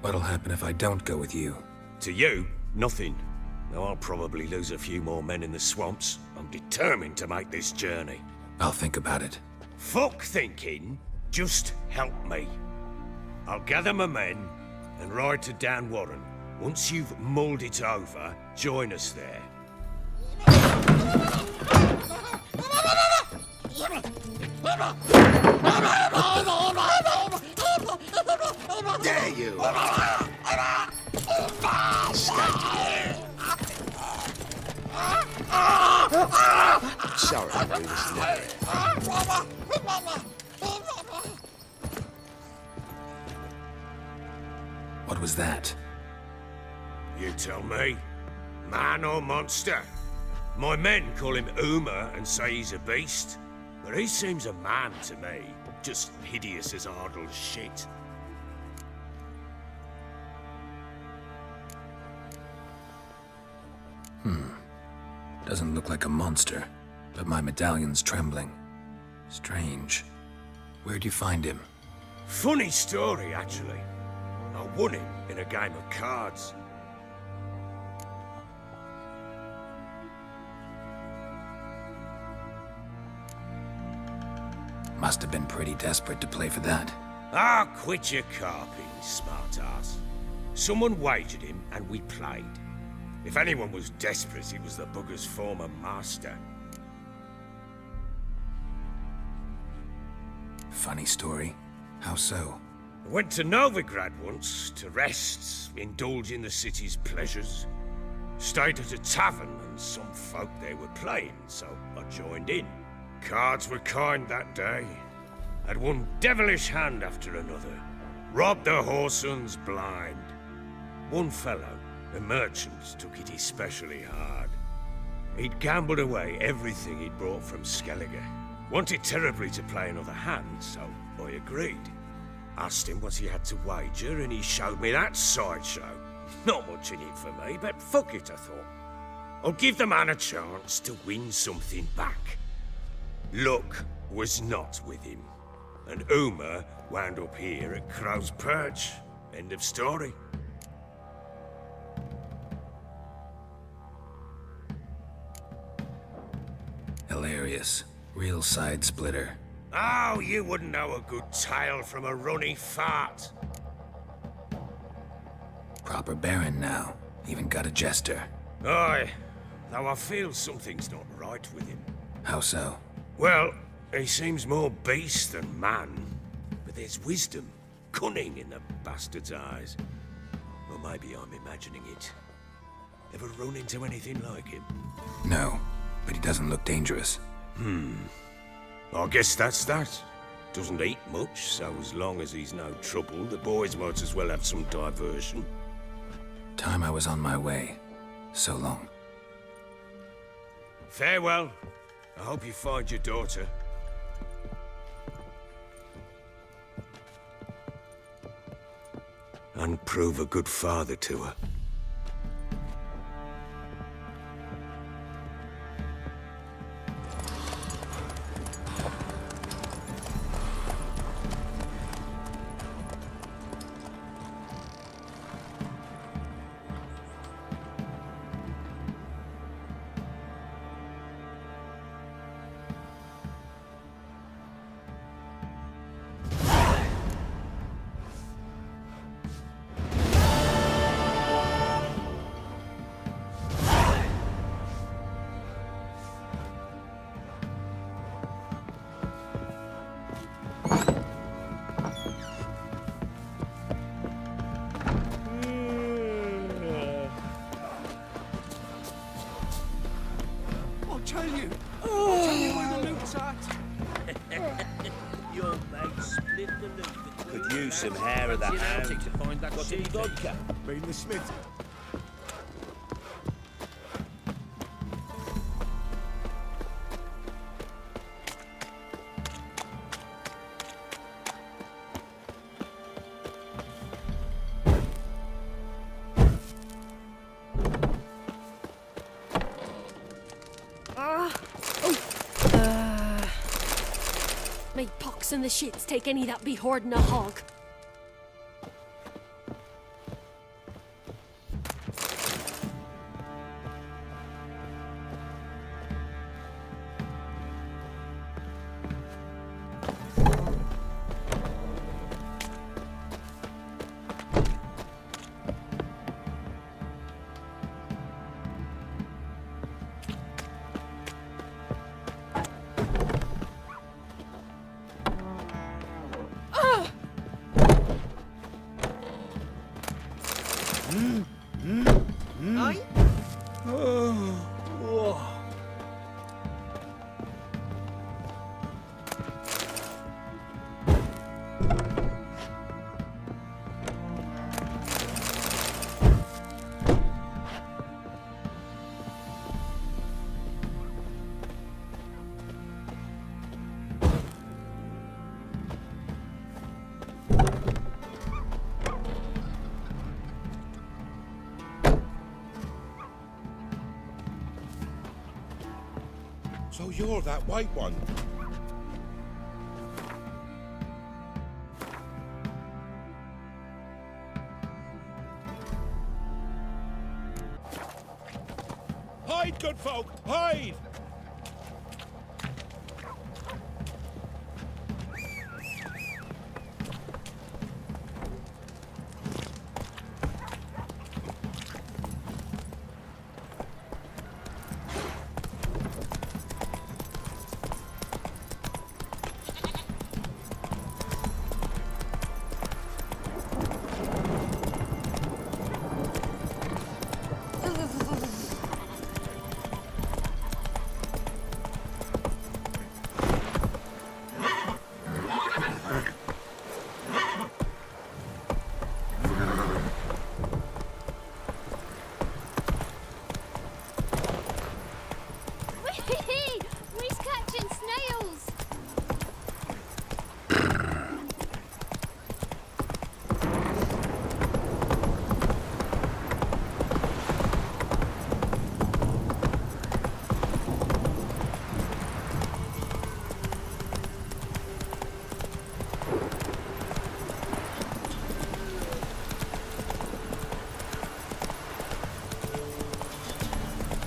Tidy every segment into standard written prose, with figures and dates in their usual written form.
What'll happen if I don't go with you? To you, nothing. Though I'll probably lose a few more men in the swamps. I'm determined to make this journey. I'll think about it. Fuck thinking. Just help me. I'll gather my men and ride to Dan Warren. Once you've mulled it over, join us there. There you are. Sorry, we was never. What was that? You tell me. Man or monster? My men call him Uma and say he's a beast. But he seems a man to me. Just hideous as Ardle's shit. Doesn't look like a monster, but my medallion's trembling. Strange. Where'd you find him? Funny story, actually. I won him in a game of cards. Must have been pretty desperate to play for that. Ah, quit your carping, smartass. Someone wagered him, and we played. If anyone was desperate, it was the bugger's former master. Funny story. How so? I went to Novigrad once, to rest, indulge in the city's pleasures. Stayed at a tavern, and some folk there were playing, so I joined in. Cards were kind that day. Had one devilish hand after another. Robbed the whoresons blind. One fellow, a merchant, took it especially hard. He'd gambled away everything he'd brought from Skellige. Wanted terribly to play another hand, so I agreed. Asked him what he had to wager, and he showed me that sideshow. Not much in it for me, but fuck it, I thought. I'll give the man a chance to win something back. Luck was not with him, and Uma wound up here at Crow's Perch. End of story. Hilarious. Real side splitter. Oh, you wouldn't know a good tale from a runny fart. Proper baron now. Even got a jester. Aye, though I feel something's not right with him. How so? Well, he seems more beast than man. But there's wisdom, cunning in the bastard's eyes. Or maybe I'm imagining it. Ever run into anything like him? No, but he doesn't look dangerous. I guess that's that. Doesn't eat much, so as long as he's no trouble, the boys might as well have some diversion. Time I was on my way. So long. Farewell. I hope you find your daughter. And prove a good father to her. Tell you where the loot's at. Your mate split the loot. Could use some hair of the hound to find that got any vodka. Been the smith. May pox and the shits take any that be hoarding a hog. So you're that white one. Hide, good folk, hide! We's catching snails!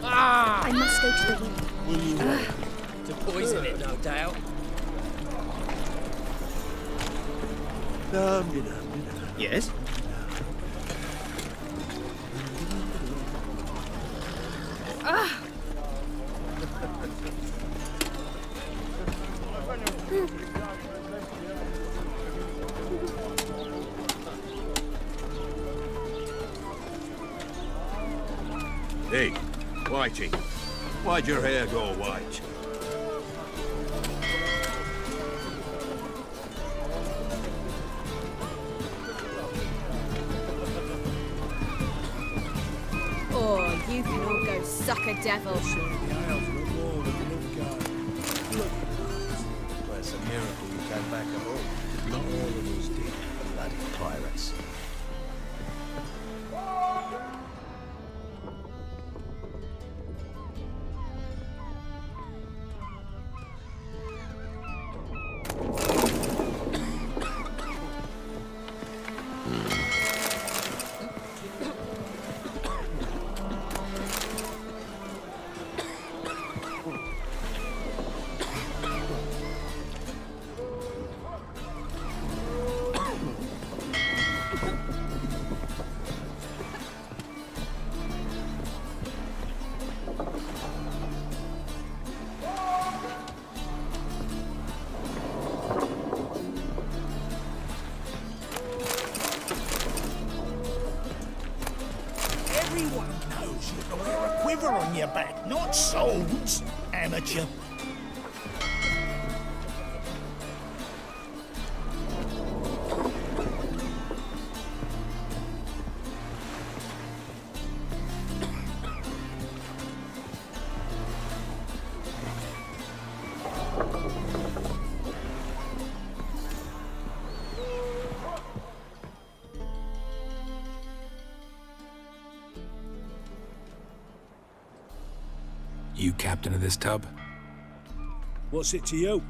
I must go to the room. To poison it, no doubt. Yes? Hey, Whitey, why'd your hair go white? Oh, you can all go suck a devil. Well, it's a miracle you came back at all. Not all of us did, bloody pirates. Everyone knows you can wear a quiver on your back, not swords, amateur. You captain of this tub? What's it to you?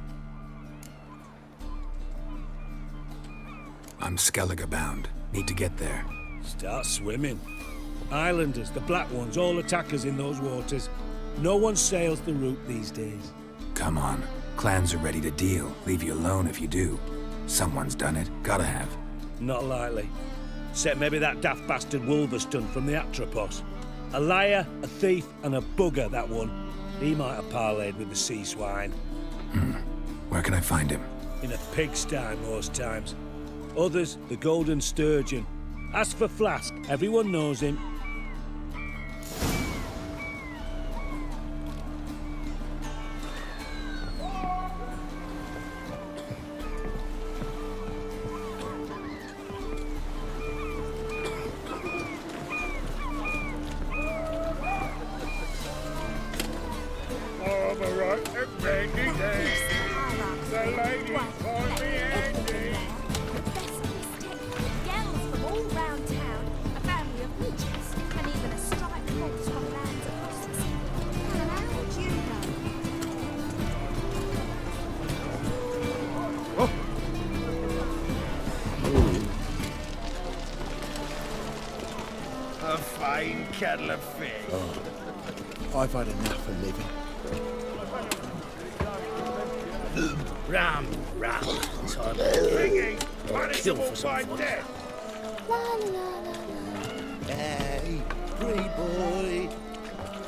I'm Skellige bound. Need to get there. Start swimming. Islanders, the black ones, all attackers in those waters. No one sails the route these days. Come on. Clans are ready to deal. Leave you alone if you do. Someone's done it. Gotta have. Not likely. Except maybe that daft bastard Wolverston from the Atropos. A liar, a thief, and a bugger, that one. He might have parlayed with the sea swine. Where can I find him? In a pigsty most times. Others, the Golden Sturgeon. Ask for Flask. Everyone knows him. kettle of fish. I've had enough of living. Ram, time Ringing, kill punishable for some by fun. death. Hey, pretty boy.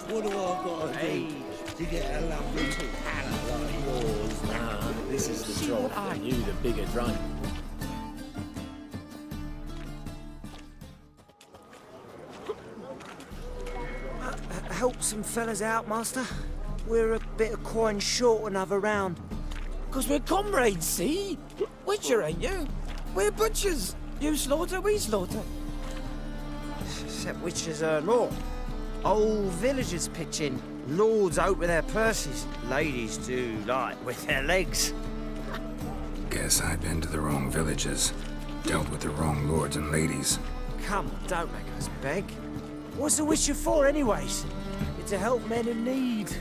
What do I gotta do to get a lovely palate like yours? Nah, this is the job for you, the bigger drunk. Help some fellas out, master. We're a bit of coin short another round. 'Cause we're comrades, see? Witcher, ain't you? We're butchers. You slaughter, we slaughter. Except witchers earn more. Old villagers pitch in. Lords out with their purses. Ladies do like with their legs. Guess I've been to the wrong villages. Dealt with the wrong lords and ladies. Come on, don't make us beg. What's the witcher for, anyways? It's to help men in need.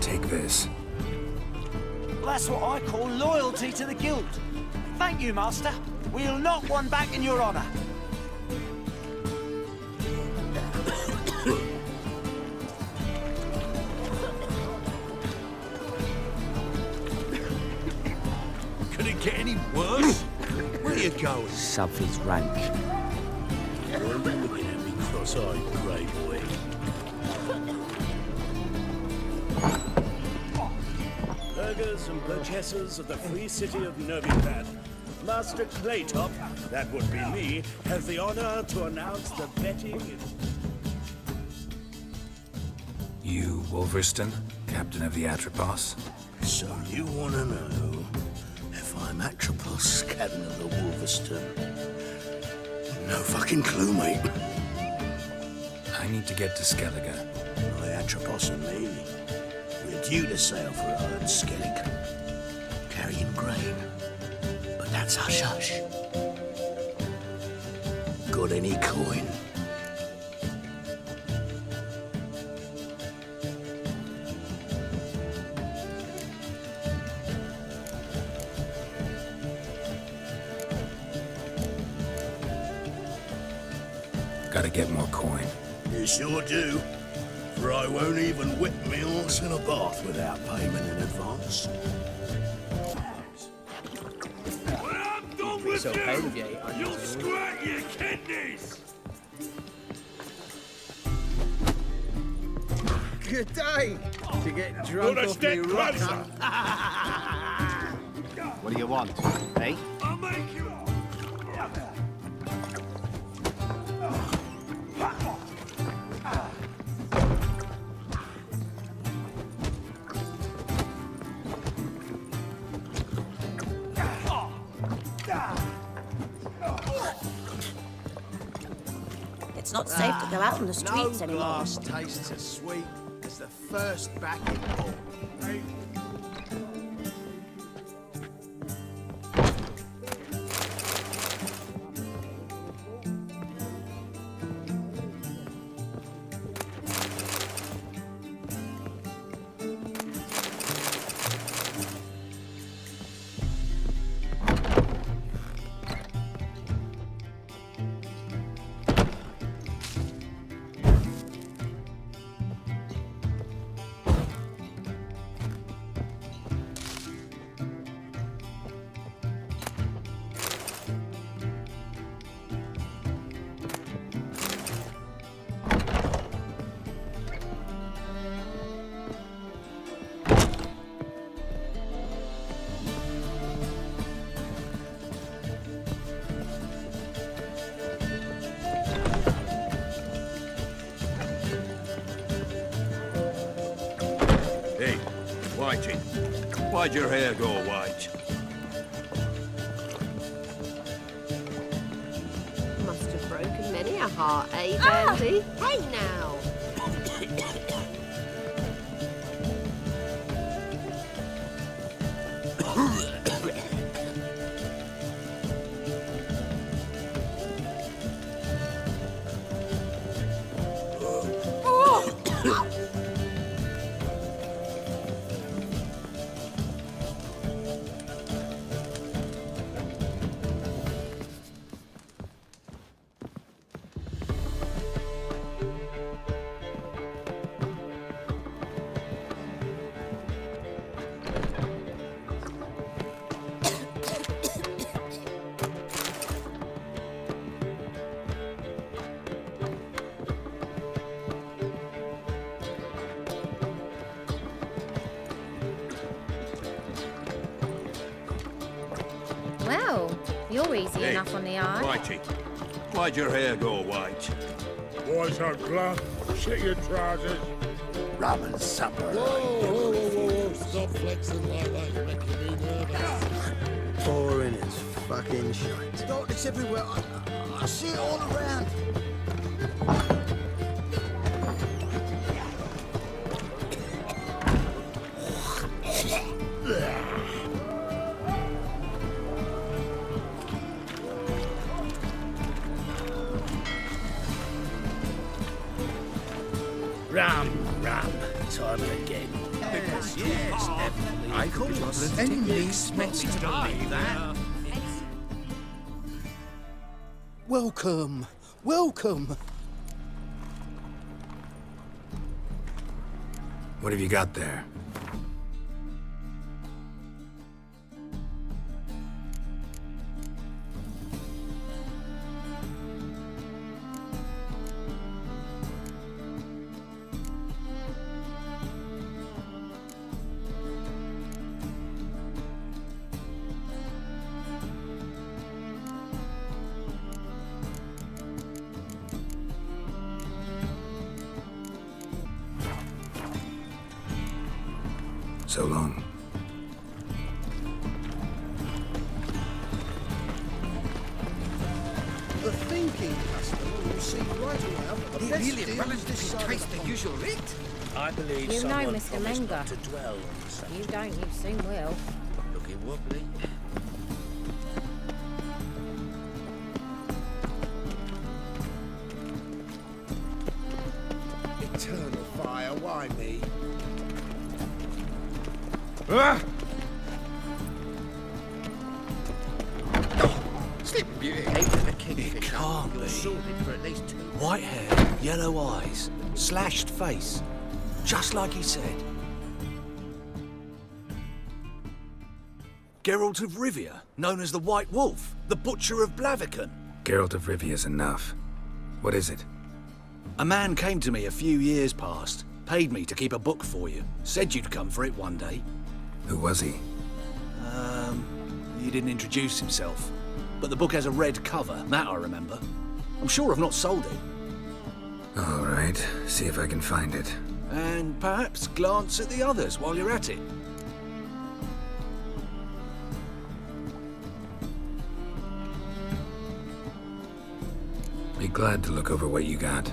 Take this. That's what I call loyalty to the guild. Thank you, master. We'll knock one back in your honor. Could it get any worse? Where are you going? Something's rank. You're looking at me cross-eyed, grey boy. Burghers and purchasers of the free city of Novigrad. Master Claytop, that would be me, has the honor to announce the betting. You, Wolverston, captain of the Atropos? So you want to know if I'm Atropos, captain of the Wolverston? No fucking clue, mate. I need to get to Skellige. My Atropos and me, we're due to sail for Ard Skellig, carrying grain. But that's hush-hush. Got any coin? Gotta get more coin. You sure do. For I won't even whip me horse in a bath without payment in advance. When I'm done with So proud of you, you, aren't you'll you? squirt your kidneys. Good day to get drunk Gonna off stick me rock. closer. What do you want, eh? I'll make you. It's not safe to go out on the streets No anymore. glass tastes as sweet as the first backing ball. Hey, Whitey, why'd your hair go white? Must have broken many a heart, eh, Bertie? Hey now! Well, you're easy enough on the eye. Whitey, why'd your hair go white? Why's her glove? Shit your trousers. Rum and supper. Whoa, stop flexing like that, you're making me nervous. Boring as fucking shite. Darkness everywhere. I see it all around. Rum, time again. Because yes, definitely. I call us enemies meant to believe that. Welcome, welcome. What have you got there? So long. The thinking customer will see right around that the best Really deal is relatively this side twice of the the usual rate. I believe You know, someone Mr. promised Menger. not to dwell on the subject. You don't, you soon will. Looking wobbly. eternal fire. Why me? Sleeping Beauty. It can't be. Sorted for at least 2. White hair, yellow eyes, slashed face. Just like he said. Geralt of Rivia, known as the White Wolf, the Butcher of Blaviken. Geralt of Rivia is enough. What is it? A man came to me a few years past, paid me to keep a book for you, said you'd come for it one day. Who was he? He didn't introduce himself. But the book has a red cover, that I remember. I'm sure I've not sold it. All right, see if I can find it. And perhaps glance at the others while you're at it. Be glad to look over what you got.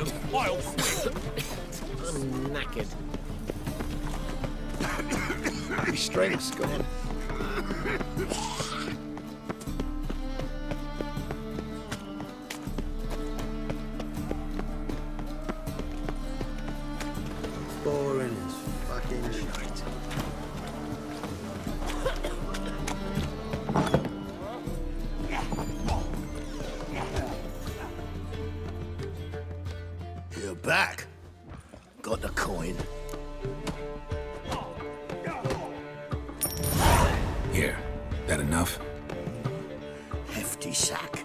them wild quick. I'm knackered. My strength's gone. Boring as fucking shite. You're back. Got the coin. Here. That enough? Hefty sack.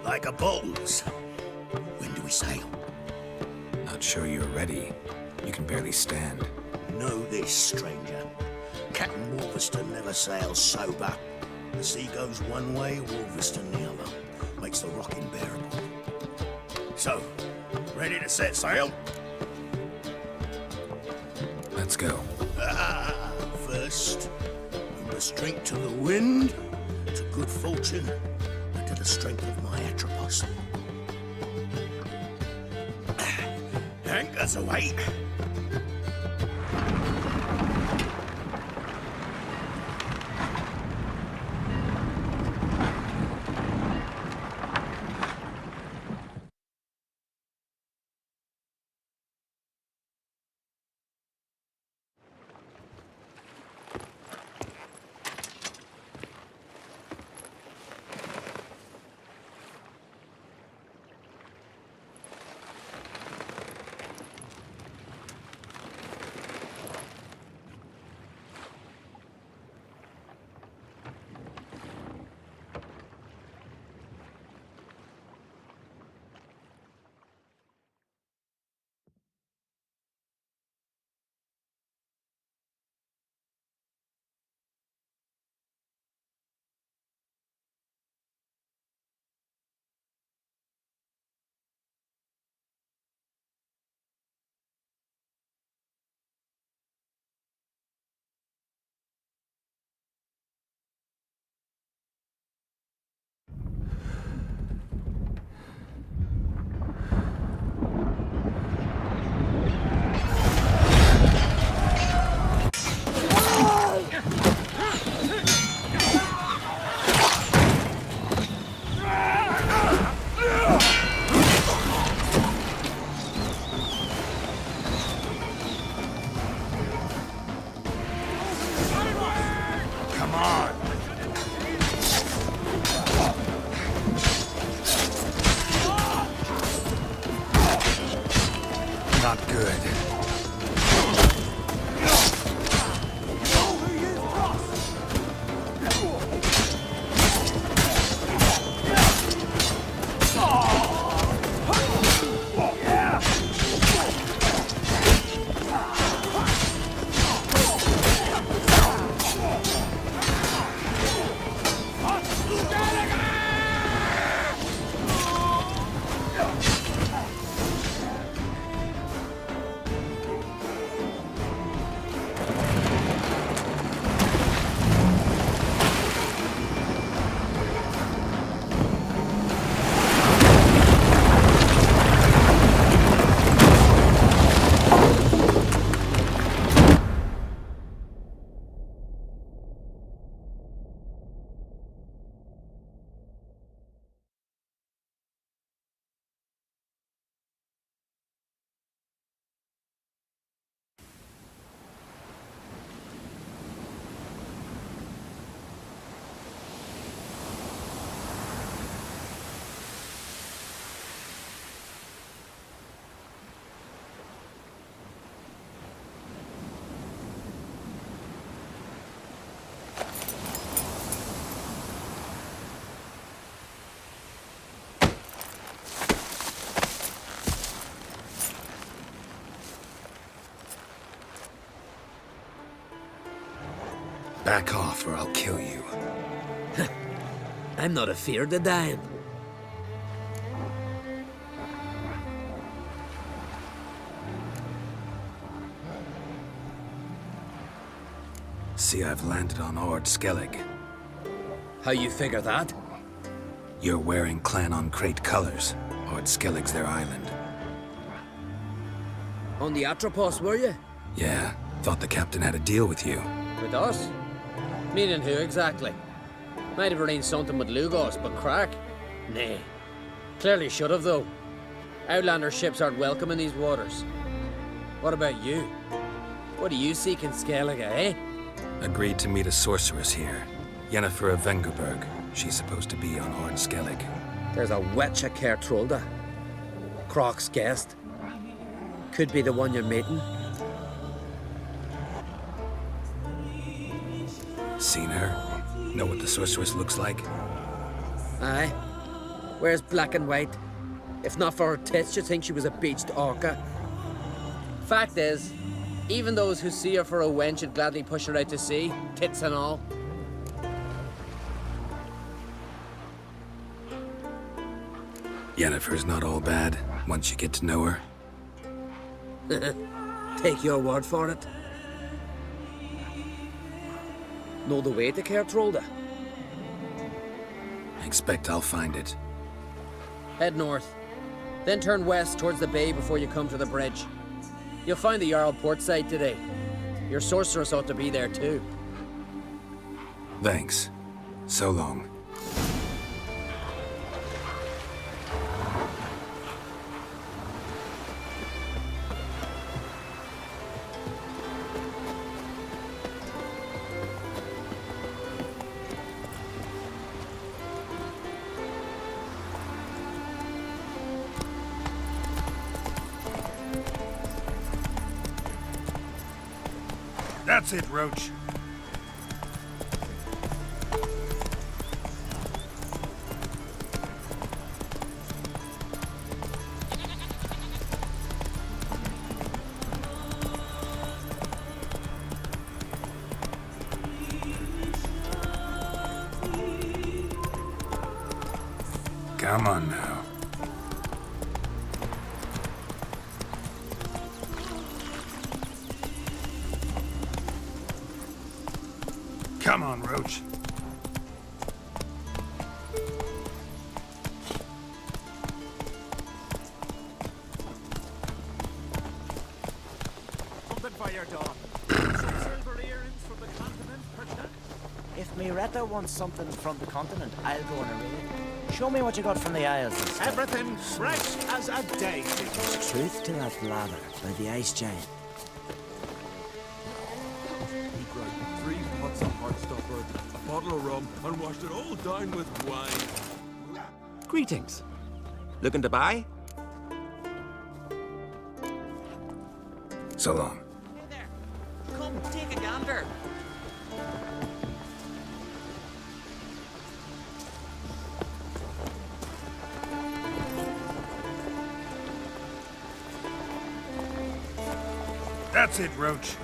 Like a bull's. When do we sail? Not sure you're ready. You can barely stand. Know this, stranger. Captain Wolverston never sails sober. The sea goes one way, Wolverston the other. Makes the rocking bearable. So, ready to set sail? Let's go. First, we must drink to the wind, to good fortune, and to the strength of my Atropos. Anchors away. Not good. Back off or I'll kill you. I'm not afeard of dying. See, I've landed on Ord Skellig. How you figure that? You're wearing Clan on Crate colors. Ord Skellig's their island. On the Atropos, were you? Yeah, thought the captain had a deal with you. With us? Meaning who exactly? Might have arranged something with Lugos, but crack? Nay. Clearly should have, though. Outlander ships aren't welcome in these waters. What about you? What do you seek in Skellige, eh? Agreed to meet a sorceress here. Yennefer of Vengerberg. She's supposed to be on Horn Skellig. There's a wetcha Kertrolda. Croc's guest. Could be the one you're meeting. Seen her? Know what the sorceress looks like? Aye. Wears black and white. If not for her tits, you'd think she was a beached orca. Fact is, even those who see her for a wench would gladly push her out to sea, tits and all. Yennefer's not all bad, once you get to know her. Take your word for it. Know the way to Kertrolda? I expect I'll find it. Head north. Then turn west towards the bay before you come to the bridge. You'll find the Jarl port site today. Your sorceress ought to be there too. Thanks. So long. That's it, Roach. Come on now. Come on, Roach. Something for your dog. Some silver earrings from the continent, perchance? If Miretta wants something from the continent, I'll go on a raid. Show me what you got from the Isles. Everything fresh as a daisy. Truth to that blather by the Ice Giant. Three pots of Heartstopper, a bottle of rum, and washed it all down with wine. Greetings. Looking to buy? So long. Hey there. Come, take a gander. That's it, Roach.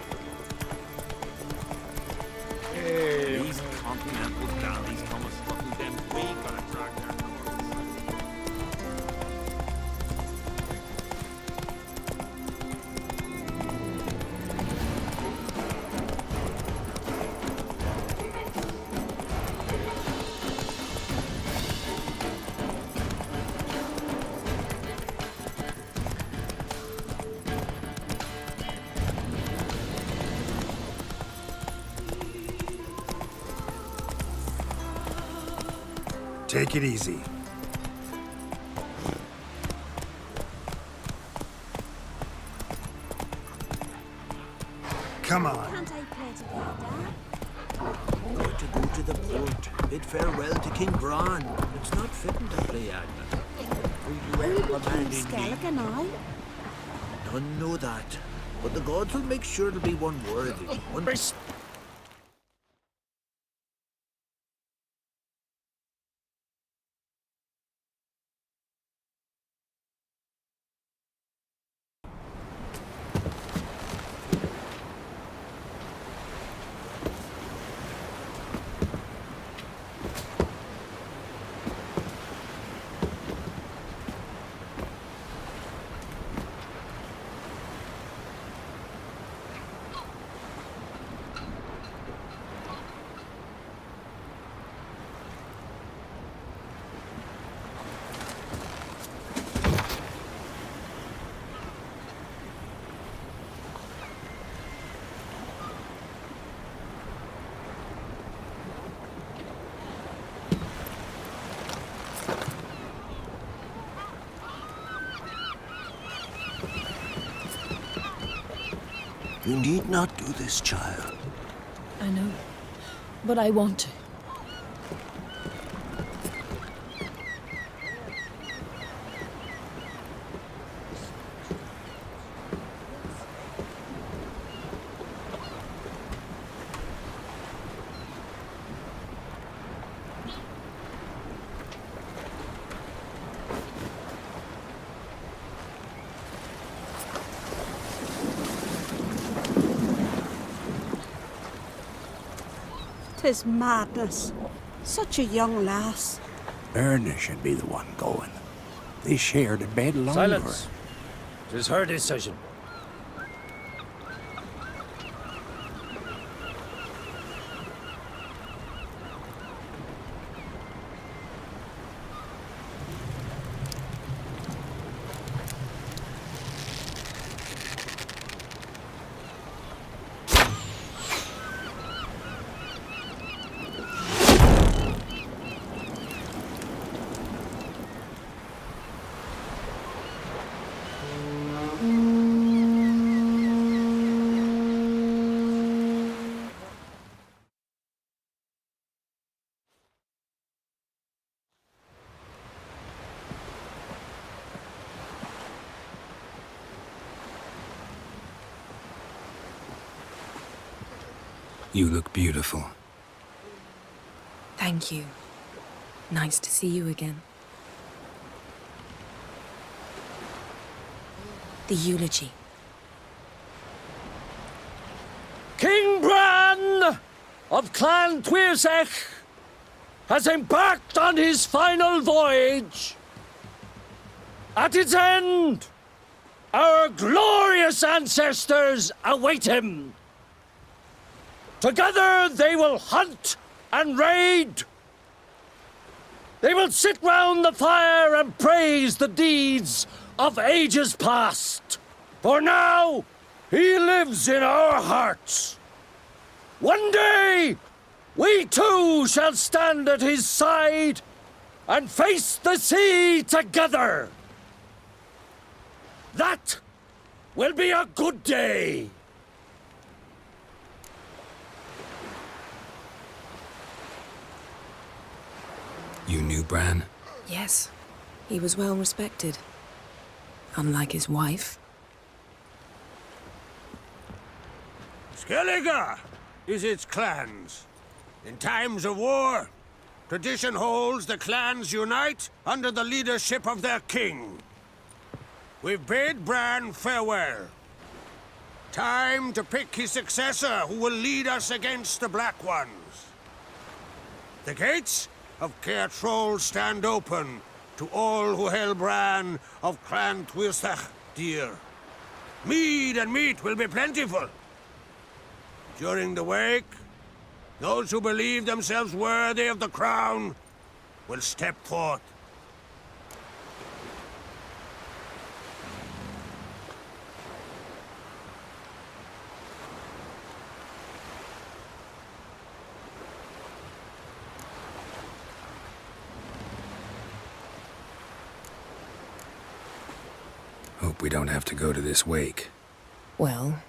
These continental dandies come a stuffing them. We gotta drag their corpses. Take it easy. Come on. Can't I play together? Got to go to the port. Bid farewell to King Bran. It's not fitting to play Agnes. Only between Skellig and I. None know that. But the gods will make sure to be one worthy. One You need not do this, child. I know, but I want to. Tis madness. Such a young lass. Erna should be the one going. They shared a bed longer. Silence. It is her decision. You look beautiful. Thank you. Nice to see you again. The eulogy. King Bran of Clan Tuirsech has embarked on his final voyage. At its end, our glorious ancestors await him. Together they will hunt and raid. They will sit round the fire and praise the deeds of ages past. For now, he lives in our hearts. One day, we too shall stand at his side and face the sea together. That will be a good day. You knew Bran? Yes, he was well respected. Unlike his wife. Skellige is its clans. In times of war, tradition holds the clans unite under the leadership of their king. We've bid Bran farewell. Time to pick his successor who will lead us against the Black Ones. The gates of Caer Troll stand open to all who held Bran of Clan Tuirsech dear. Mead and meat will be plentiful. During the wake, those who believe themselves worthy of the crown will step forth. Hope we don't have to go to this wake. Well,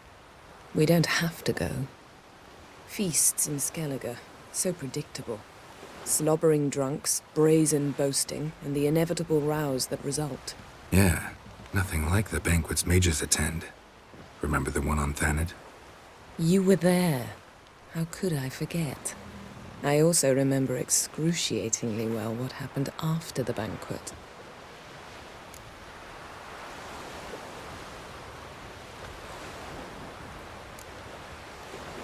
we don't have to go. Feasts in Skellige, so predictable. Slobbering drunks, brazen boasting, and the inevitable rows that result. Yeah, nothing like the banquets mages attend. Remember the one on Thanedd? You were there. How could I forget? I also remember excruciatingly well what happened after the banquet.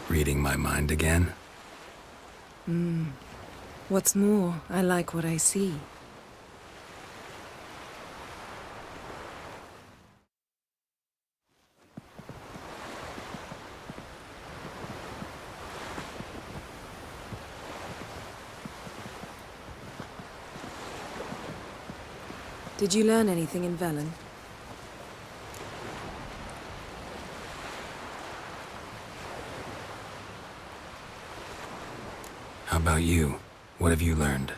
Reading my mind again? What's more, I like what I see. Did you learn anything in Velen? How about you? What have you learned?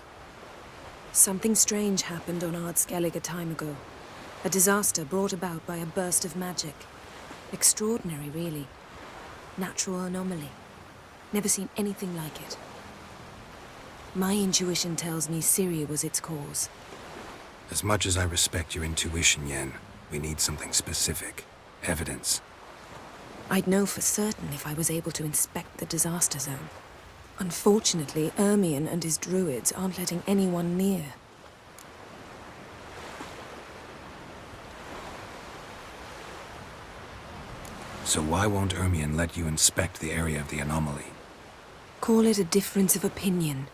Something strange happened on Ard Skellige a time ago. A disaster brought about by a burst of magic. Extraordinary, really. Natural anomaly. Never seen anything like it. My intuition tells me Syria was its cause. As much as I respect your intuition, Yen, we need something specific. Evidence. I'd know for certain if I was able to inspect the disaster zone. Unfortunately, Ermion and his druids aren't letting anyone near. So why won't Ermion let you inspect the area of the anomaly? Call it a difference of opinion.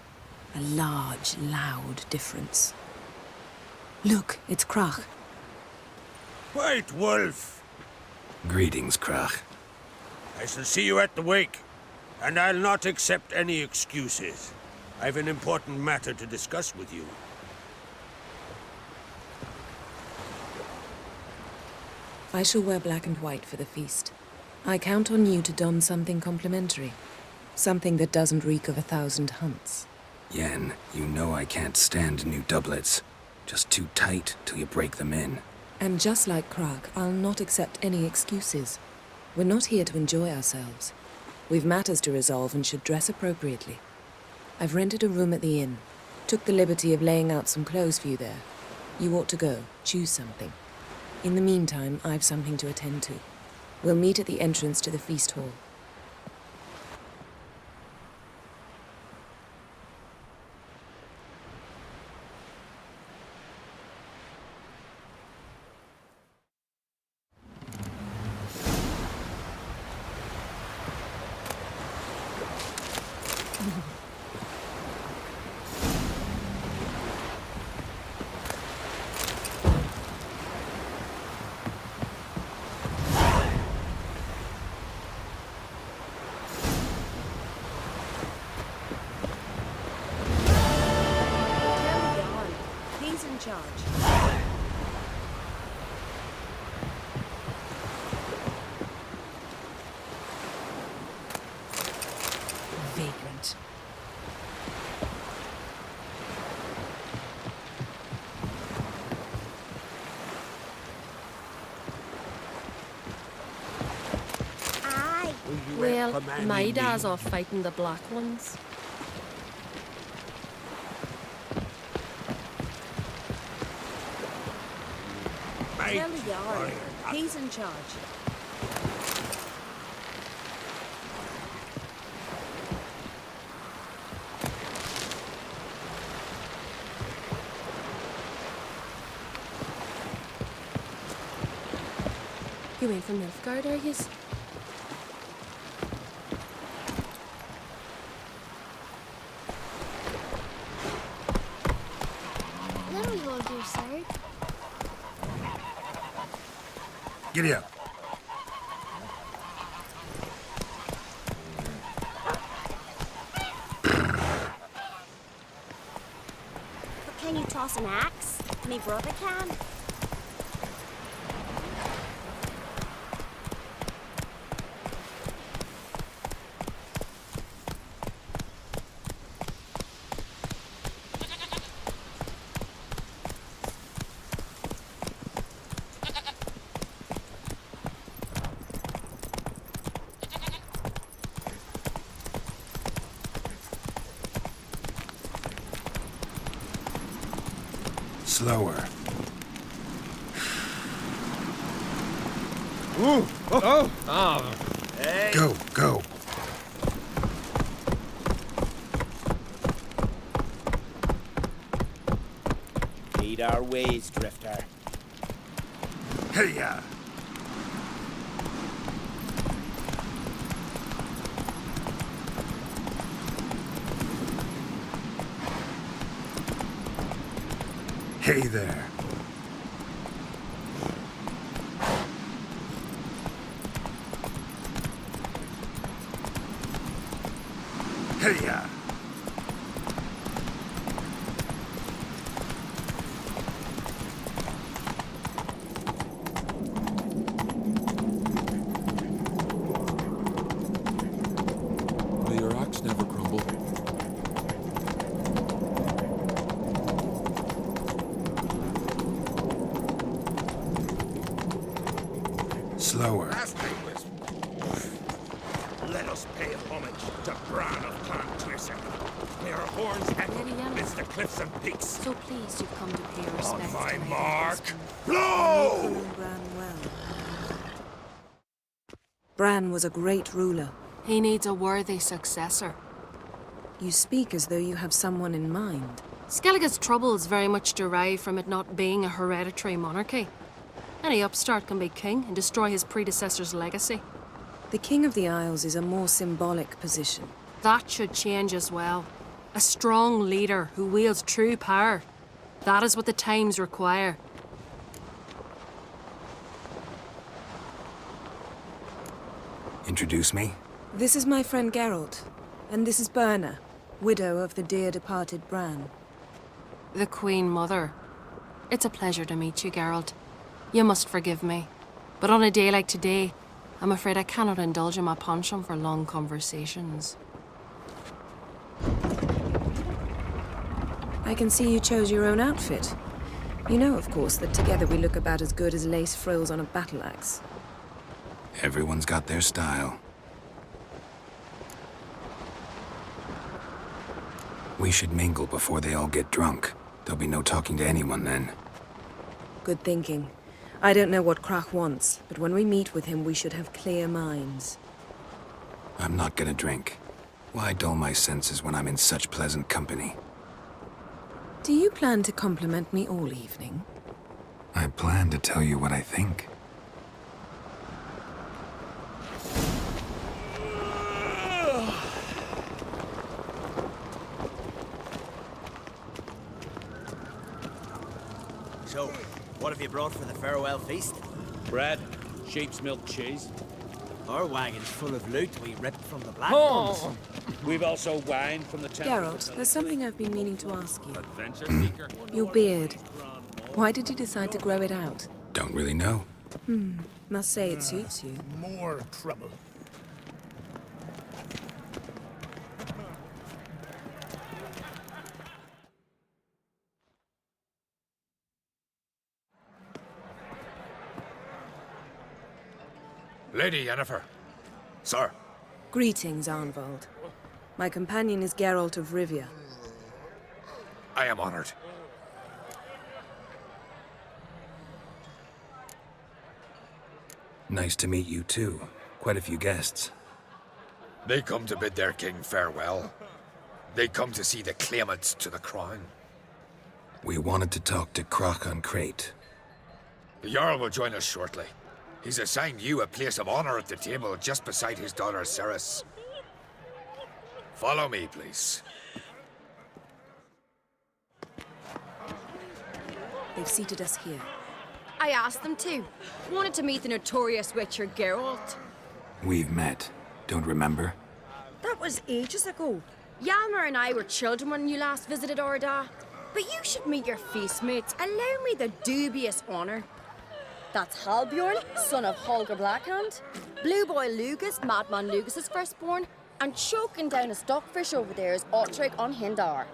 A large, loud difference. Look, it's Krach. Wait, Wolf. Greetings, Krach. I shall see you at the wake, and I'll not accept any excuses. I've an important matter to discuss with you. I shall wear black and white for the feast. I count on you to don something complimentary. Something that doesn't reek of 1,000 hunts. Yen, you know I can't stand new doublets. Just too tight till you break them in. And just like Krach, I'll not accept any excuses. We're not here to enjoy ourselves. We've matters to resolve and should dress appropriately. I've rented a room at the inn. Took the liberty of laying out some clothes for you there. You ought to go. Choose something. In the meantime, I've something to attend to. We'll meet at the entrance to the feast hall. Vagrant. Aye. Well, my dad's off fighting the black ones. Tell the Jarl. He's in charge. You ain't from Nilfgaard, are yous? Let me hold your sword. Giddy up. But can you toss an axe? Me brother can. Slower. Ooh! Oh! Oh! Hey! Go, go. Lead our ways, Drifter. Hey-ya! Hey there. Hey-ya! May your axe never crumble. Slower. Let us pay homage to Bran of Clan Twisser. May our horns echo amidst the cliffs and peaks. So pleased you've come to pay respects. On my to my mark, husband. blow! You knew Bran well. Bran was a great ruler. He needs a worthy successor. You speak as though you have someone in mind. Skellige's troubles very much derive from it not being a hereditary monarchy. Any upstart can be king and destroy his predecessor's legacy. The King of the Isles is a more symbolic position. That should change as well. A strong leader who wields true power. That is what the times require. Introduce me? This is my friend Geralt, and this is Birna, widow of the dear departed Bran. The Queen Mother. It's a pleasure to meet you, Geralt. You must forgive me. But on a day like today, I'm afraid I cannot indulge in my penchant for long conversations. I can see you chose your own outfit. You know, of course, that together we look about as good as lace frills on a battle axe. Everyone's got their style. We should mingle before they all get drunk. There'll be no talking to anyone then. Good thinking. I don't know what Krach wants, but when we meet with him, we should have clear minds. I'm not gonna drink. Why dull my senses when I'm in such pleasant company? Do you plan to compliment me all evening? I plan to tell you what I think. So, what have you brought for the farewell feast? Bread, sheep's milk cheese. Our wagon's full of loot we ripped from the black Oh. ones. We've also wine from the temple. Geralt, there's something I've been meaning to ask you. Adventure seeker. Your beard. Why did you decide to grow it out? Don't really know. Must say it suits you. More trouble. Lady Yennefer. Sir. Greetings, Arnvald. My companion is Geralt of Rivia. I am honored. Nice to meet you too. Quite a few guests. They come to bid their king farewell. They come to see the claimants to the crown. We wanted to talk to Krach on Crate. The Jarl will join us shortly. He's assigned you a place of honor at the table just beside his daughter Ceres. Follow me, please. They've seated us here. I asked them to. Wanted to meet the notorious witcher Geralt. We've met. Don't remember? That was ages ago. Yalmer and I were children when you last visited Orda. But you should meet your feast mates. Allow me the dubious honor. That's Halbjorn, son of Holger Blackhand. Blue Boy Lugas, Madman Lugas' firstborn. And choking down a stockfish over there is Otrek on Hindar.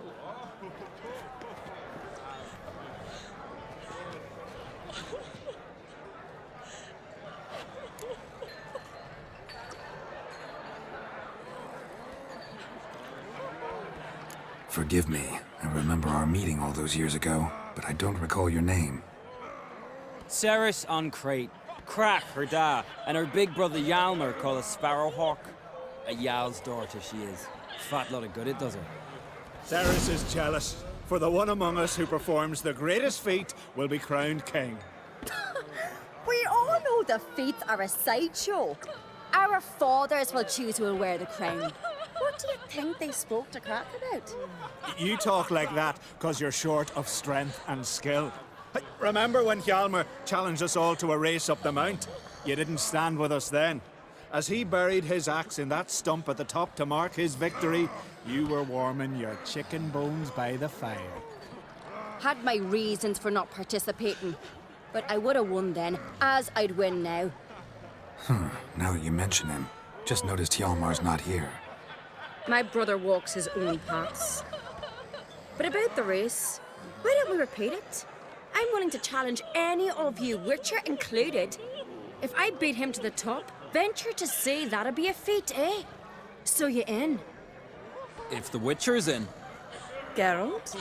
Forgive me. I remember our meeting all those years ago, but I don't recall your name. Ceres on Crate, Krach her da, and her big brother Yalmer called a Sparrowhawk. A Jarl's daughter she is. Fat lot of good it does her. Ceres is jealous, for the one among us who performs the greatest feat will be crowned king. We all know the feats are a sideshow. Our fathers will choose who will wear the crown. What do you think they spoke to Krach about? You talk like that because you're short of strength and skill. Hey, remember when Hjalmar challenged us all to a race up the mount? You didn't stand with us then. As he buried his axe in that stump at the top to mark his victory, you were warming your chicken bones by the fire. Had my reasons for not participating. But I would have won then, as I'd win now. Now that you mention him, just noticed Hjalmar's not here. My brother walks his own paths. But about the race, why don't we repeat it? I'm willing to challenge any of you, Witcher included. If I beat him to the top, venture to say that'd be a feat, eh? So you in? If the Witcher's in. Geralt?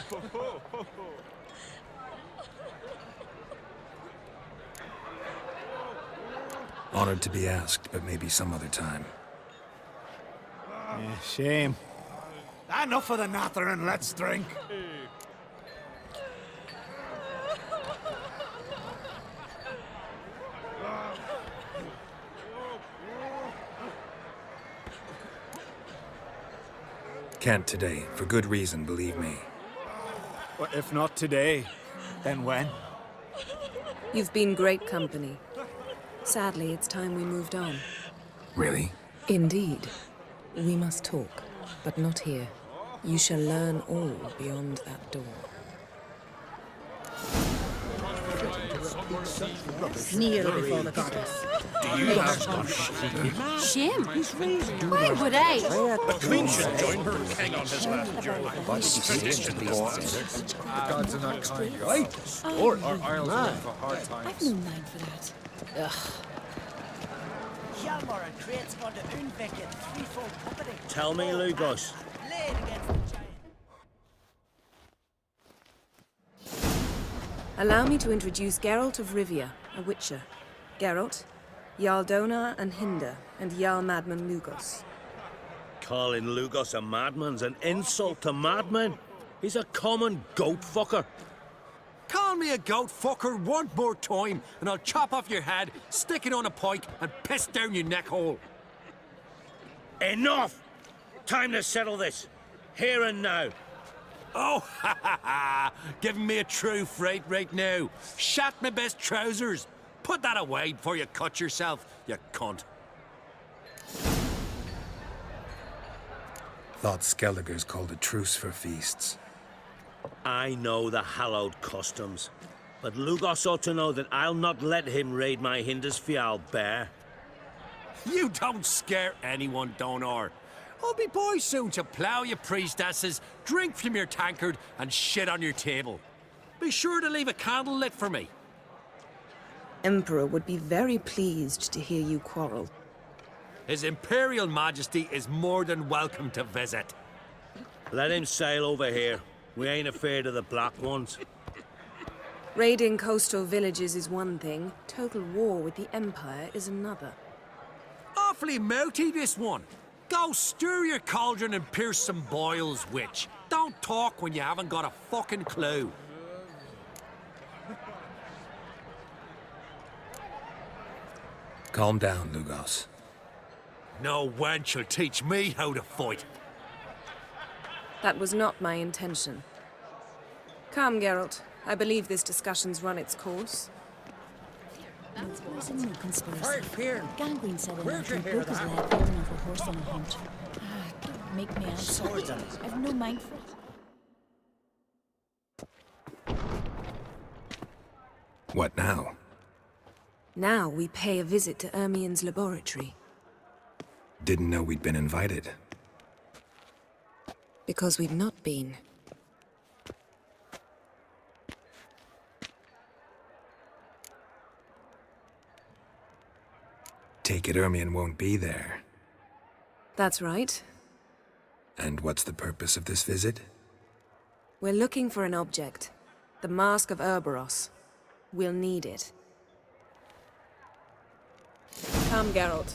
Honored to be asked, but maybe some other time. Yeah, shame. Enough of the nattering, let's drink. Can't today, for good reason, believe me. Well, if not today, then when? You've been great company. Sadly, it's time we moved on. Really? Indeed. We must talk, but not here. You shall learn all beyond that door. Kneel before the goddess. Do you have Scottish? Shame? Why would I? The Queen should join her king on his last journey. The gods are not kind, right? Or Isles are in for hard I've times. no mind for that. Ugh. Hjalmar and Krait's gone to Unvik in threefold company. Tell me, Lugos. Laid against the giant. Allow me to introduce Geralt of Rivia, a Witcher. Geralt, Jarl Donar and Hinder, and Jarl Madman Lugos. Calling Lugos a madman's an insult to madmen. He's a common goat fucker. Call me a goat fucker one more time, and I'll chop off your head, stick it on a pike, and piss down your neck hole. Enough! Time to settle this. Here and now. Oh, ha ha ha! Giving me a true fright right now. Shat my best trousers. Put that away before you cut yourself, you cunt. Thought Skelliger's called a truce for feasts. I know the hallowed customs, but Lugos ought to know that I'll not let him raid my Hinder's Fial bear. You don't scare anyone, Donar. I'll be boys soon to plough your priestesses, drink from your tankard, and shit on your table. Be sure to leave a candle lit for me. Emperor would be very pleased to hear you quarrel. His Imperial Majesty is more than welcome to visit. Let him sail over here. We ain't afraid of the Black Ones. Raiding coastal villages is one thing, total war with the Empire is another. Awfully mouty, this one. Go stir your cauldron and pierce some boils, witch. Don't talk when you haven't got a fucking clue. Calm down, Lugos. No wench will teach me how to fight. That was not my intention. Come, Geralt. I believe this discussion's run its course. There's a new conspiracy. Hard fear. Gangrene said Where'd you an hear book was that? led falling off a horse on a hunt. Don't make me answer. I've no mind for it. What now? Now we pay a visit to Ermien's laboratory. Didn't know we'd been invited. Because we've not been. Take it Ermien won't be there. That's right. And what's the purpose of this visit? We're looking for an object. The Mask of Urboros. We'll need it. Come, Geralt.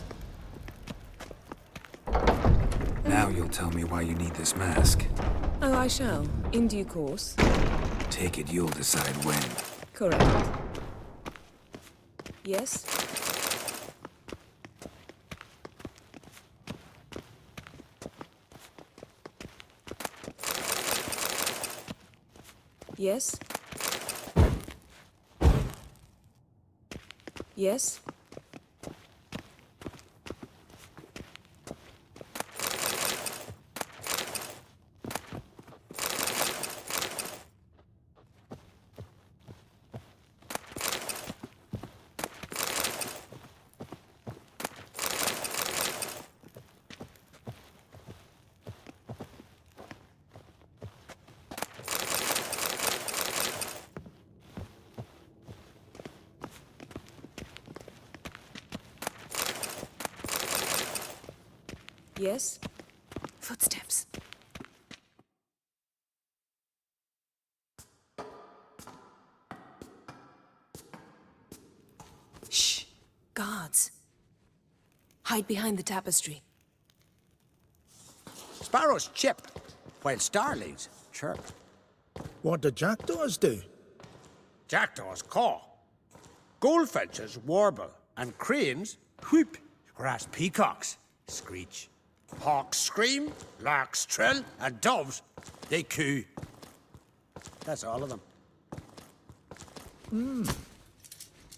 Now you'll tell me why you need this mask. Oh, I shall. In due course. Take it you'll decide when. Correct. Yes? Yes? Yes? Yes? Footsteps. Shh. Guards. Hide behind the tapestry. Sparrows chip, while starlings chirp. What do jackdaws do? Jackdaws caw. Goldfinches warble, and cranes whoop, whereas peacocks screech. Hawks scream, larks trill, and doves, they coo. That's all of them.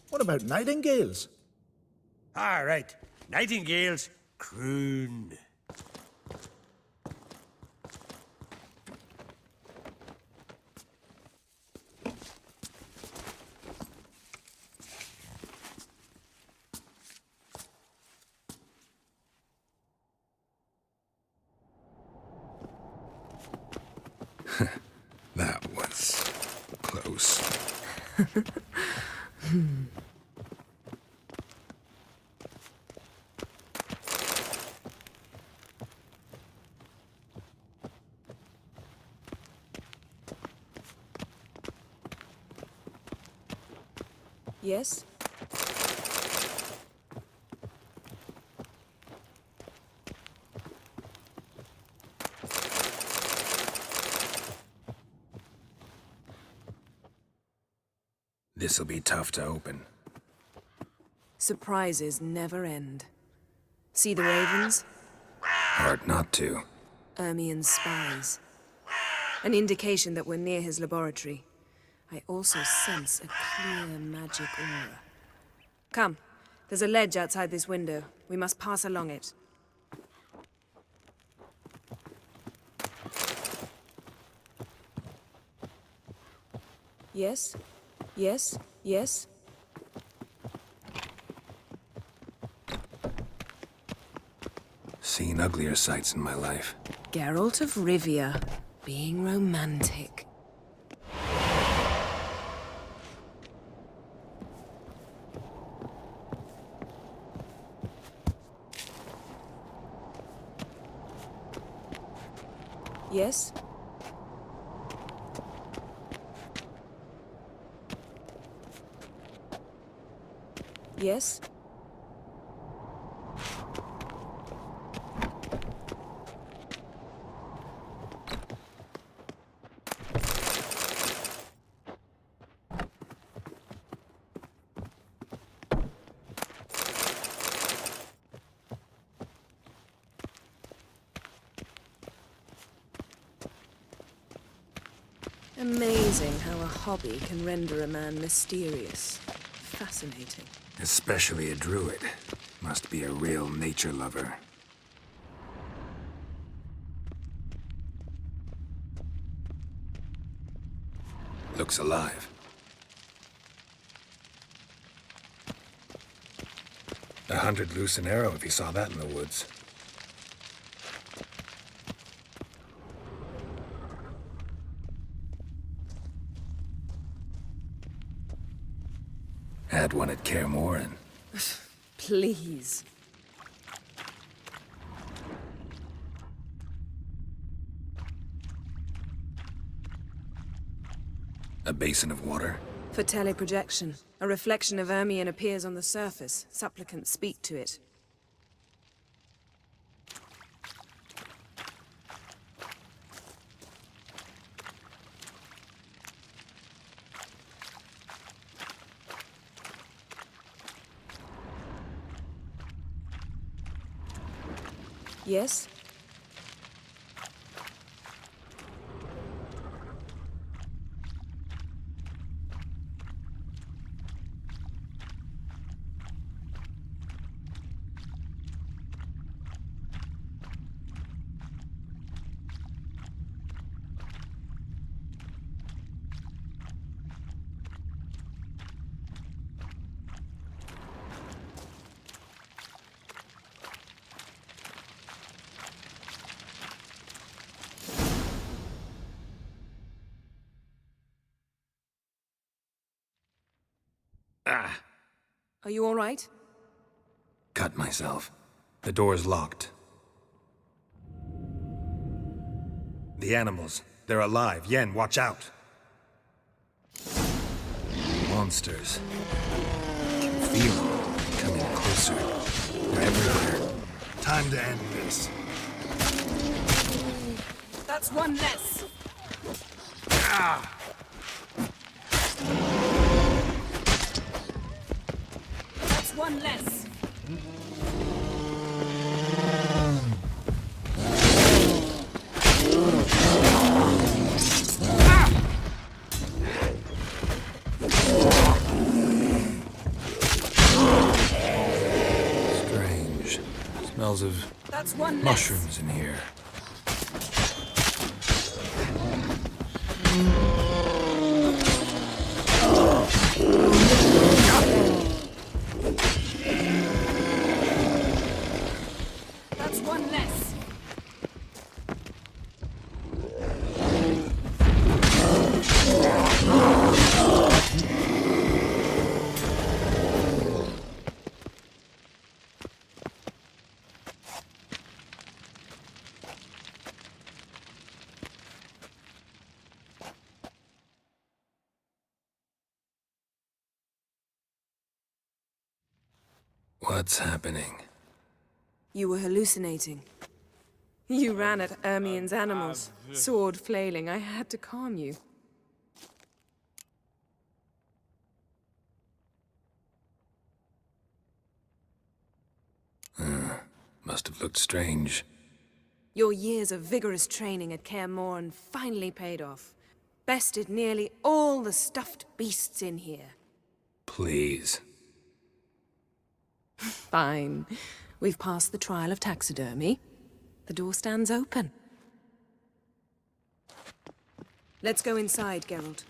What about nightingales? All right, nightingales croon. That was close. Yes? This'll be tough to open. Surprises never end. See the ravens? Hard not to. Ermien's spies. An indication that we're near his laboratory. I also sense a clear magic aura. Come, there's a ledge outside this window. We must pass along it. Yes? Yes? Yes? Seen uglier sights in my life. Geralt of Rivia, being romantic. Yes? Yes? Amazing how a hobby can render a man mysterious. Fascinating. Especially a druid. Must be a real nature lover. Looks alive. A hunter'd loose an arrow if he saw that in the woods. Had one at Kaer Morhen. Please. A basin of water. For teleprojection. A reflection of Ermien appears on the surface. Supplicants speak to it. Yes? Ah! Are you all right? Cut myself. The door's locked. The animals. They're alive. Yen, watch out. Monsters. I can feel them coming closer. They're everywhere. Time to end this. That's one less. Ah! That's one less. Strange. Smells of That's one mushrooms in here. That's one less. What's happening? You were hallucinating. You ran at Ermien's animals, sword flailing. I had to calm you. Must have looked strange. Your years of vigorous training at Kaer Morhen finally paid off. Bested nearly all the stuffed beasts in here. Please. Fine. We've passed the trial of taxidermy. The door stands open. Let's go inside, Geralt.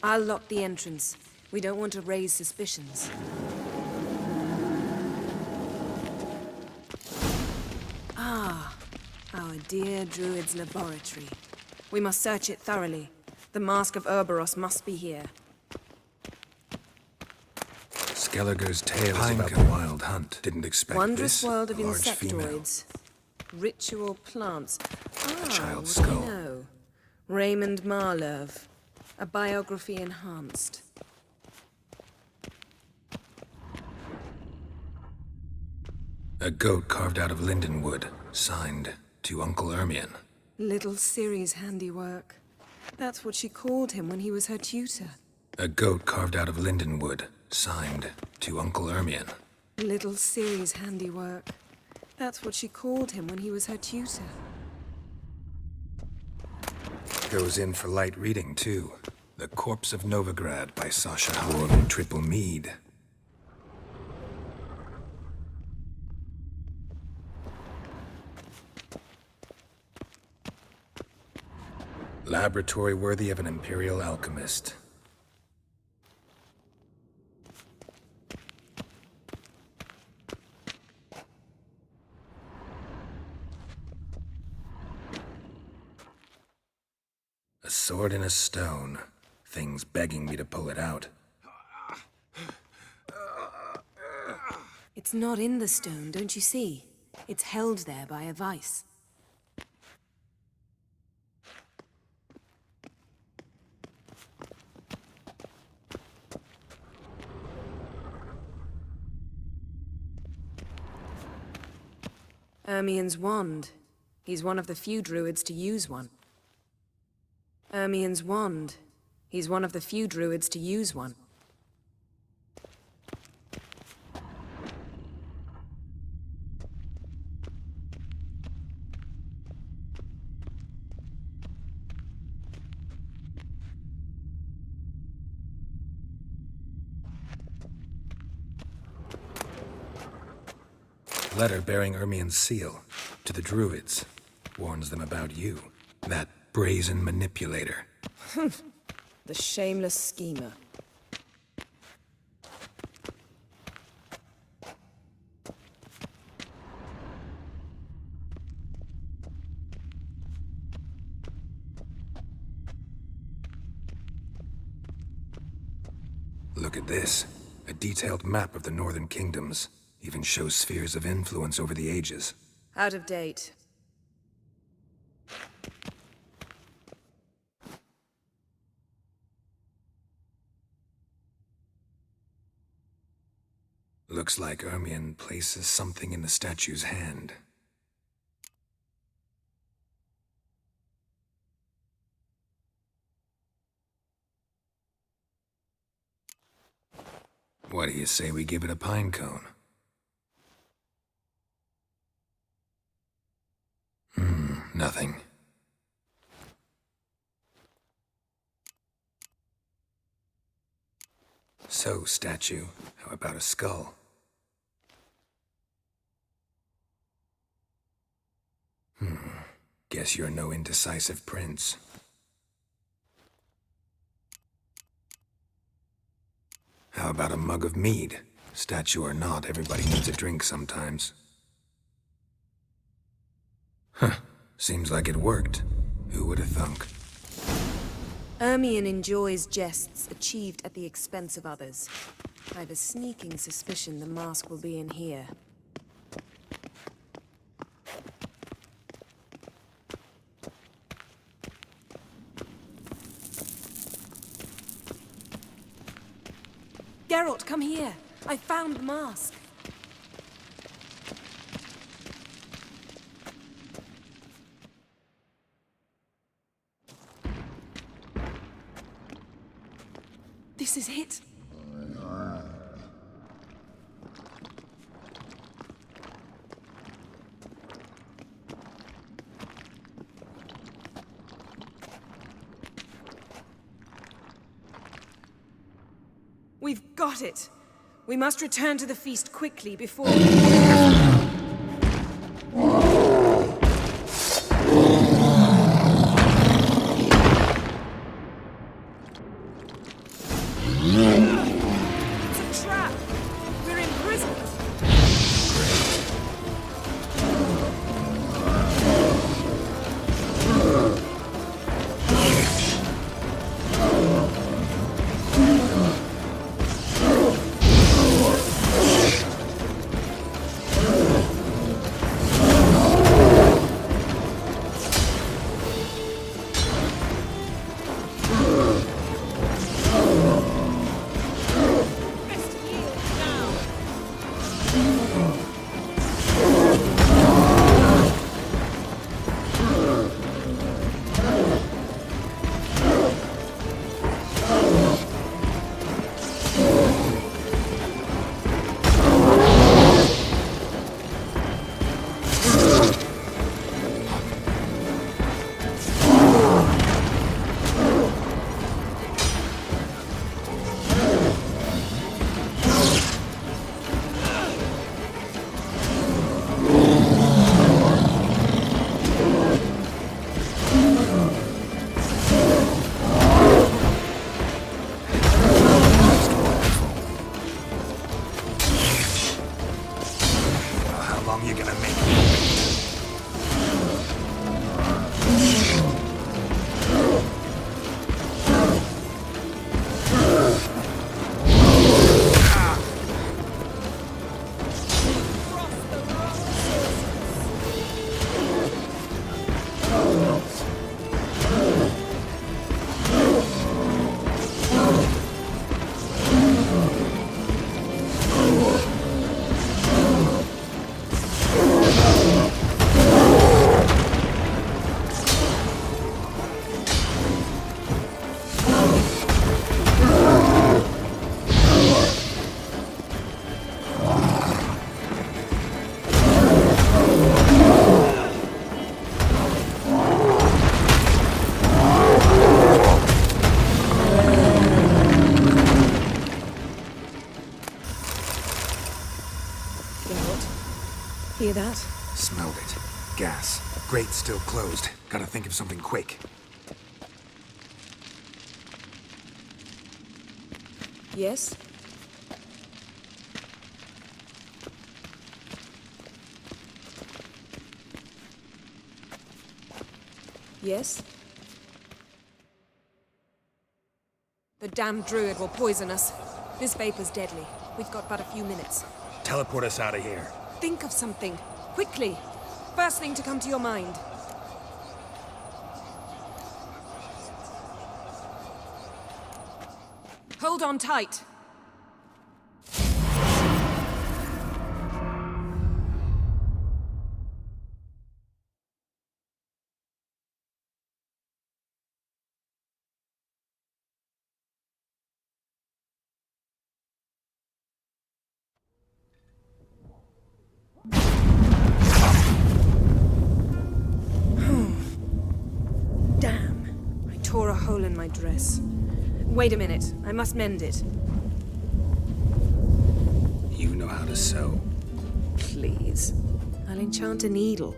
I'll lock the entrance. We don't want to raise suspicions. Ah, our dear Druid's laboratory. We must search it thoroughly. The Mask of Ouroboros must be here. Skelliger's tales about the wild hunt. Didn't expect Wondrous this. world of Large female. insectoids. Ritual plants. A child's what do you skull. know? Raymond Marlove. A biography enhanced. A goat carved out of lindenwood. Signed to Uncle Ermion. Little Ciri's handiwork. That's what she called him when he was her tutor. A goat carved out of lindenwood. Signed to Uncle Ermion. Little Ciri's handiwork. That's what she called him when he was her tutor. Goes in for light reading, too. The Corpse of Novigrad by Sasha Dwarven Triple Mead. Laboratory worthy of an Imperial alchemist. A sword in a stone. Things begging me to pull it out. It's not in the stone, don't you see? It's held there by a vice. Ermien's wand. He's one of the few druids to use one. Ermien's wand. He's one of the few druids to use one. Letter bearing Ermion's seal to the druids. Warns them about you. That brazen manipulator. The shameless schemer. Look at this. A detailed map of the Northern Kingdoms. Even shows spheres of influence over the ages. Out of date. Looks like Ermion places something in the statue's hand. What do you say we give it a pine cone? Nothing. So, statue, how about a skull? Guess you're no indecisive prince. How about a mug of mead? Statue or not, everybody needs a drink sometimes. Seems like it worked. Who would have thunk? Ermion enjoys jests achieved at the expense of others. I've a sneaking suspicion the mask will be in here. Geralt, come here. I found the mask. This is it. We've got it. We must return to the feast quickly before... It's a trap! We're imprisoned! Hear that? Smelled it. Gas. Grate still closed. Gotta think of something quick. Yes? Yes? The damned druid will poison us. This vapor's deadly. We've got but a few minutes. Teleport us out of here. Think of something. Quickly. First thing to come to your mind. Hold on tight. Damn. I tore a hole in my dress. Wait a minute. I must mend it. You know how to sew. Please. I'll enchant a needle.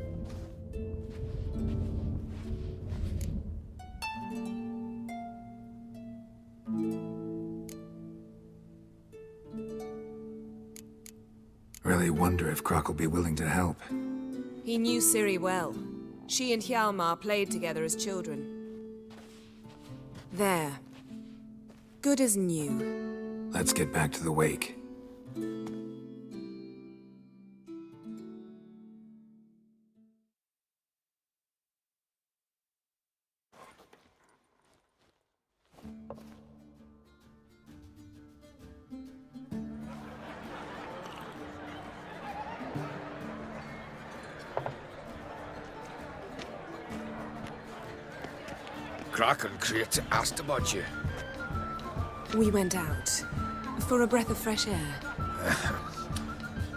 Really wonder if Croc will be willing to help. He knew Ciri well. She and Hjalmar played together as children. There. Good as new. Let's get back to the wake. Croc and Crate asked about you. We went out. For a breath of fresh air.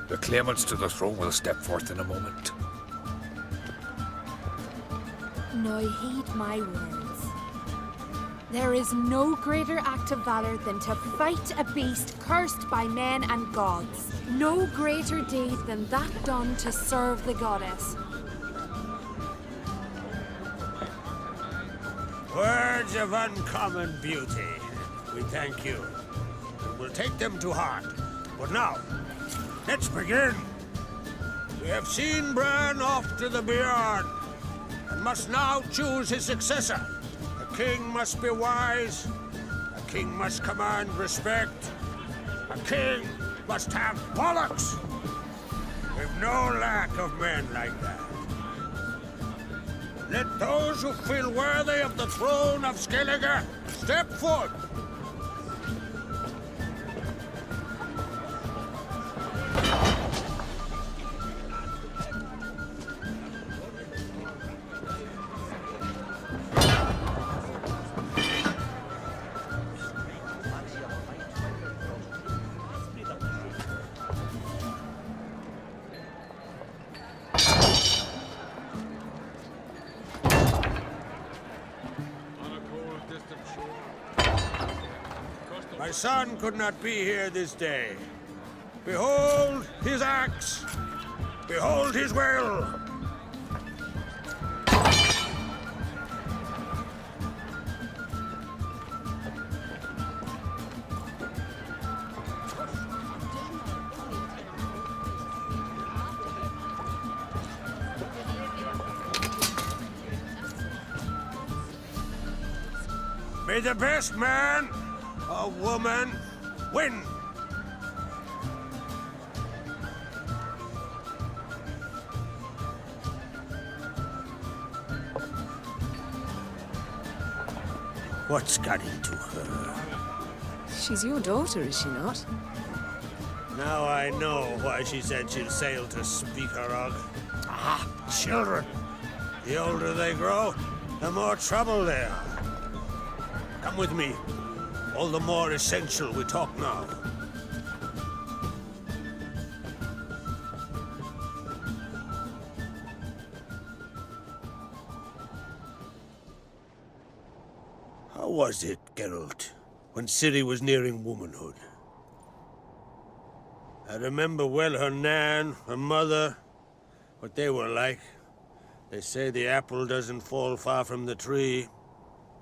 The claimants to the throne will step forth in a moment. Now heed my words. There is no greater act of valor than to fight a beast cursed by men and gods. No greater deed than that done to serve the goddess. Words of uncommon beauty. We thank you. And we'll take them to heart. But now, let's begin. We have seen Bran off to the Beyond, and must now choose his successor. A king must be wise. A king must command respect. A king must have bollocks. We've no lack of men like that. Let those who feel worthy of the throne of Skellige step forth. My son could not be here this day. Behold his axe. Behold his will. May the best man or woman win. What's got into her? She's your daughter, is she not? Now I know why she said she'll sail to Speakerog. Ah, children. The older they grow, the more trouble they are. Come with me. All the more essential we talk now. How was it, Geralt, when Ciri was nearing womanhood? I remember well her nan, her mother, what they were like. They say the apple doesn't fall far from the tree.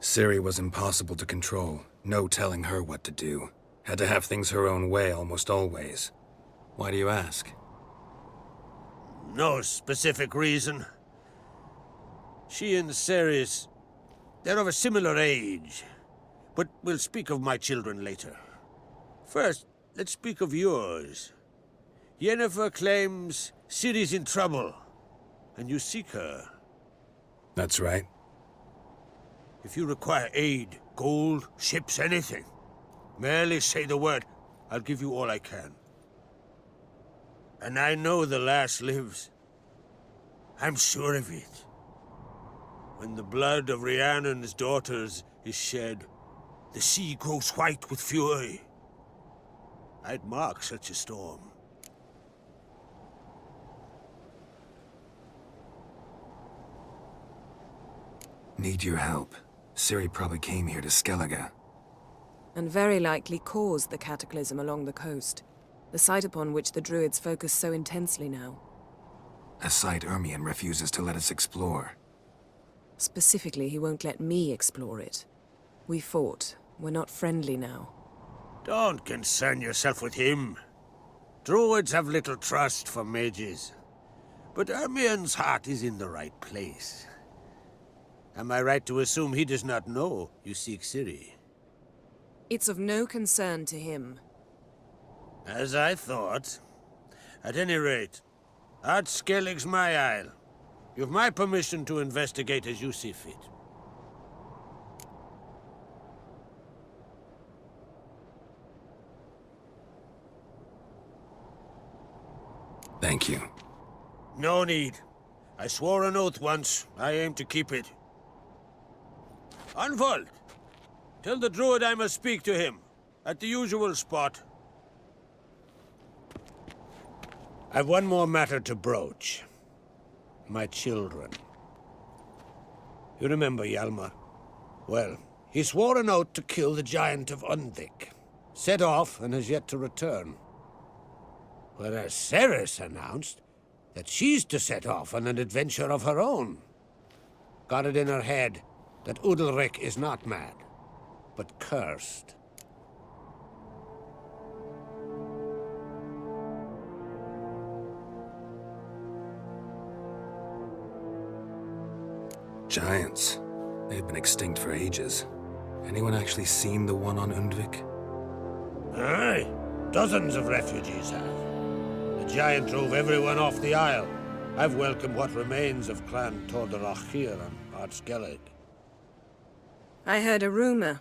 Ciri was impossible to control. No telling her what to do. Had to have things her own way almost always. Why do you ask? No specific reason. She and Ceres, they're of a similar age. But we'll speak of my children later. First, let's speak of yours. Yennefer claims Ciri's in trouble, and you seek her. That's right. If you require aid, gold, ships, anything, merely say the word. I'll give you all I can. And I know the lass lives. I'm sure of it. When the blood of Rhiannon's daughters is shed, the sea grows white with fury. I'd mark such a storm. Need your help. Ciri probably came here to Skellige. And very likely caused the cataclysm along the coast, the site upon which the Druids focus so intensely now. A site Ermion refuses to let us explore. Specifically, he won't let me explore it. We fought. We're not friendly now. Don't concern yourself with him. Druids have little trust for mages. But Ermion's heart is in the right place. Am I right to assume he does not know you seek Ciri? It's of no concern to him. As I thought. At any rate, Ard Skellig's my isle. You've my permission to investigate as you see fit. Thank you. No need. I swore an oath once. I aim to keep it. Unfold! Tell the druid I must speak to him. At the usual spot. I've one more matter to broach. My children. You remember Hjalmar? Well, he swore an oath to kill the giant of Undvik. Set off and has yet to return. Whereas Ceres announced that she's to set off on an adventure of her own. Got it in her head that Udalric is not mad, but cursed. Giants. They've been extinct for ages. Anyone actually seen the one on Undvik? Aye. Dozens of refugees have. The giant drove everyone off the isle. I've welcomed what remains of Clan Tordarach here on Ard Skellig. I heard a rumor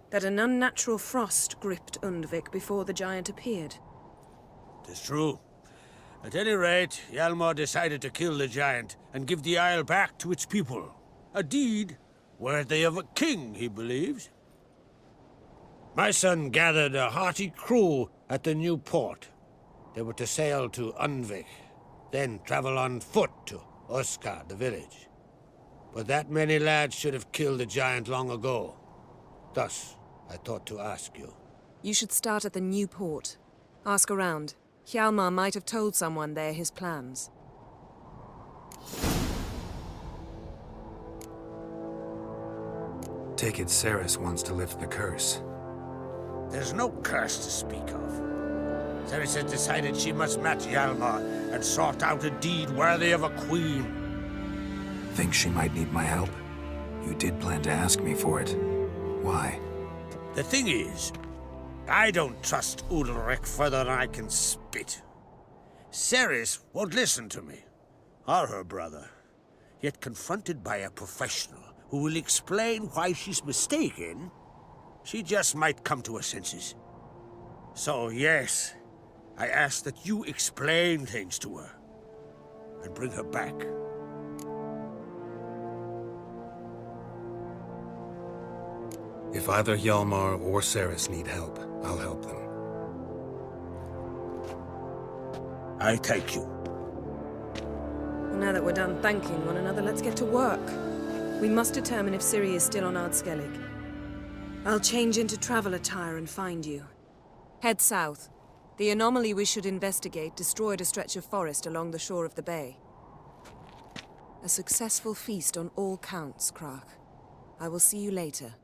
that an unnatural frost gripped Undvik before the giant appeared. 'Tis true. At any rate, Hjalmar decided to kill the giant and give the isle back to its people. A deed worthy of a king, he believes. My son gathered a hearty crew at the new port. They were to sail to Undvik, then travel on foot to Oskar, the village. But that many lads should have killed the giant long ago. Thus, I thought to ask you. You should start at the new port. Ask around. Hjalmar might have told someone there his plans. Take it Ceres wants to lift the curse. There's no curse to speak of. Ceres has decided she must match Hjalmar and sort out a deed worthy of a queen. Think she might need my help? You did plan to ask me for it. Why? The thing is, I don't trust Udalric further than I can spit. Ceres won't listen to me, or her brother. Yet confronted by a professional who will explain why she's mistaken, she just might come to her senses. So yes, I ask that you explain things to her and bring her back. If either Hjalmar or Ceres need help, I'll help them. I thank you. Well, now that we're done thanking one another, let's get to work. We must determine if Ciri is still on Ard Skellig. I'll change into travel attire and find you. Head south. The anomaly we should investigate destroyed a stretch of forest along the shore of the bay. A successful feast on all counts, Krach. I will see you later.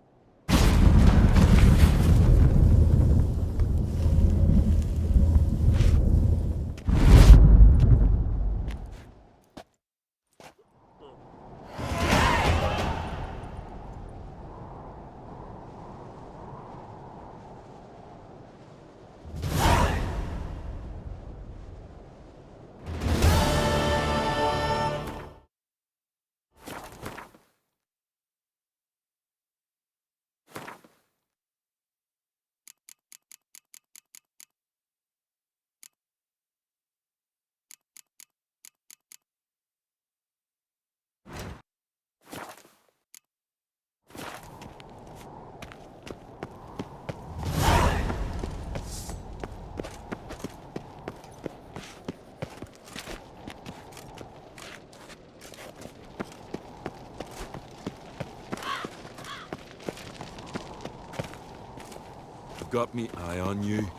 I've got me eye on you.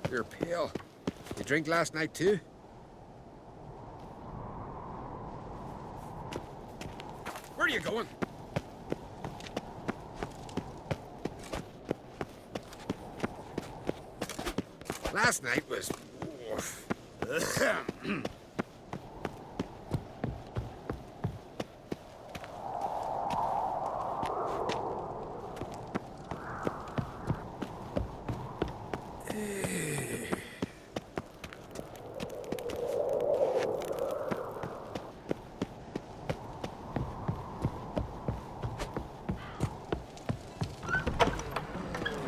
You're pale. You drink last night too? Where are you going? Last night was...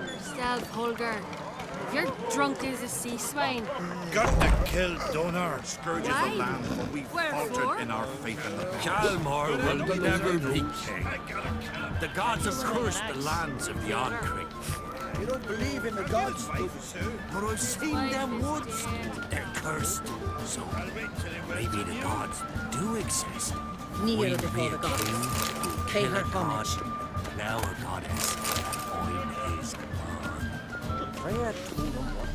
Yourself, Holger. You're drunk as a sea swine. Got to kill Donar, scourge of Why? the land, for we've Wherefore? faltered in our faith in the Calmar will never be king. The gods have cursed the lands of yon creek. You don't believe in the gods, But I've seen them once. They're cursed. So maybe the gods do exist. Kneel We'd before be the a gods. king who Pay kill her a god, homage. now a goddess. I'm his command. Freya told him what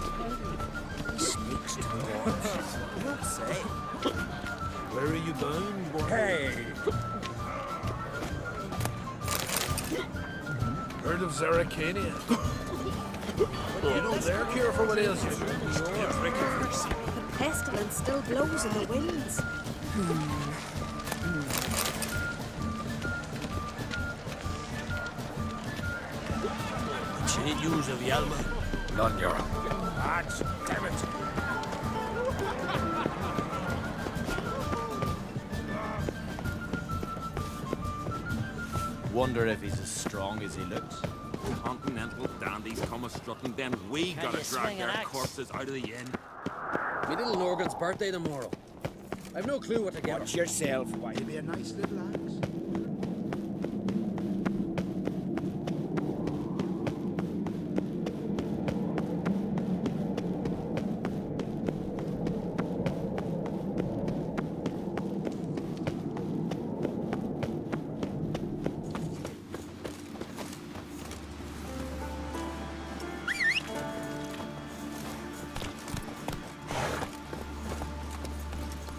to do. He speaks to gods. You don't say. Where are you bound, boy? Hey! Heard of Zaracania? You know their cure for what ails you. The pestilence still blows in the winds. Any news of Yalma? None, Jarl. Lads, damn it. Wonder if he's as strong as he looks. Continental dandies come a-strutting, then we Can gotta you drag swing an their axe? corpses out of the inn. Me little Norgan's birthday tomorrow. I've no clue what to get. Watch yourself. Why, it'd be a nice little axe.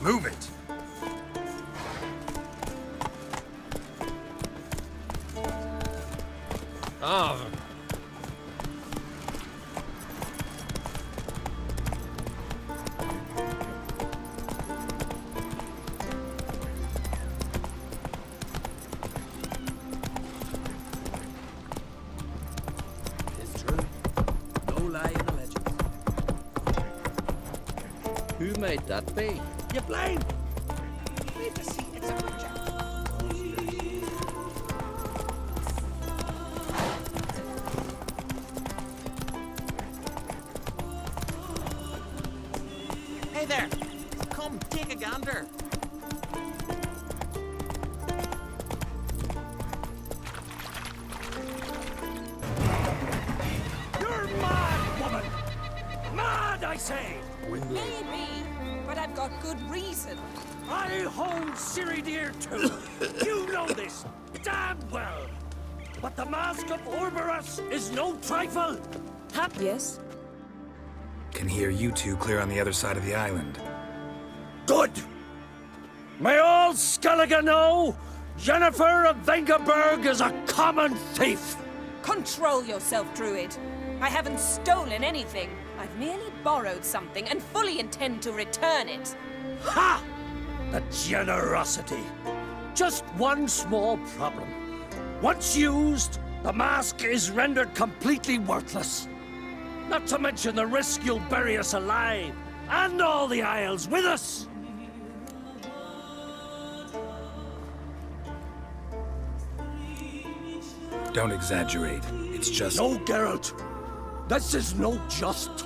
Move it! Ah. It's true. No lie in the legends. Who might that be? You blind! Wait to see, it's a picture. Hey there! Come, take a gander. You're mad, woman! Mad, I say! Maybe, but I've got good reason. I hold Ciri dear too. You know this damn well. But the mask of Orberus is no trifle. Yes? Can hear you two clear on the other side of the island. Good. May all Skellige know Jennifer of Vengerberg is a common thief. Control yourself, Druid. I haven't stolen anything. I've merely borrowed something and fully intend to return it. Ha! The generosity. Just one small problem. Once used, the mask is rendered completely worthless. Not to mention the risk you'll bury us alive, and all the Isles with us. Don't exaggerate. It's just... No, Geralt. This is no just.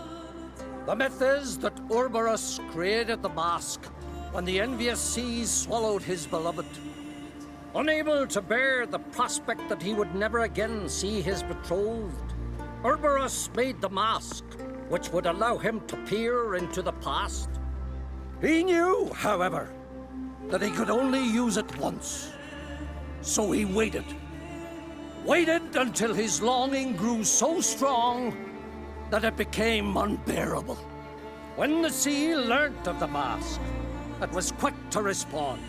The myth is that Orberus created the mask when the envious seas swallowed his beloved. Unable to bear the prospect that he would never again see his betrothed, Orberus made the mask, which would allow him to peer into the past. He knew, however, that he could only use it once. So he waited. Waited until his longing grew so strong that it became unbearable. When the sea learnt of the mask, it was quick to respond.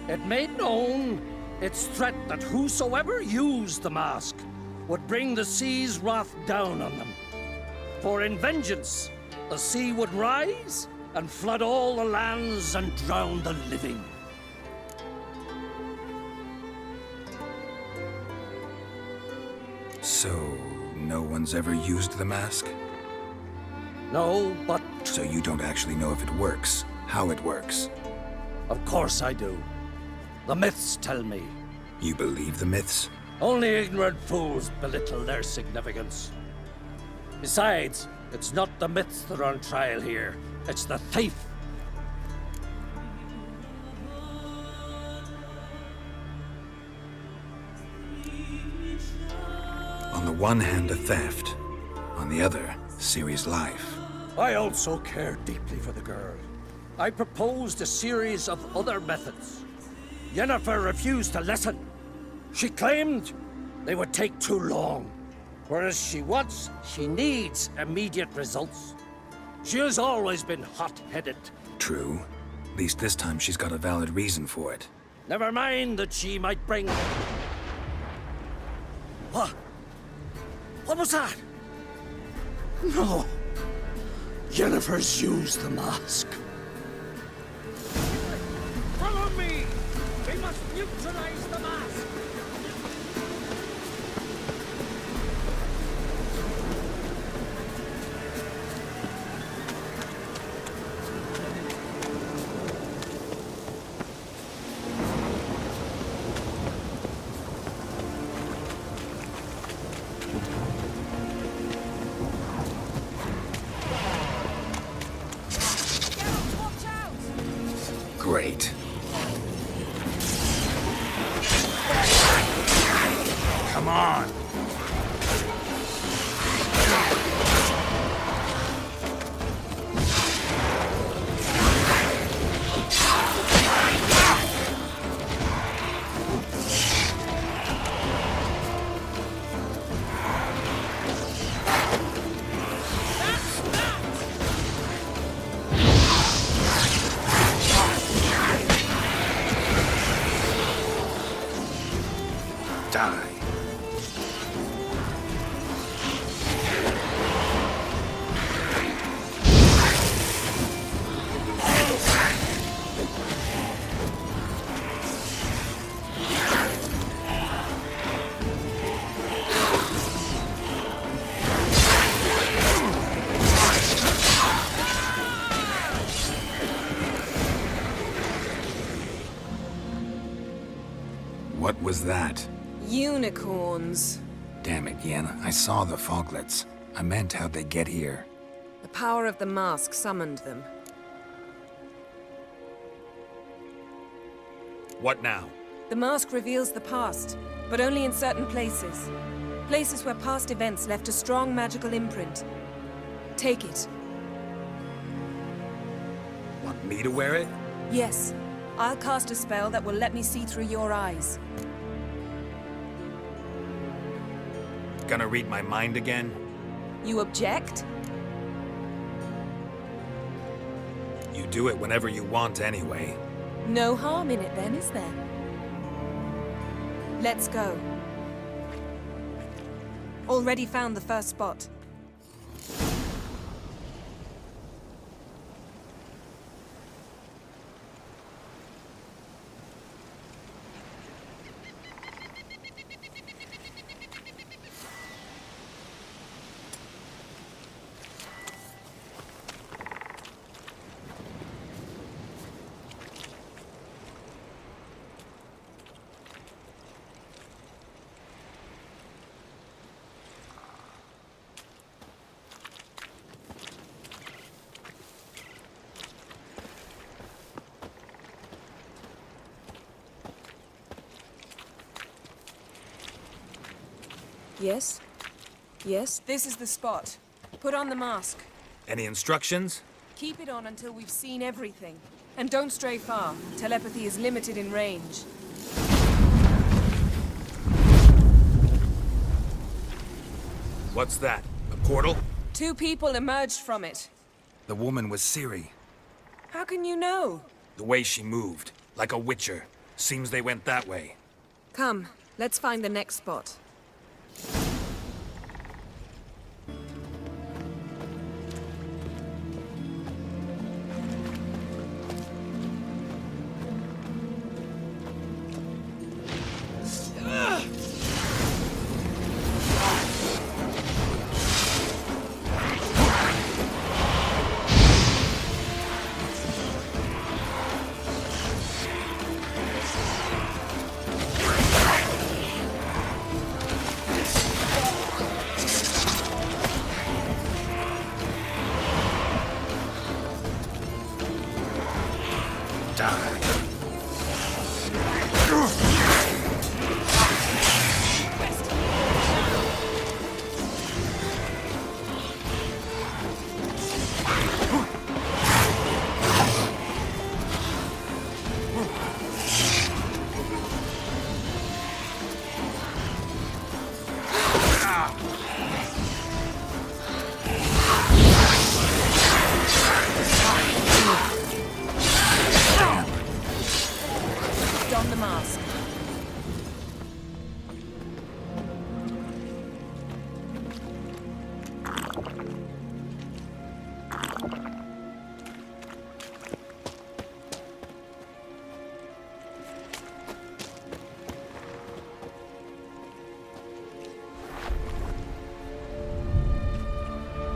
It made known its threat that whosoever used the mask would bring the sea's wrath down on them. For in vengeance, the sea would rise and flood all the lands and drown the living. So, no one's ever used the mask? No, but... So you don't actually know if it works, how it works? Of course I do. The myths tell me. You believe the myths? Only ignorant fools belittle their significance. Besides, it's not the myths that are on trial here. It's the thief. On the one hand, a theft. On the other, Ciri's life. I also care deeply for the girl. I proposed a series of other methods. Yennefer refused to listen. She claimed they would take too long. Whereas she needs immediate results. She has always been hot-headed. True. At least this time she's got a valid reason for it. Never mind that she might bring... What? What was that? No. Yennefer's used the mask. Follow me! We must neutralize the mask! Great. Come on. Die. What was that? Unicorns. Damn it, Yen. I saw the foglets. I meant how'd they get here. The power of the mask summoned them. What now? The mask reveals the past, but only in certain places. Places where past events left a strong magical imprint. Take it. Want me to wear it? Yes. I'll cast a spell that will let me see through your eyes. Gonna read my mind again? You object? You do it whenever you want anyway. No harm in it then, is there? Let's go. Already found the first spot. Yes? Yes? This is the spot. Put on the mask. Any instructions? Keep it on until we've seen everything. And don't stray far. Telepathy is limited in range. What's that? A portal? 2 people emerged from it. The woman was Ciri. How can you know? The way she moved, like a witcher. Seems they went that way. Come, let's find the next spot. Don the mask.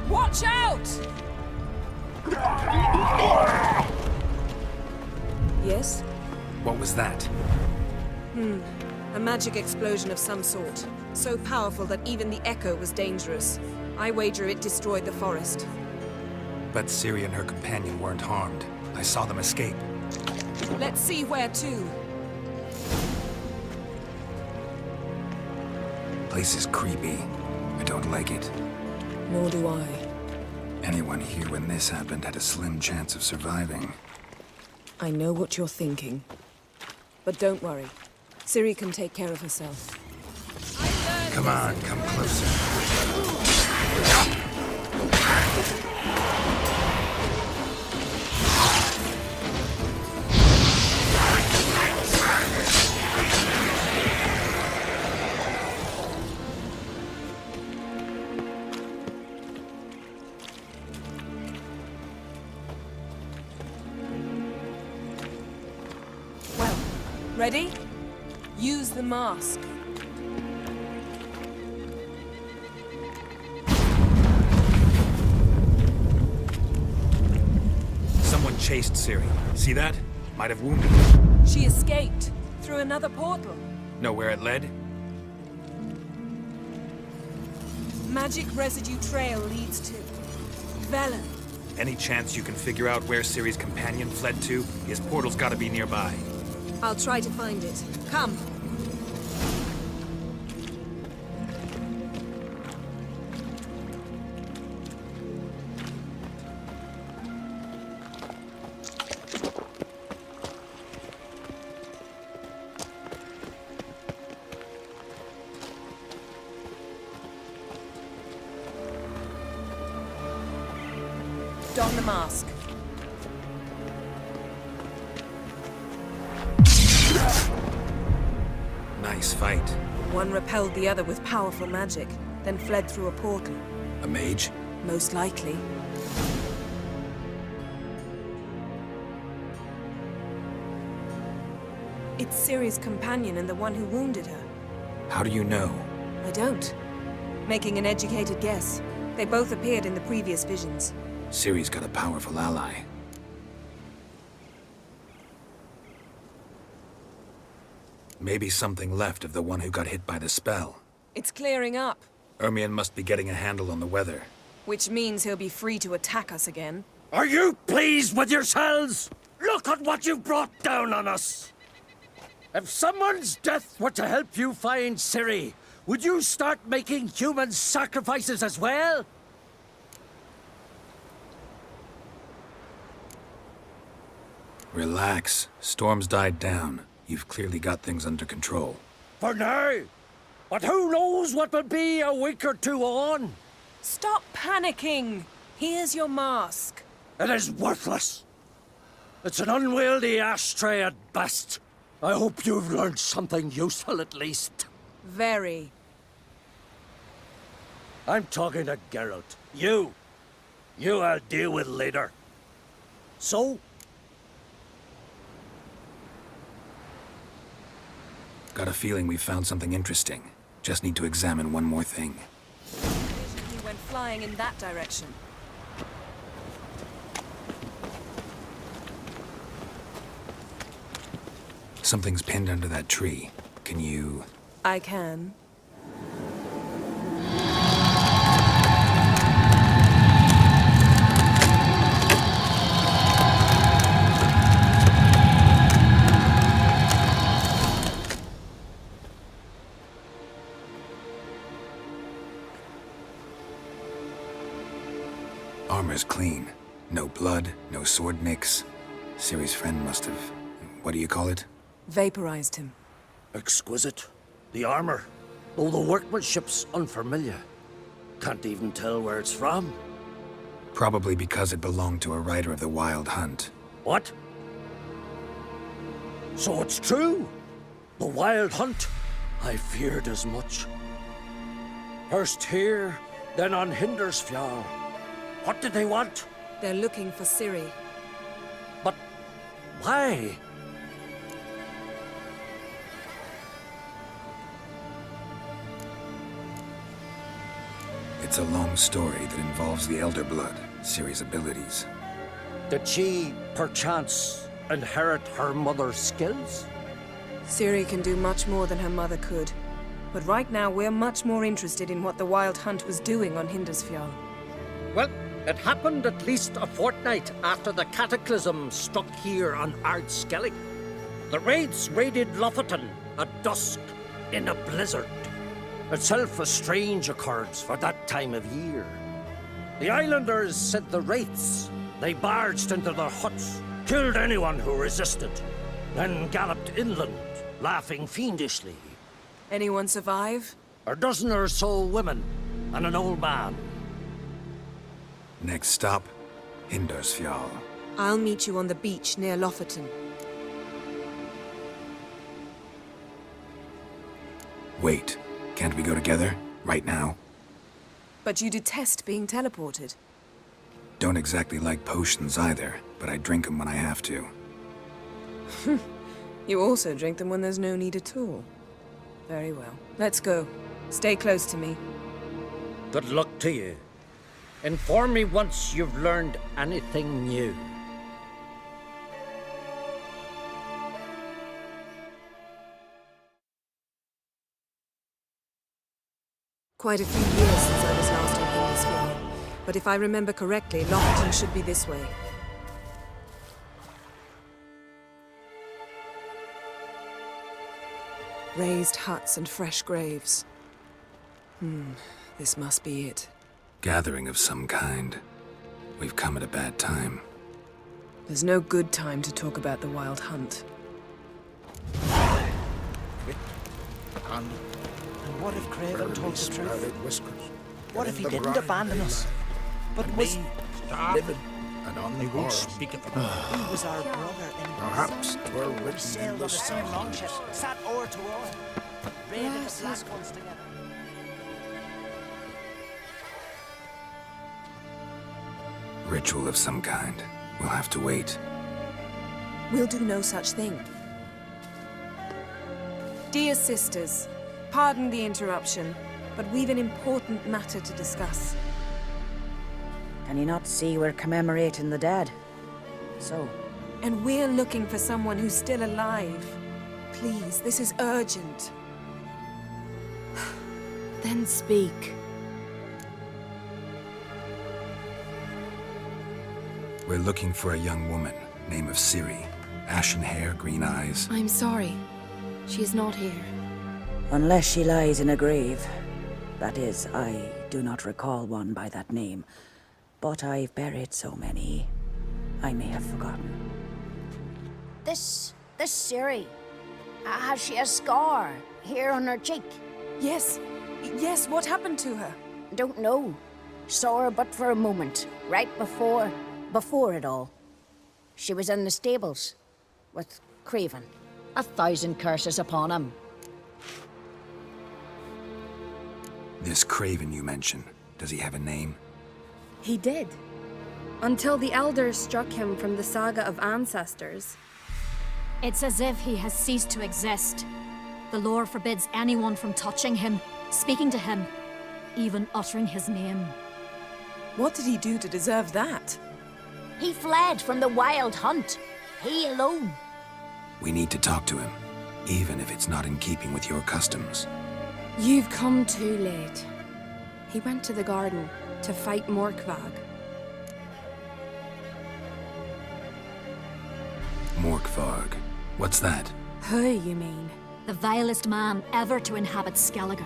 Watch out! Yes? What was that? A magic explosion of some sort. So powerful that even the echo was dangerous. I wager it destroyed the forest. But Ciri and her companion weren't harmed. I saw them escape. Let's see where to. Place is creepy. I don't like it. Nor do I. Anyone here when this happened had a slim chance of surviving. I know what you're thinking. But don't worry. Ciri can take care of herself. Come on, come closer. Well, ready? Use the mask. Someone chased Ciri. See that? Might have wounded her. She escaped through another portal. Know where it led? Magic residue trail leads to Velen. Any chance you can figure out where Ciri's companion fled to? His portal's gotta be nearby. I'll try to find it. Come. Don the mask. Nice fight. One repelled the other with powerful magic, then fled through a portal. A mage? Most likely. It's Ciri's companion and the one who wounded her. How do you know? I don't. Making an educated guess. They both appeared in the previous visions. Ciri's got a powerful ally. Maybe something left of the one who got hit by the spell. It's clearing up, Ermion must be getting a handle on the weather. which means he'll be free to attack us again. Are you pleased with yourselves? Look at what you've brought down on us! If someone's death were to help you find Ciri, would you start making human sacrifices as well? Relax. Storm's died down. You've clearly got things under control. For now. But who knows what will be a week or two on? Stop panicking! Here's your mask. It is worthless. It's an unwieldy ashtray at best. I hope you've learned something useful at least. Very. I'm talking to Geralt. You I'll deal with later. So? Got a feeling we found something interesting. Just need to examine one more thing. He went flying in that direction. Something's pinned under that tree. Can you... I can. Armor's clean. No blood, no sword nicks. Ciri's friend must have... what do you call it? Vaporized him. Exquisite. The armor, though the workmanship's unfamiliar. Can't even tell where it's from. Probably because it belonged to a rider of the Wild Hunt. What? So it's true? The Wild Hunt? I feared as much. First here, then on Hindersfjall. What did they want? They're looking for Ciri. But why? It's a long story that involves the Elder Blood, Ciri's abilities. Did she, perchance, inherit her mother's skills? Ciri can do much more than her mother could. But right now, we're much more interested in what the Wild Hunt was doing on Hindersfjall. Well, it happened at least a fortnight after the cataclysm struck here on Ardskellig. The raids raided Lofoten at dusk in a blizzard. Itself a strange occurrence for that time of year. The islanders sent the wraiths. They barged into their huts, killed anyone who resisted, then galloped inland, laughing fiendishly. Anyone survive? A dozen or so women, and an old man. Next stop, Hindersfjall. I'll meet you on the beach near Lofoten. Wait, can't we go together? Right now? But you detest being teleported. Don't exactly like potions either, but I drink them when I have to. You also drink them when there's no need at all. Very well. Let's go. Stay close to me. Good luck to you. Inform me once you've learned anything new. Quite a few years since I was last on Hindersfjall. But if I remember correctly, Lofoten should be this way. Raised huts and fresh graves. This must be it. Gathering of some kind. We've come at a bad time. There's no good time to talk about the Wild Hunt. And what if Craven told the truth? What if he didn't abandon us, but was living and on the won't speak of it. He was our brother in Perhaps 'twere we written in sailed on the the same stars. longship, sat oar to oar, raided the Black Ones together. Ritual of some kind. We'll have to wait. We'll do no such thing. Dear sisters, pardon the interruption, but we've an important matter to discuss. Can you not see we're commemorating the dead? So? And we're looking for someone who's still alive. Please, this is urgent. Then speak. We're looking for a young woman, name of Ciri. Ashen hair, green eyes. I'm sorry. She is not here. Unless she lies in a grave. That is, I do not recall one by that name. But I've buried so many, I may have forgotten. This Ciri, has she a scar here on her cheek? Yes. Yes, what happened to her? Don't know. Saw her but for a moment, right before it all. She was in the stables with Craven. 1,000 curses upon him. This Craven you mention, does he have a name? He did. Until the elders struck him from the saga of ancestors. It's as if he has ceased to exist. The lore forbids anyone from touching him, speaking to him, even uttering his name. What did he do to deserve that? He fled from the wild hunt. He alone. We need to talk to him, even if it's not in keeping with your customs. You've come too late. He went to the garden to fight Morkvag. Morkvarg. What's that? Who, you mean? The vilest man ever to inhabit Skellige.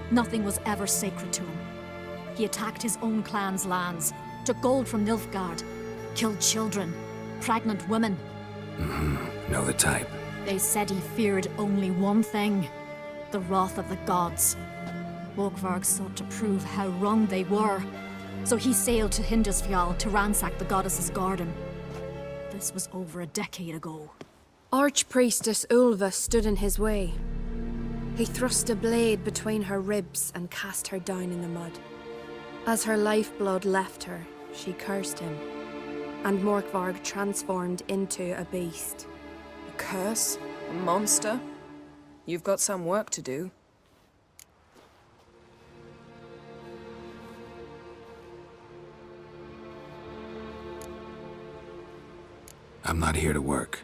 Nothing was ever sacred to him. He attacked his own clan's lands, took gold from Nilfgaard, killed children, pregnant women. Know the type. They said he feared only one thing, the wrath of the gods. Morkvarg sought to prove how wrong they were, so he sailed to Hindisfjall to ransack the goddess's garden. This was over a decade ago. Archpriestess Ulva stood in his way. He thrust a blade between her ribs and cast her down in the mud. As her lifeblood left her, she cursed him, and Morkvarg transformed into a beast. A curse? A monster? You've got some work to do. I'm not here to work.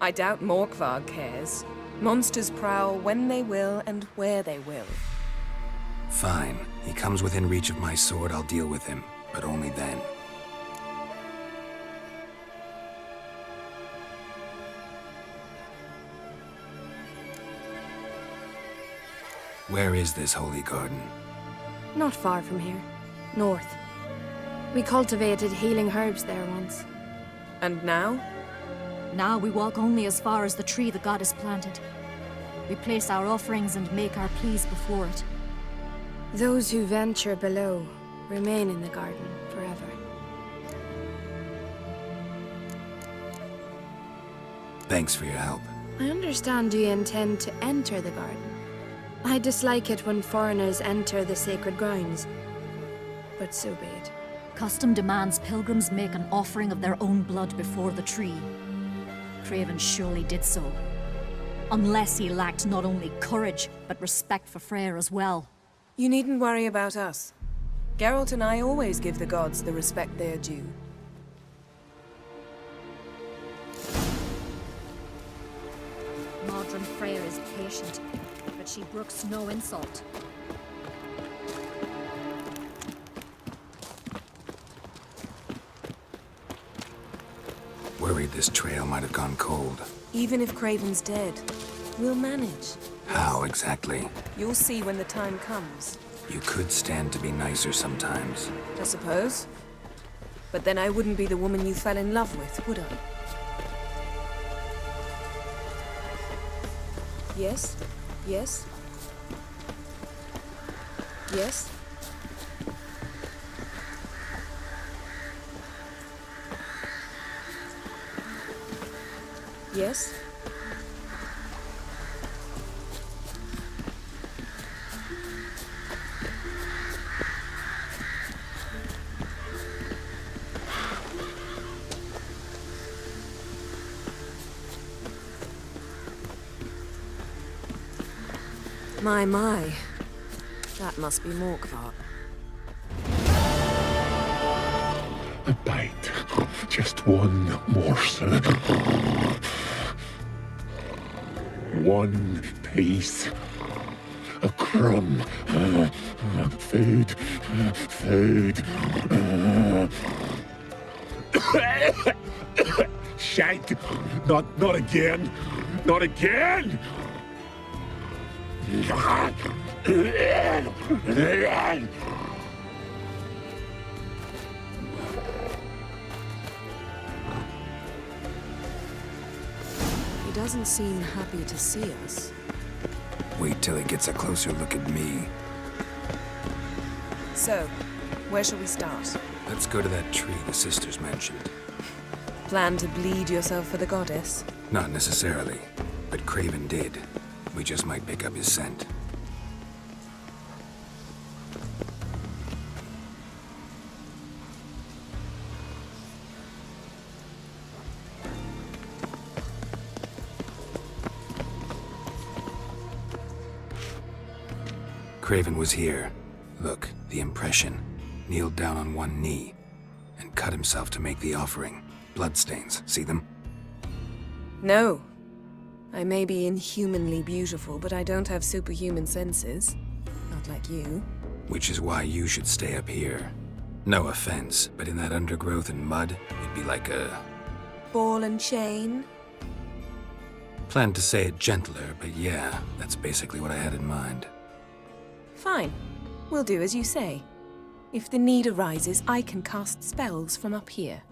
I doubt Morkvarg cares. Monsters prowl when they will and where they will. Fine. He comes within reach of my sword, I'll deal with him. But only then. Where is this holy garden? Not far from here. North. We cultivated healing herbs there once. And now? Now we walk only as far as the tree the goddess planted. We place our offerings and make our pleas before it. Those who venture below remain in the garden forever. Thanks for your help. I understand you intend to enter the garden. I dislike it when foreigners enter the sacred grounds, but so be it. Custom demands pilgrims make an offering of their own blood before the tree. Craven surely did so. Unless he lacked not only courage, but respect for Freyr as well. You needn't worry about us. Geralt and I always give the gods the respect they are due. Modern Freyr is patient, but she brooks no insult. Worried this trail might have gone cold. Even if Craven's dead, we'll manage. How exactly? You'll see when the time comes. You could stand to be nicer sometimes. I suppose. But then I wouldn't be the woman you fell in love with, would I? Yes? Yes? Yes? Yes? My. That must be Morkvarg. A bite. Just one morsel. One piece. A crumb. Food. Food. Shank. Not again. Not again. doesn't seem happy to see us. Wait till he gets a closer look at me. So, where shall we start? Let's go to that tree the sisters mentioned. Plan to bleed yourself for the goddess? Not necessarily, but Craven did. We just might pick up his scent. Craven was here. Look, the impression. Kneeled down on one knee and cut himself to make the offering. Bloodstains, see them? No. I may be inhumanly beautiful, but I don't have superhuman senses. Not like you. Which is why you should stay up here. No offense, but in that undergrowth and mud, it'd be like a... Ball and chain? Planned to say it gentler, but yeah, that's basically what I had in mind. Fine. We'll do as you say. If the need arises, I can cast spells from up here.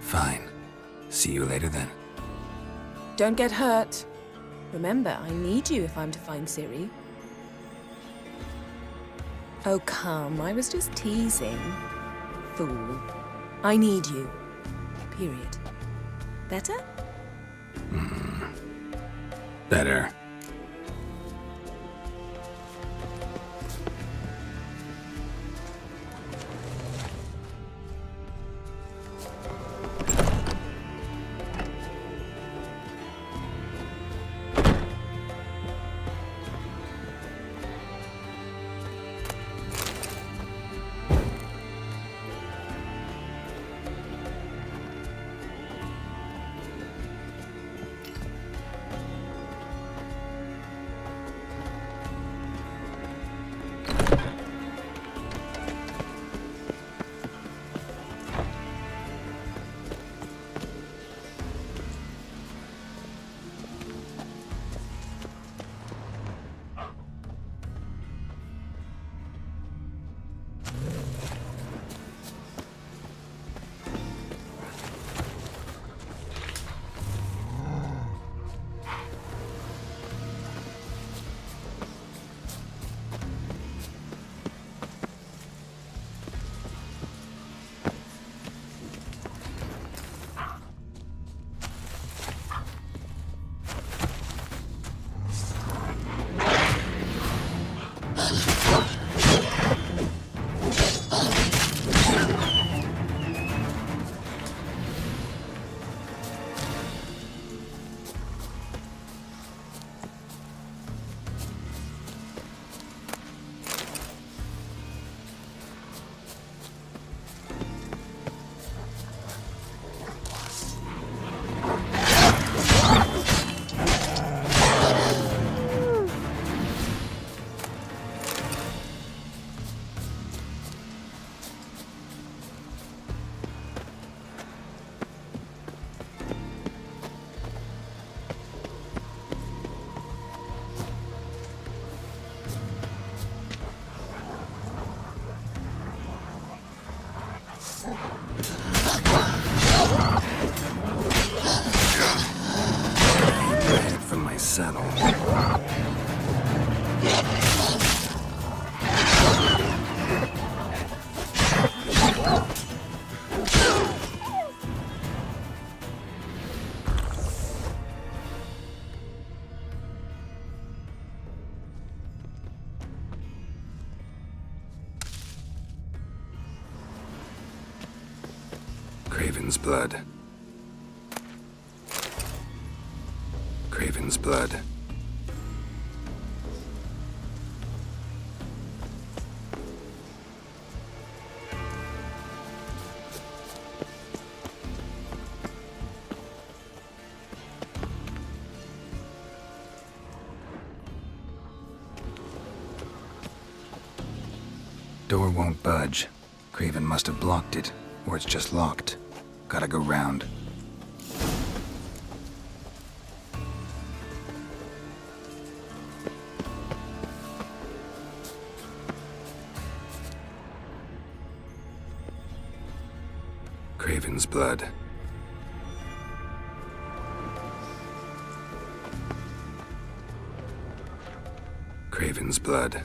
Fine. See you later then. Don't get hurt. Remember, I need you if I'm to find Ciri. Oh, come. I was just teasing. Fool. I need you. Period. Better? Better. From my saddle. Craven's blood. Craven's blood. Door won't budge. Craven must have blocked it, or it's just locked. Gotta go round. Craven's blood. Craven's blood.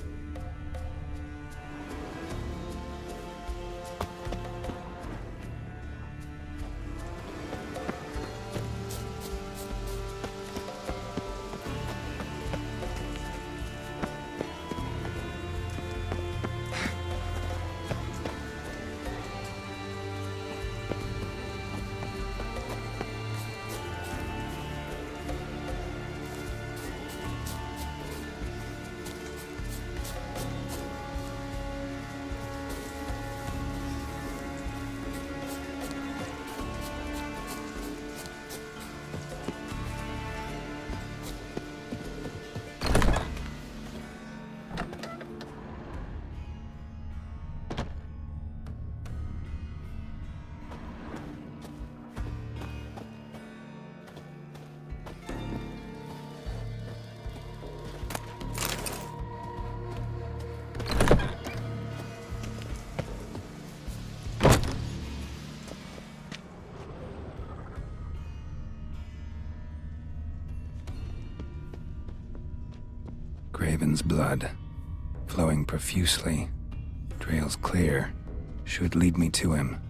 Craven's blood, flowing profusely, trails clear, should lead me to him.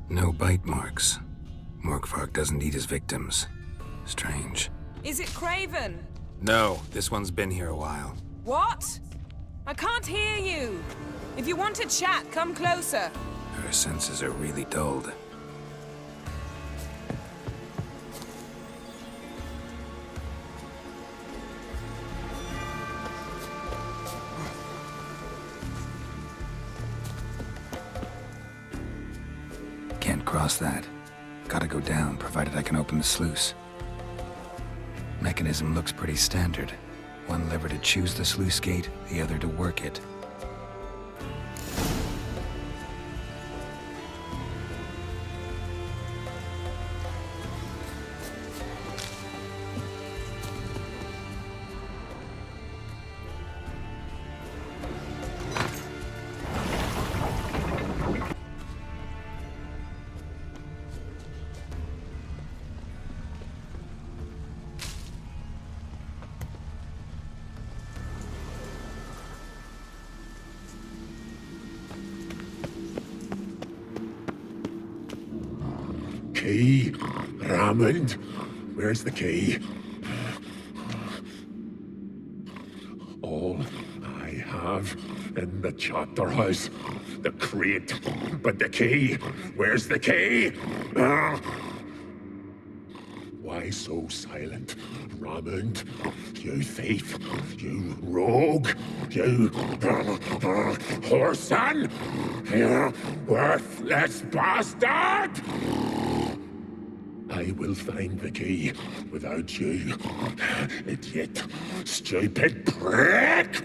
No bite marks. Morkvark doesn't eat his victims. Strange. Is it Craven? No, this one's been here a while. What? I can't hear you. If you want to chat, come closer. Her senses are really dulled. Can't cross that. Gotta go down, provided I can open the sluice. Mechanism looks pretty standard. One lever to choose the sluice gate, the other to work it. Key? Raymond? Where's the key? All I have in the chapter house. The crate. But the key? Where's the key? Why so silent, Raymond? You thief, you rogue, you whoreson, you worthless bastard! I will find the key without you, idiot, stupid prick!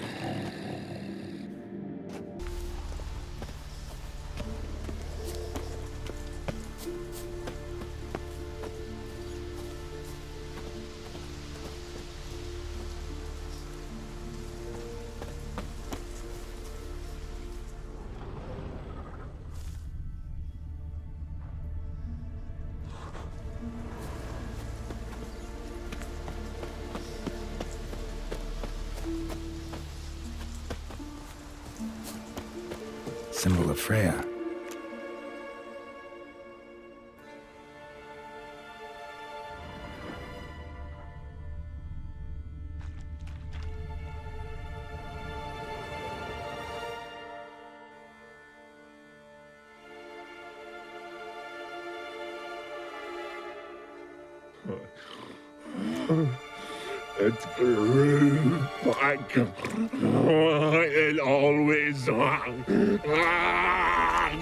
Symbol of Freya. It grew back. It always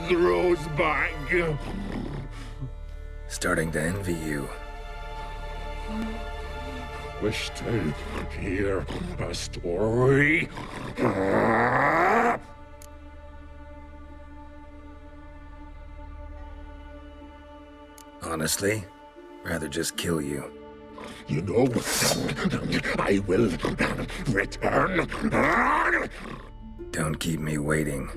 grows back. Starting to envy you. Wish to hear a story? Honestly, rather just kill you. You know, I will return. Don't keep me waiting.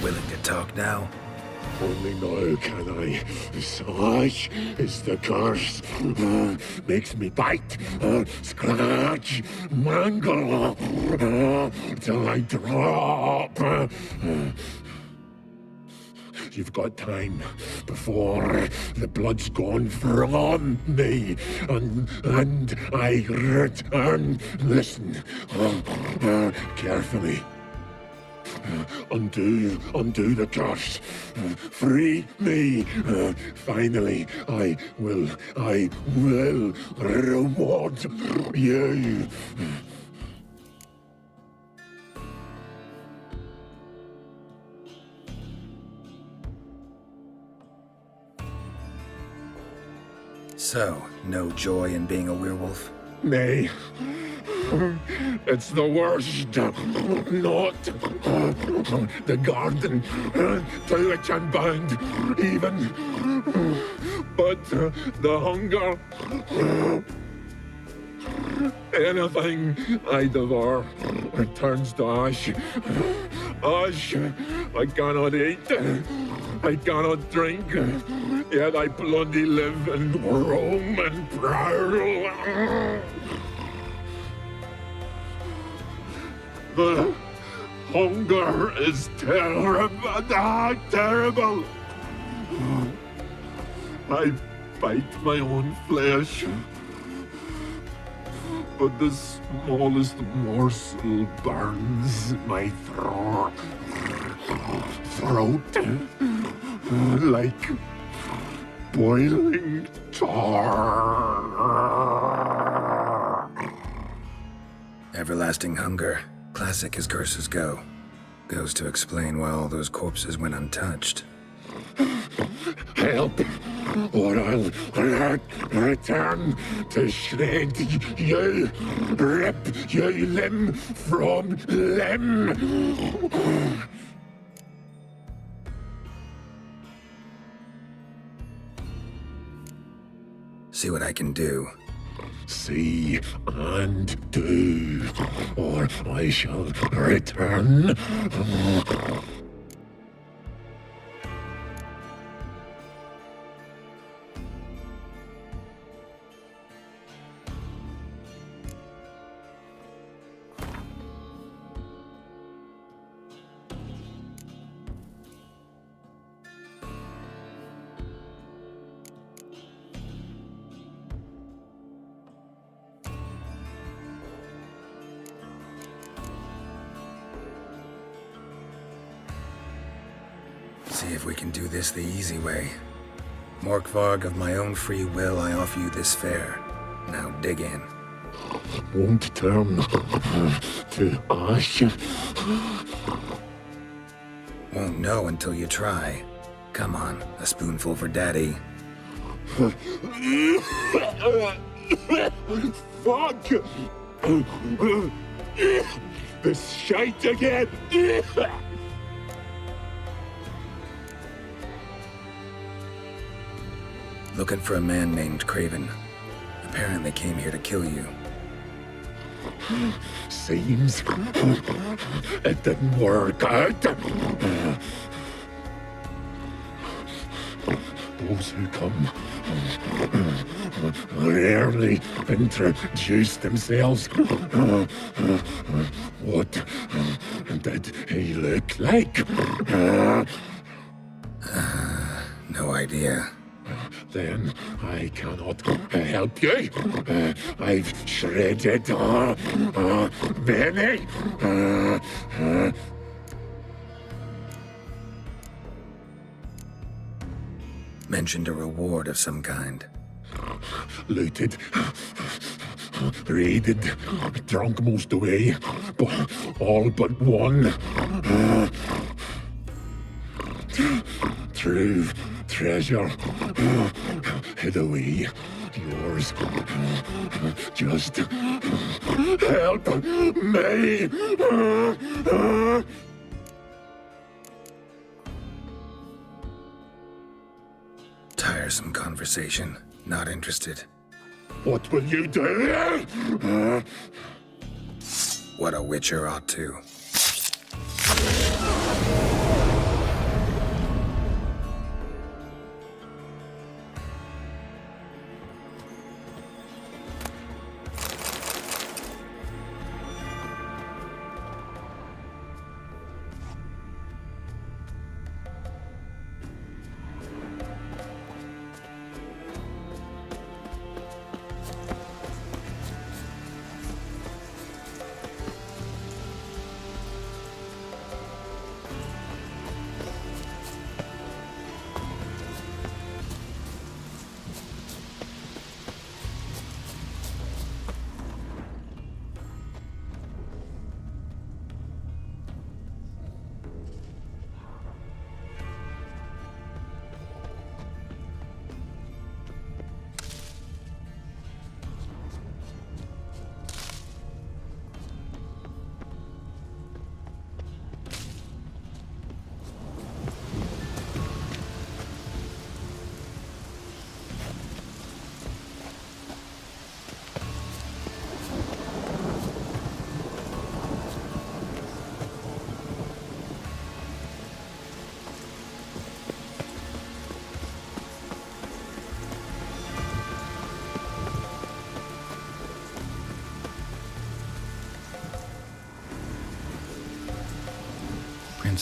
Willing to talk now? Only now can I. Such is the curse. Makes me bite, scratch, mangle, till I drop. You've got time before the blood's gone from me, and I return. Listen, carefully. Undo the curse. Free me. Finally, I will reward you. So, no joy in being a werewolf? Nay. It's the worst. Not the garden to which I'm bound, even. But the hunger. Anything I devour returns to ash. Ash I cannot eat. I cannot drink. Yet I bloody live and roam and prowl. The hunger is terrible. Terrible. I bite my own flesh, but the smallest morsel burns my throat like boiling tar. Everlasting hunger. Classic as curses go. Goes to explain why all those corpses went untouched. Help, or I'll return to shred you, rip you limb from limb. See what I can do. See and do, or I shall return. See if we can do this the easy way. Morkvarg, of my own free will, I offer you this fare. Now dig in. Won't turn to ash. Won't know until you try. Come on, a spoonful for Daddy. Fuck! This shite again! Looking for a man named Craven. Apparently came here to kill you. Seems it didn't work out. Those who come rarely introduce themselves. What did he look like? No idea. then I cannot help you. I've shredded many. Mentioned a reward of some kind. Looted, raided, drunk most away, all but one. True treasure hid away. Yours. Just help me. Tiresome conversation. Not interested. What will you do? What a witcher ought to.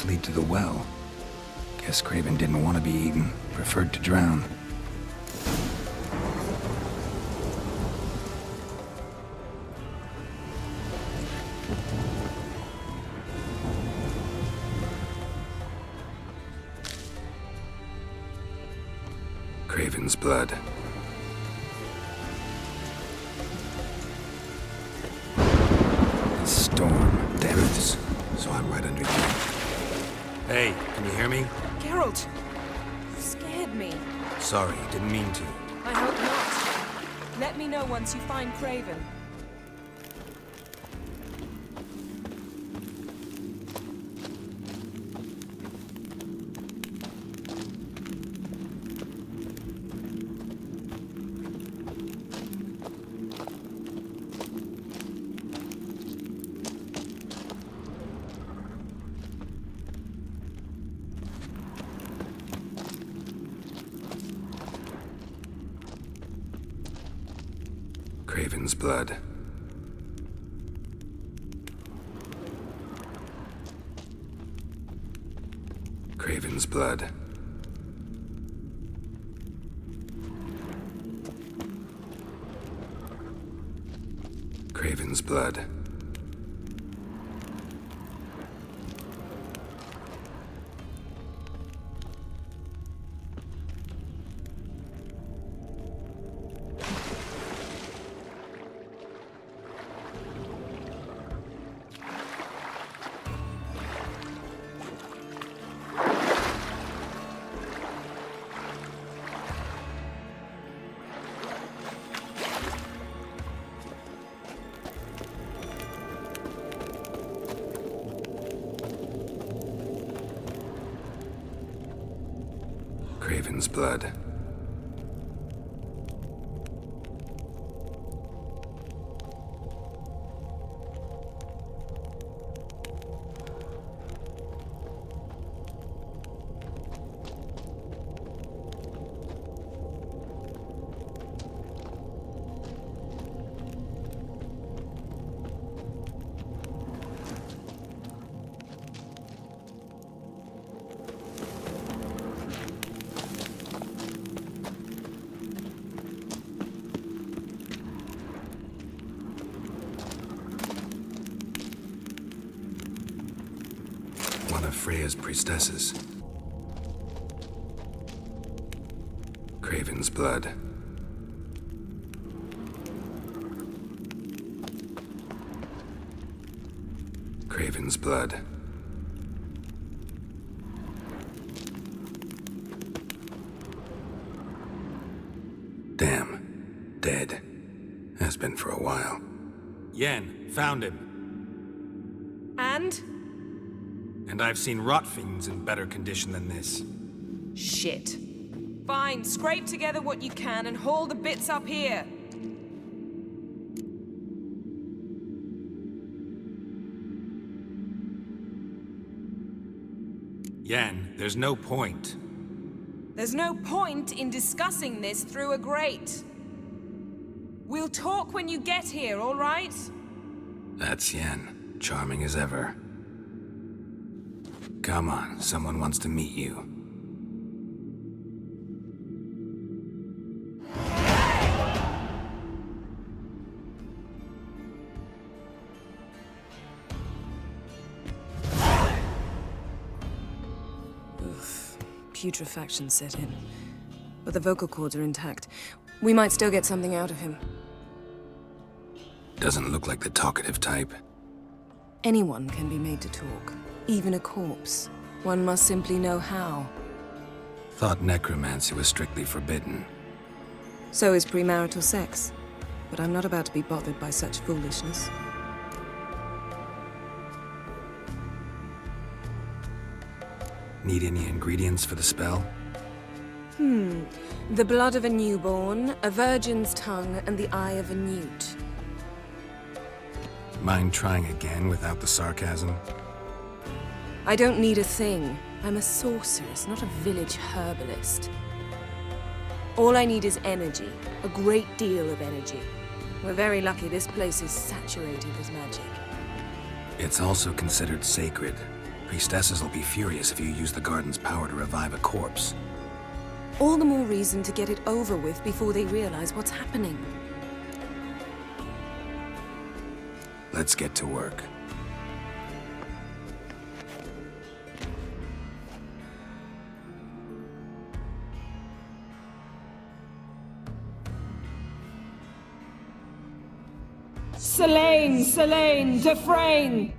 Lead to the well. Guess Craven didn't want to be eaten, preferred to drown. Craven's blood. It's storm, damn it. So I'm right under you. Hey, can you hear me? Geralt! You scared me. Sorry, didn't mean to. I hope not. Let me know once you find Craven. Craven's blood. Craven's blood. Craven's blood. Craven's blood. One of Freya's priestesses. Craven's blood. Craven's blood. Damn. Dead. Has been for a while. Yen, found him. And? And I've seen rot fiends in better condition than this. Shit. Fine, scrape together what you can and haul the bits up here. Yen, there's no point. There's no point in discussing this through a grate. We'll talk when you get here, all right? That's Yen. Charming as ever. Come on, someone wants to meet you. Putrefaction set in. But the vocal cords are intact. We might still get something out of him. Doesn't look like the talkative type. Anyone can be made to talk. Even a corpse. One must simply know how. Thought necromancy was strictly forbidden. So is premarital sex. But I'm not about to be bothered by such foolishness. Need any ingredients for the spell? The blood of a newborn, a virgin's tongue, and the eye of a newt. Mind trying again without the sarcasm? I don't need a thing. I'm a sorceress, not a village herbalist. All I need is energy. A great deal of energy. We're very lucky this place is saturated with magic. It's also considered sacred. Priestesses will be furious if you use the garden's power to revive a corpse. All the more reason to get it over with before they realize what's happening. Let's get to work. Selene, Selene, Dufresne!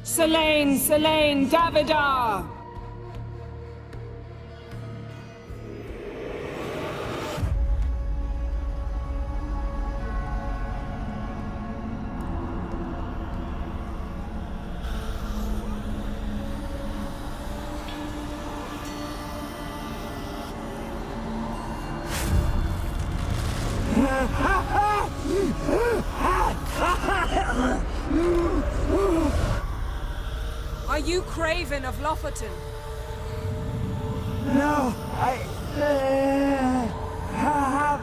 Selene, Selene, Davidar! Are you Craven of Lofferton? No, I have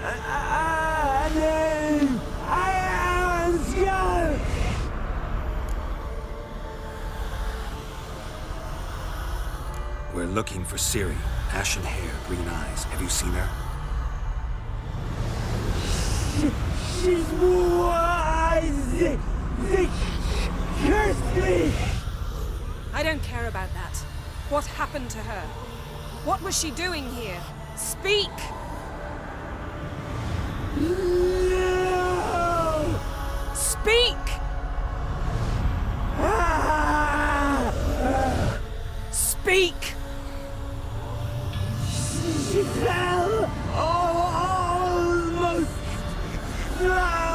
a name. I am Geralt. We're looking for Ciri. Ashen hair, green eyes. Have you seen her? She's wise. They cursed me. I don't care about that. What happened to her? What was she doing here? Speak! No! Speak! Speak! She fell almost drowned.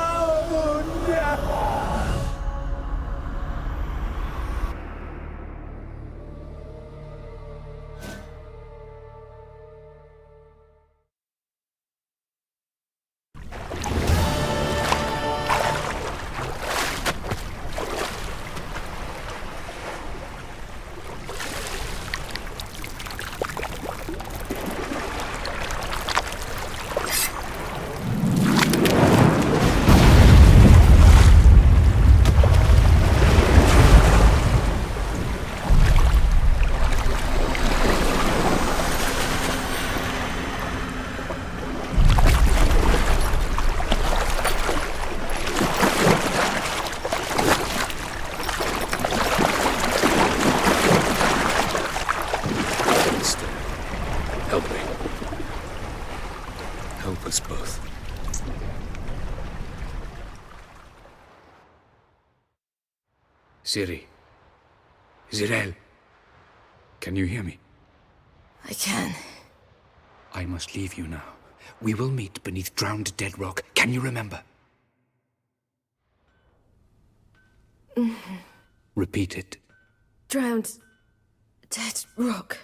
Ciri. Zirel. Can you hear me? I can. I must leave you now. We will meet beneath drowned dead rock. Can you remember? Repeat it. Drowned. Dead rock.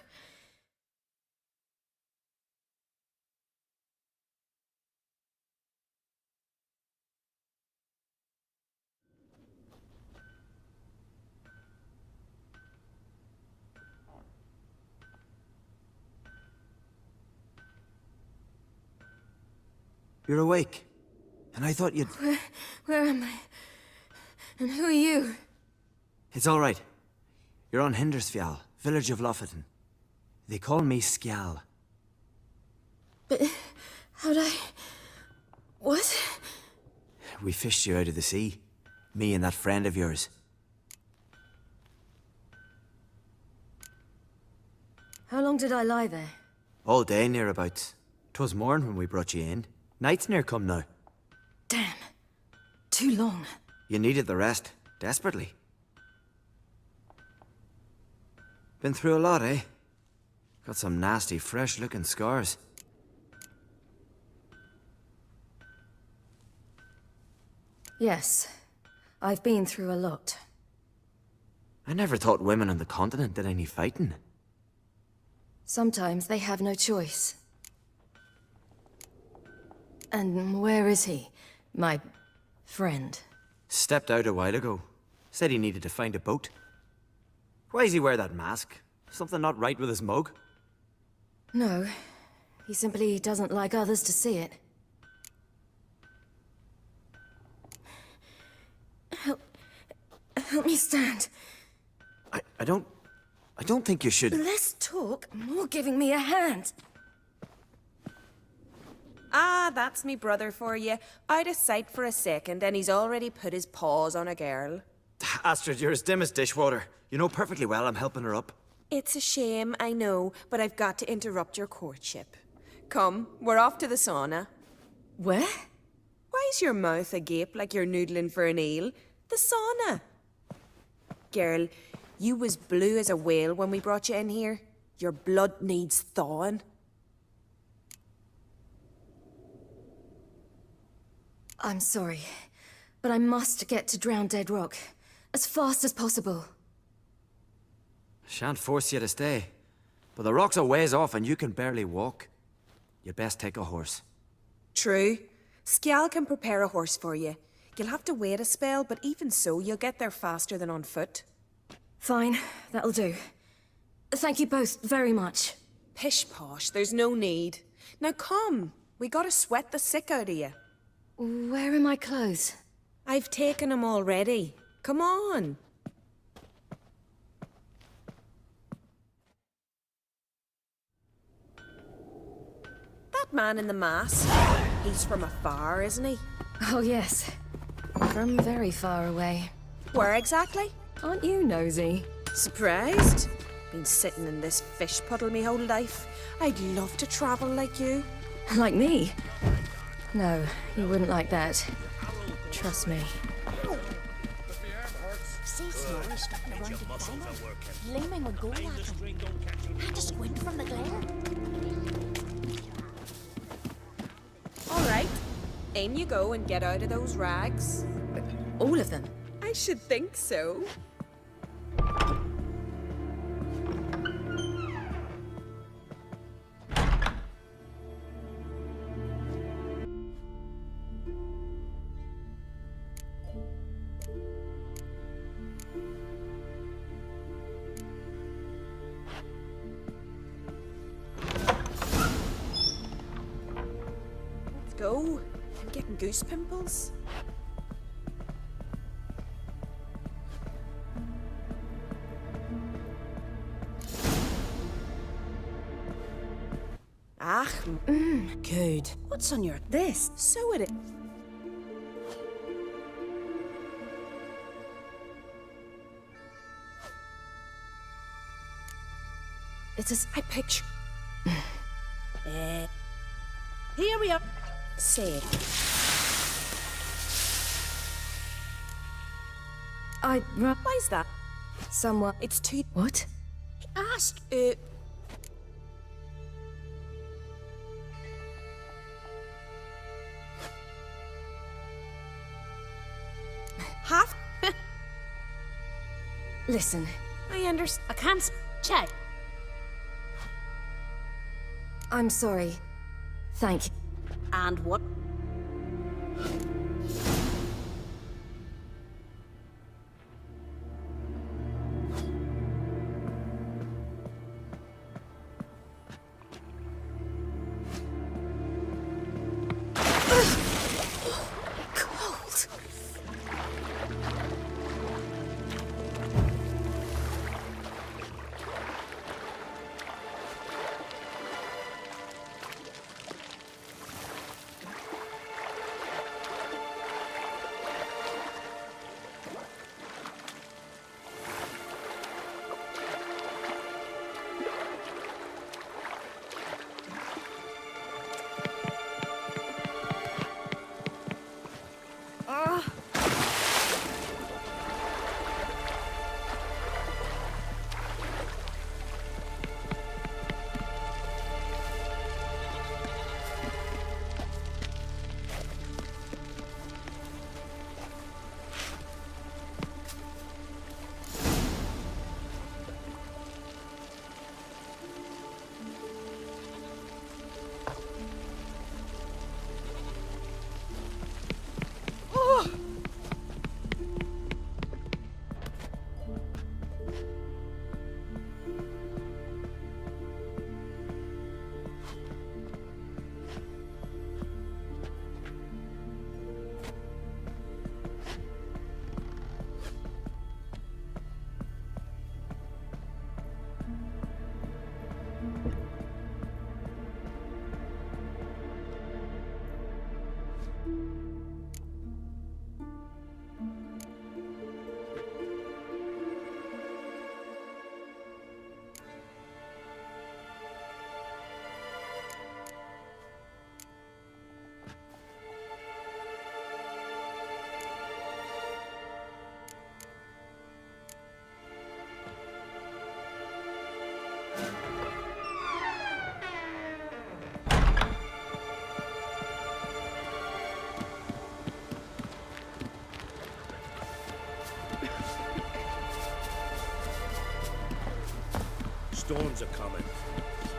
You're awake. And I thought you'd... Where am I? And who are you? It's all right. You're on Hindersfjall, village of Lofoten. They call me Skjal. But how'd I... What? We fished you out of the sea. Me and that friend of yours. How long did I lie there? All day nearabouts. 'Twas morn when we brought you in. Night's near come now. Damn. Too long. You needed the rest. Desperately. Been through a lot, eh? Got some nasty, fresh-looking scars. Yes. I've been through a lot. I never thought women on the continent did any fighting. Sometimes they have no choice. And where is he? My friend. Stepped out a while ago. Said he needed to find a boat. Why does he wear that mask? Something not right with his mug? No. He simply doesn't like others to see it. Help me stand. I don't think you should... Less talk, more giving me a hand. Ah, that's me brother for you. Out of sight for a second, and he's already put his paws on a girl. Astrid, you're as dim as dishwater. You know perfectly well I'm helping her up. It's a shame, I know, but I've got to interrupt your courtship. Come, we're off to the sauna. Where? Why's your mouth agape like you're noodling for an eel? The sauna. Girl, you was blue as a whale when we brought you in here. Your blood needs thawing. I'm sorry, but I must get to Drowned Dead Rock as fast as possible. Shan't force you to stay. But the rock's a ways off and you can barely walk. You'd best take a horse. True. Skjal can prepare a horse for you. You'll have to wait a spell, but even so, you'll get there faster than on foot. Fine, that'll do. Thank you both very much. Pish-posh, there's no need. Now come, we gotta sweat the sick out of you. Where are my clothes? I've taken them already. Come on. That man in the mask, he's from afar, isn't he? Oh, yes. From very far away. Where exactly? Aren't you nosy? Surprised? Been sitting in this fish puddle me whole life. I'd love to travel like you. Like me? No, you wouldn't like that. Trust me. See Snorri strutting around the diner, gleaming with gold at him. Had to squint from the glare. All right, in you go and get out of those rags. All of them? I should think so. Go. I'm getting goose pimples. Ach, good. What's on your... This. So it is. It's as I picture. Here we are. Say it. Why's that? Someone. It's too. What? Ask. Half. Listen. I understand. I can't check. I'm sorry. Thank you. And what? Cold. Storms are coming.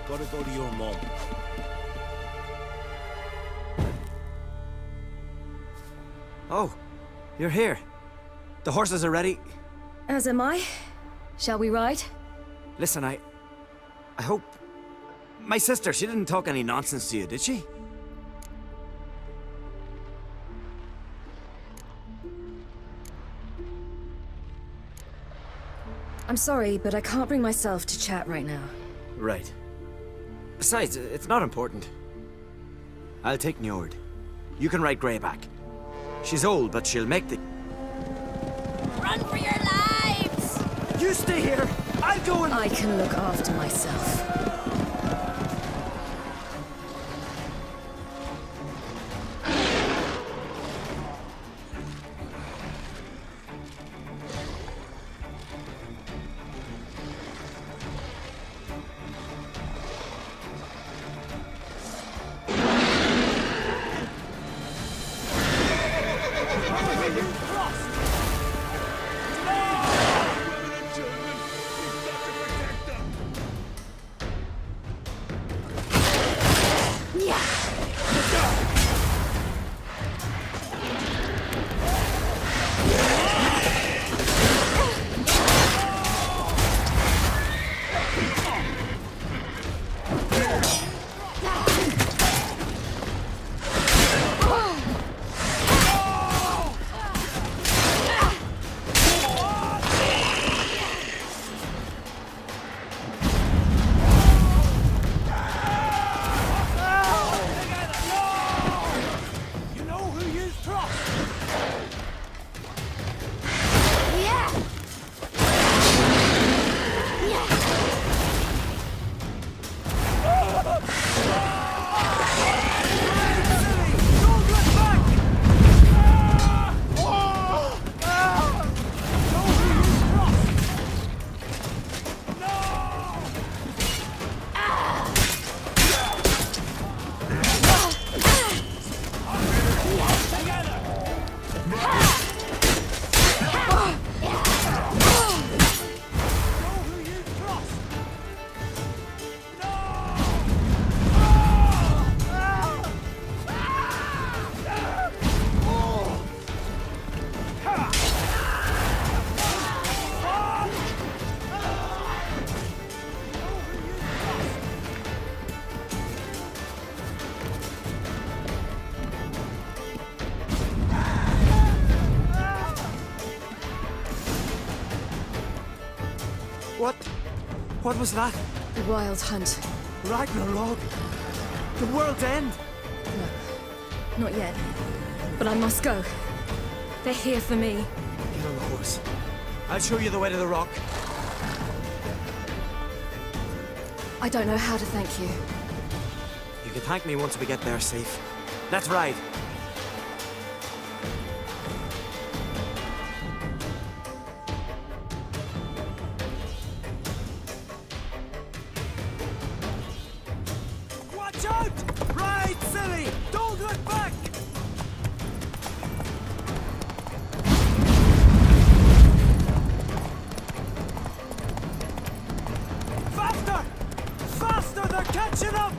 Gotta go to your mom. Oh, you're here. The horses are ready. As am I. Shall we ride? Listen, I hope... My sister, she didn't talk any nonsense to you, did she? I'm sorry, but I can't bring myself to chat right now. Right. Besides, it's not important. I'll take Njord. You can ride Greyback. She's old, but she'll make the... Run for your lives! You stay here! I'll go and... I can look after myself. What was that? The Wild Hunt. Ragnarok? The world's end? No, not yet. But I must go. They're here for me. Get on the horse. I'll show you the way to the rock. I don't know how to thank you. You can thank me once we get there safe. Let's ride. Watch out! Ride, silly! Don't look back! Faster! Faster! They're catching up!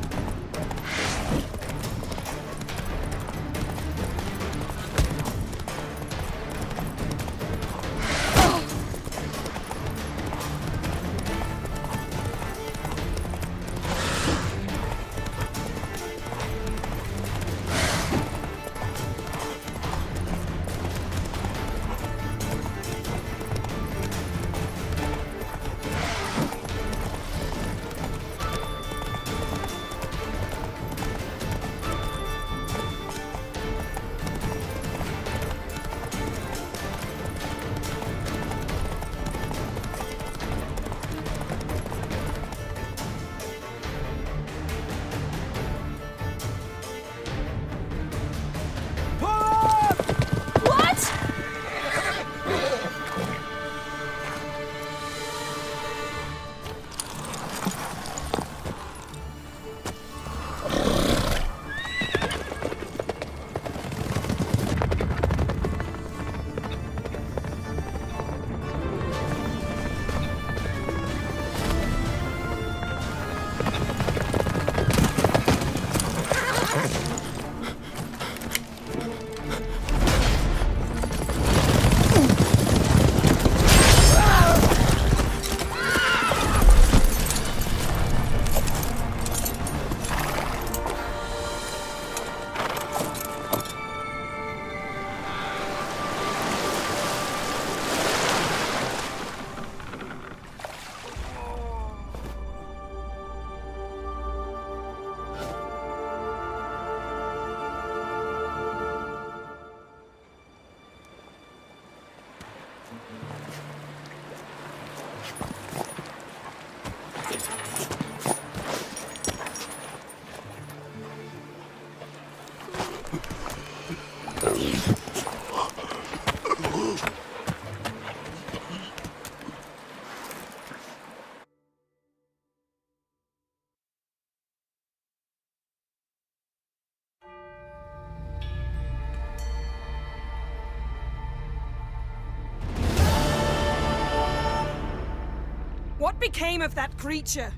What became of that creature?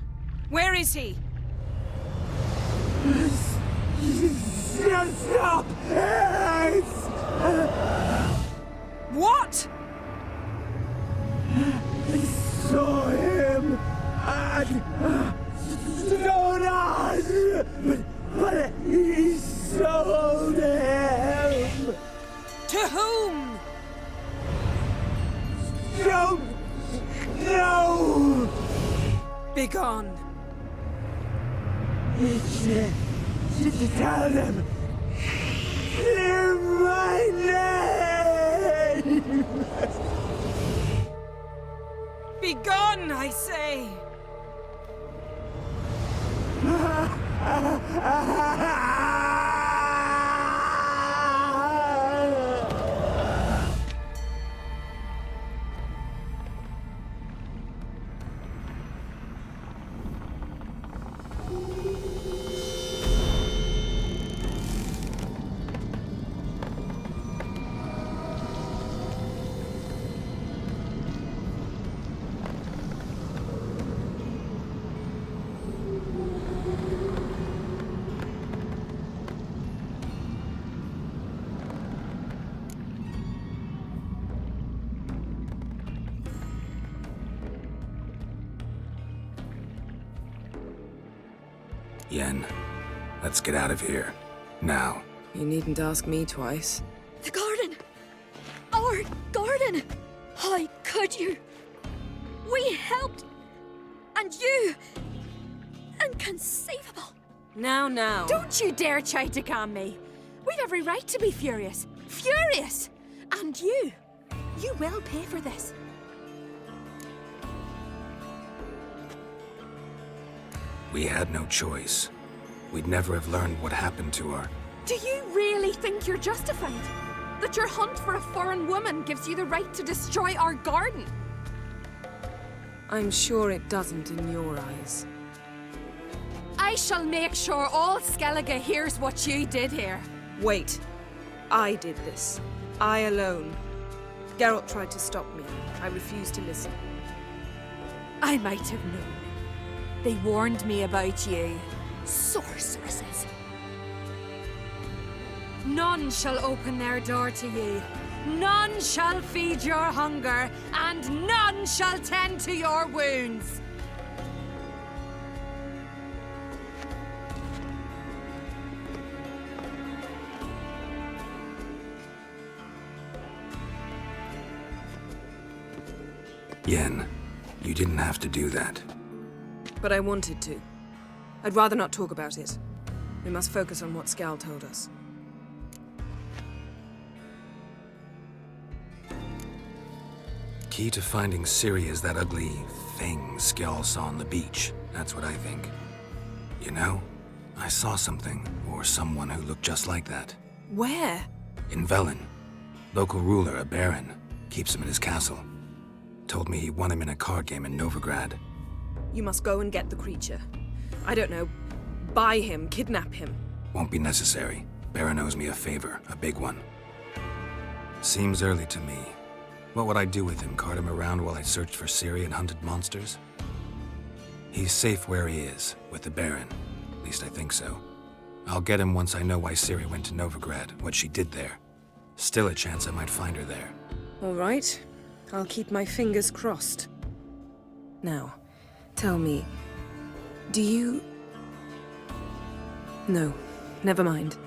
Where is he? Stop! What? I saw him at Stonas, but he sold him. To whom? Don't know. Begone. Tell them. Clear my name. Begone, I say. Yen, let's get out of here. Now. You needn't ask me twice. The garden! Our garden! How could you? We helped And you... Inconceivable. Now. Don't you dare try to calm me. We've every right to be furious. Furious! And you will pay for this. We had no choice. We'd never have learned what happened to her. Do you really think you're justified? That your hunt for a foreign woman gives you the right to destroy our garden? I'm sure it doesn't in your eyes. I shall make sure all Skellige hears what you did here. Wait. I did this. I alone. Geralt tried to stop me. I refused to listen. I might have known. They warned me about you. Sorceresses. None shall open their door to you. None shall feed your hunger, and none shall tend to your wounds. Yen, you didn't have to do that. But I wanted to. I'd rather not talk about it. We must focus on what Skal told us. Key to finding Ciri is that ugly thing Skjall saw on the beach. That's what I think. You know, I saw something, or someone who looked just like that. Where? In Velen. Local ruler, a baron, keeps him in his castle. Told me he won him in a card game in Novigrad. You must go and get the creature. I don't know. Buy him, kidnap him. Won't be necessary. Baron owes me a favor, a big one. Seems early to me. What would I do with him? Cart him around while I searched for Ciri and hunted monsters? He's safe where he is, with the Baron. At least I think so. I'll get him once I know why Ciri went to Novigrad, what she did there. Still a chance I might find her there. All right. I'll keep my fingers crossed. Now, tell me, do you... No, never mind.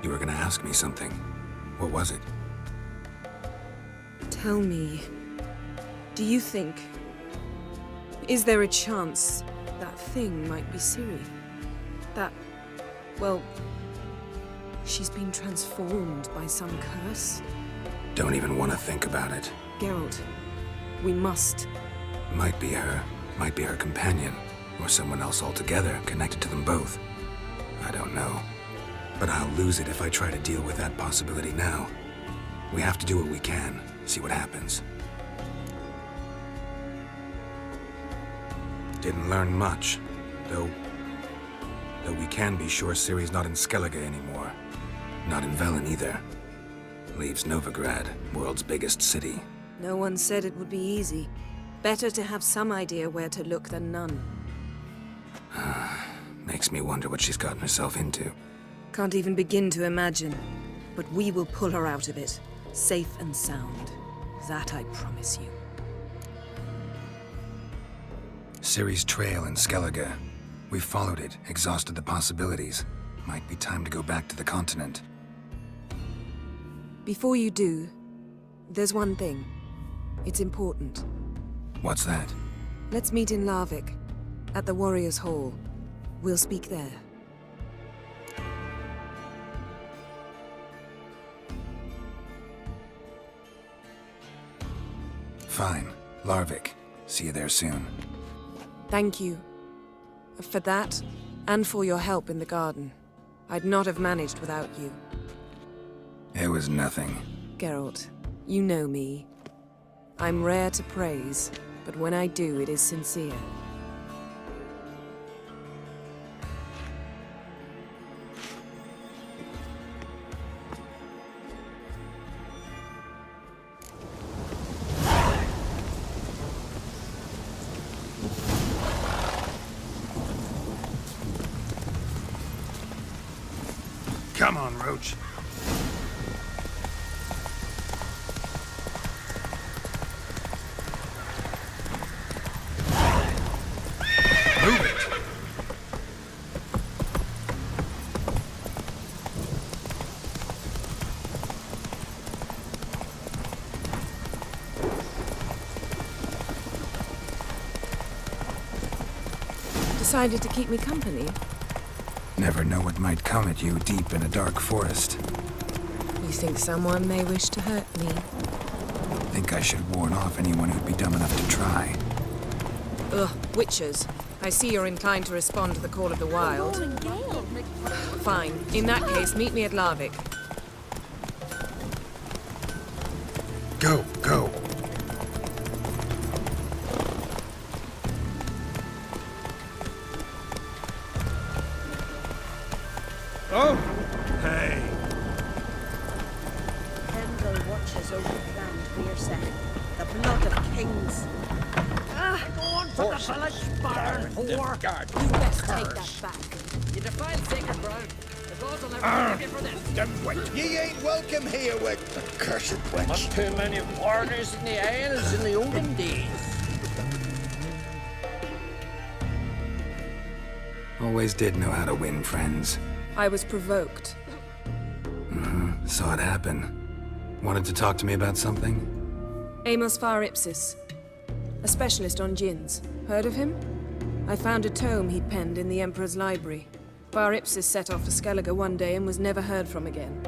You were gonna ask me something. What was it? Tell me, do you think... Is there a chance that thing might be Ciri? That... well... she's been transformed by some curse? Don't even want to think about it. Geralt, we must. Might be her companion, or someone else altogether connected to them both. I don't know. But I'll lose it if I try to deal with that possibility now. We have to do what we can, see what happens. Didn't learn much, though we can be sure Ciri's not in Skellige anymore. Not in Velen either. Leaves Novigrad, world's biggest city. No one said it would be easy. Better to have some idea where to look than none. Makes me wonder what she's gotten herself into. Can't even begin to imagine. But we will pull her out of it, safe and sound. That I promise you. Ciri's trail in Skellige. We've followed it, exhausted the possibilities. Might be time to go back to the continent. Before you do, there's one thing. It's important. What's that? Let's meet in Larvik, at the Warriors' Hall. We'll speak there. Fine. Larvik. See you there soon. Thank you. For that, and for your help in the garden. I'd not have managed without you. It was nothing. Geralt, you know me. I'm rare to praise, but when I do, it is sincere. Come on, Roach. Move it! decided to keep me company. Never know what might come at you deep in a dark forest. You think someone may wish to hurt me? Think I should warn off anyone who'd be dumb enough to try. Ugh, witches. I see you're inclined to respond to the call of the wild. Fine. In that case, meet me at Larvik. Go, go. Oh! Hey! Kendall watches over the ground Beersa. The blood of kings. Go on for the village barn, whore! You best take that back. You defile sacred ground. The gods will never forgive you for this. Them wench. Ye ain't welcome here with cursed wench. Not too many foreigners in the Isles in the olden days. Always did know how to win friends. I was provoked. Saw it happen. Wanted to talk to me about something? Amos Far Ipsis. A specialist on djinns. Heard of him? I found a tome he'd penned in the Emperor's library. Far Ipsis set off for Skellige one day and was never heard from again.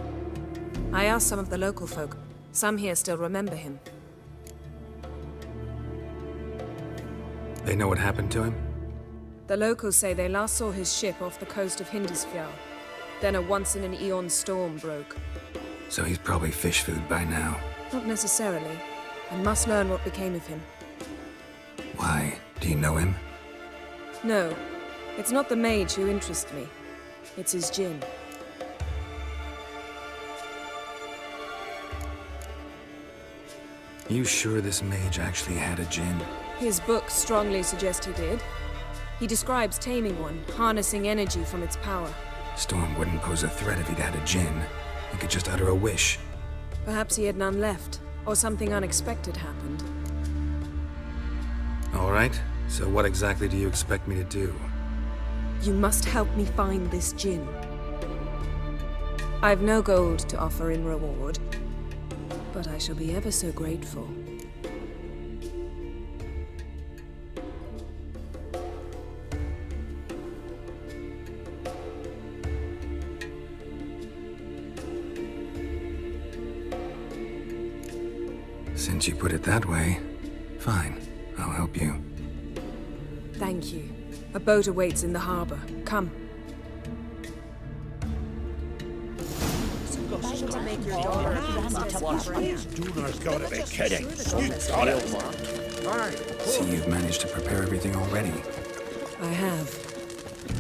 I asked some of the local folk. Some here still remember him. They know what happened to him? The locals say they last saw his ship off the coast of Hindisfjall. Then a once-in-an-eon storm broke. So he's probably fish food by now. Not necessarily. I must learn what became of him. Why? Do you know him? No. It's not the mage who interests me. It's his djinn. You sure this mage actually had a djinn? His books strongly suggest he did. He describes taming one, harnessing energy from its power. Storm wouldn't pose a threat if he'd had a djinn. He could just utter a wish. Perhaps he had none left, or something unexpected happened. All right, so what exactly do you expect me to do? You must help me find this djinn. I've no gold to offer in reward, but I shall be ever so grateful. Since you put it that way, fine. I'll help you. Thank you. A boat awaits in the harbor. Come. To make your daughter Duna's gotta be kidding. You got it. See, you've managed to prepare everything already. I have.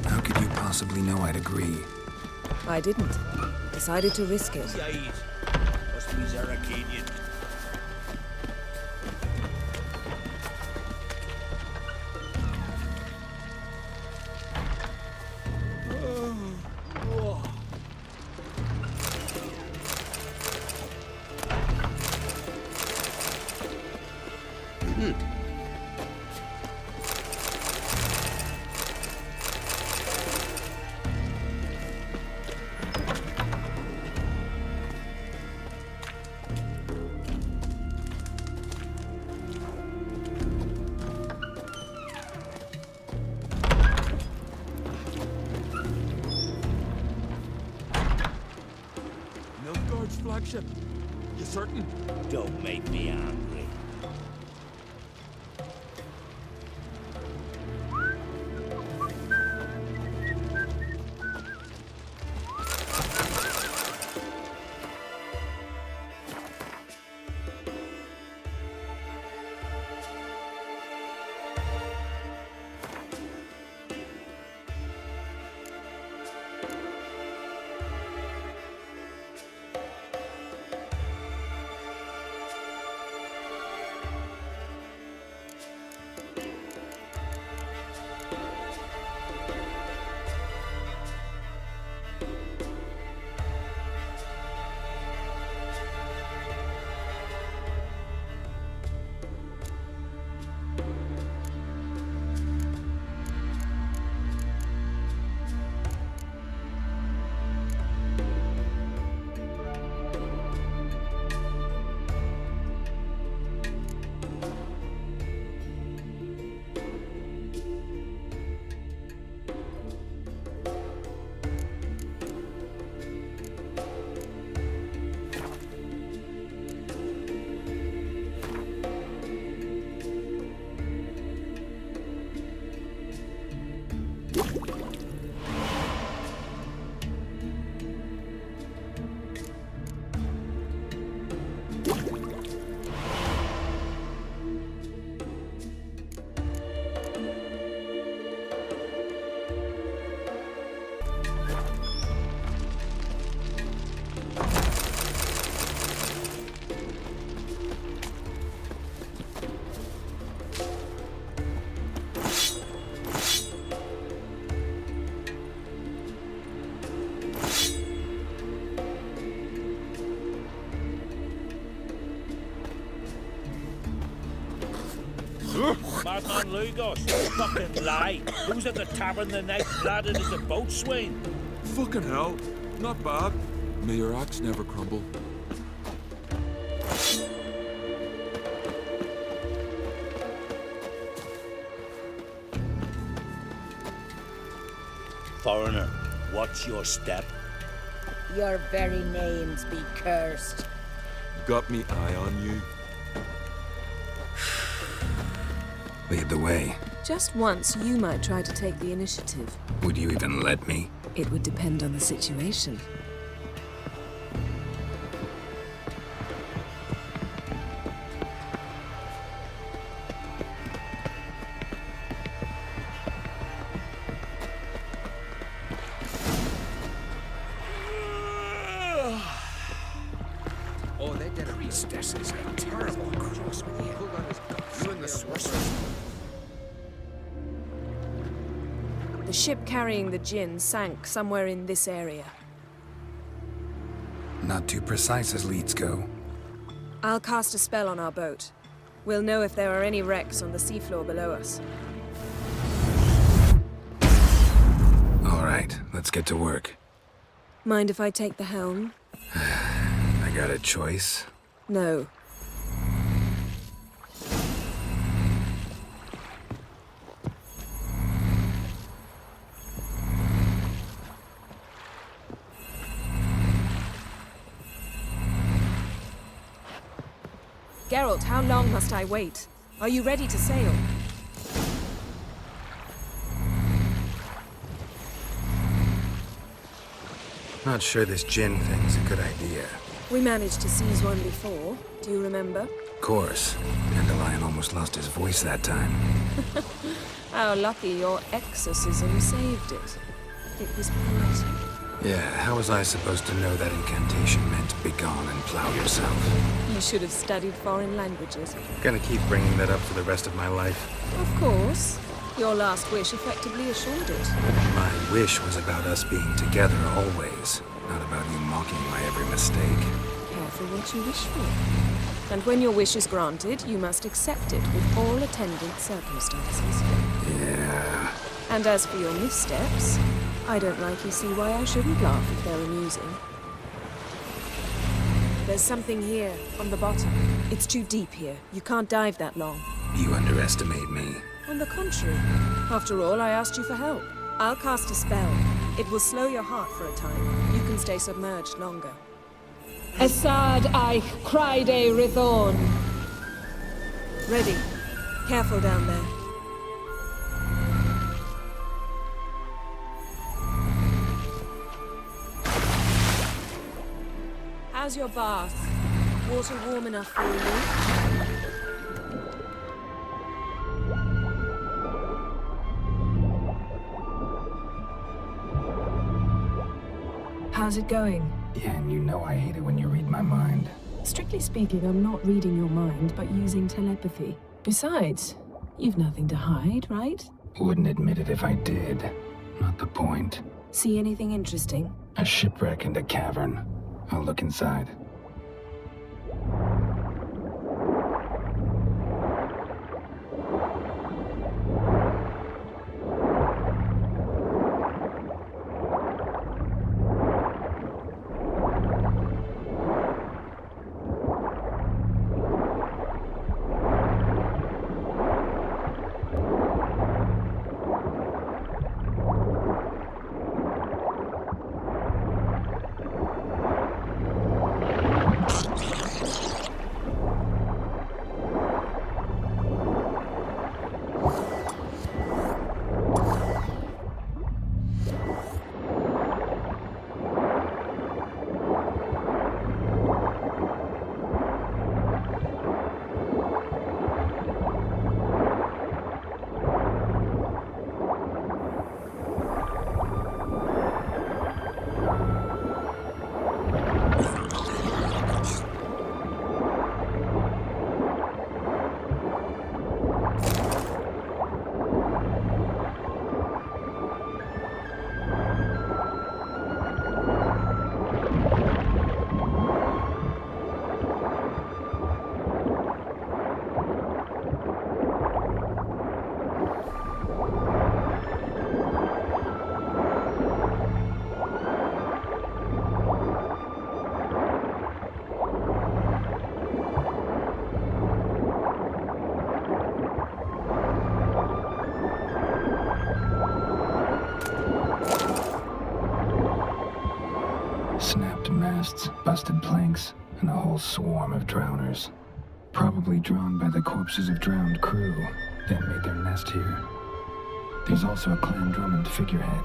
How could you possibly know I'd agree? I didn't. Decided to risk it. Must be Zaracanian. Flagship. You certain? Don't make me angry. that man Lugos? Fucking lie. Who's at the tavern the night ladded as a boatswain? Fucking hell. Not bad. May your axe never crumble. Foreigner, what's your step? Your very names be cursed. Got me eye on you. Lead the way. Just once, you might try to take the initiative. Would you even let me? It would depend on the situation. Oh, they did a This is a terrible cross with you. You and the sorcerer. The ship carrying the gin sank somewhere in this area. Not too precise as leads go. I'll cast a spell on our boat. We'll know if there are any wrecks on the seafloor below us. All right, let's get to work. Mind if I take the helm? I got a choice. No. Geralt, how long must I wait? Are you ready to sail? Not sure this gin thing's a good idea. We managed to seize one before. Do you remember? Of course. Dandelion almost lost his voice that time. How lucky your exorcism saved it. It was poetic. Yeah, how was I supposed to know that incantation meant begone and plow yourself? You should have studied foreign languages. Gonna keep bringing that up for the rest of my life. Of course. Your last wish effectively assured it. My wish was about us being together always, not about you mocking my every mistake. Careful what you wish for. And when your wish is granted, you must accept it with all attendant circumstances. Yeah. And as for your missteps, I don't rightly see why I shouldn't laugh if they're amusing. There's something here, on the bottom. It's too deep here. You can't dive that long. You underestimate me. On the contrary. After all, I asked you for help. I'll cast a spell. It will slow your heart for a time. You can stay submerged longer. Assad Eich Cryde Rithorn. Ready. Careful down there. How's your bath? Water warm enough for you? How's it going? Yeah, and you know I hate it when you read my mind. Strictly speaking, I'm not reading your mind, but using telepathy. Besides, you've nothing to hide, right? Wouldn't admit it if I did. Not the point. See anything interesting? A shipwreck and a cavern. I'll look inside. Snapped masts, busted planks, and a whole swarm of drowners. Probably drawn by the corpses of drowned crew that made their nest here. There's also a Clan Drummond figurehead.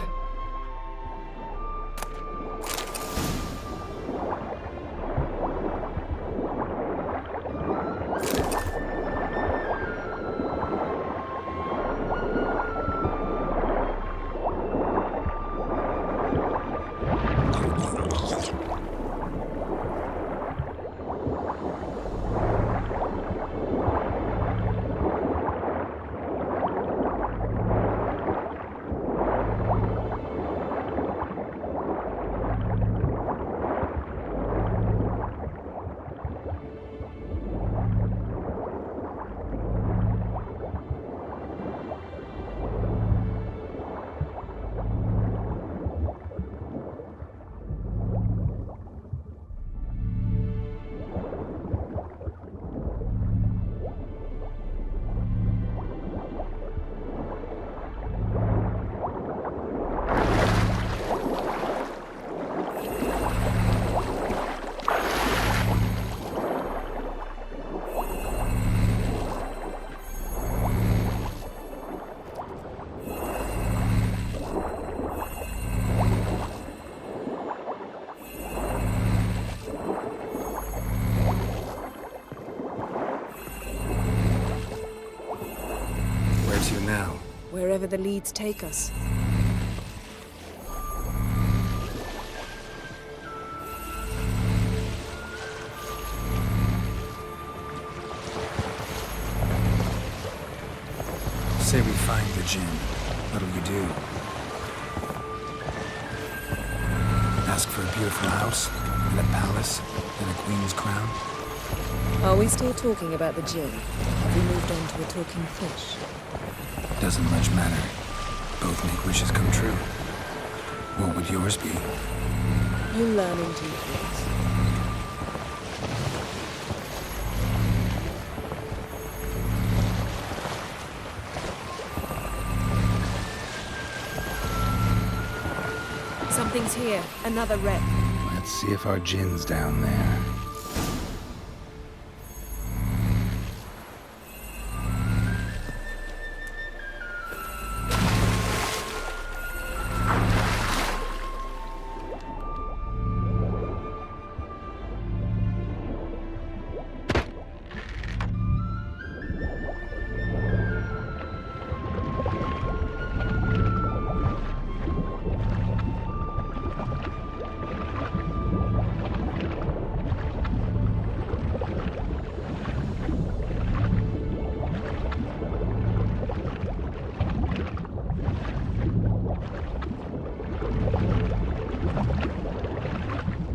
Now? Wherever the leads take us. Say we find the Jinn. What'll you do? Ask for a beautiful house, and a palace, and a queen's crown? Are we still talking about the Jinn? Have we moved on to a talking fish? Doesn't much matter. Both make wishes come true. What would yours be? You learn in due course. Something's here. Another wreck. Let's see if our Jinn's down there.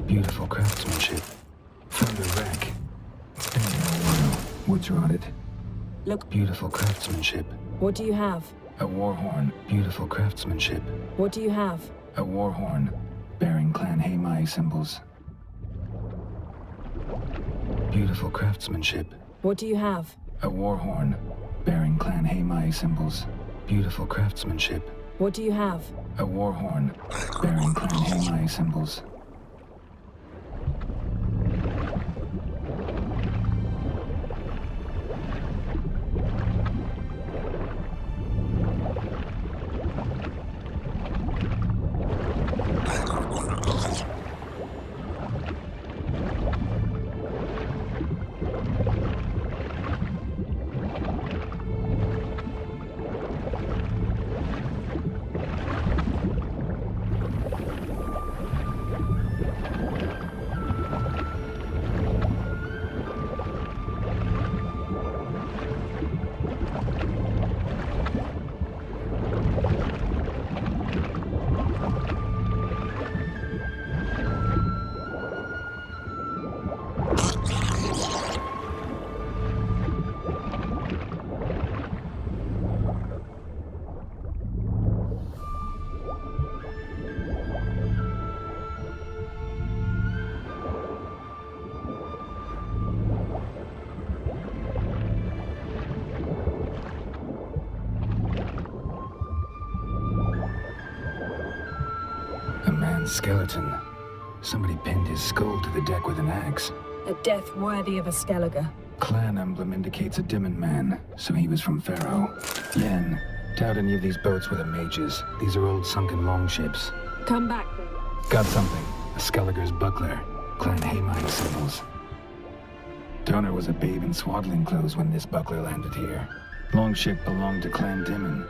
Beautiful craftsmanship. Found a wreck. Been here a while. Wood's rotted. Look. Beautiful craftsmanship. What do you have? A war horn. Beautiful craftsmanship. What do you have? A war horn, bearing Clan Haimai symbols. Beautiful craftsmanship. What do you have? A war horn, bearing Clan Haimai symbols. Beautiful craftsmanship. What do you have? A war horn, bearing Clan Haimai symbols. Skeleton. Somebody pinned his skull to the deck with an axe. A death worthy of a Skellige. Clan emblem indicates a Dimmen man, so he was from Pharaoh. Yen, doubt any of these boats were the mages. These are old sunken longships. Come back. Got something. A Skellige's buckler. Clan Haymine symbols. Donor was a babe in swaddling clothes when this buckler landed here. Longship belonged to Clan Dimmen.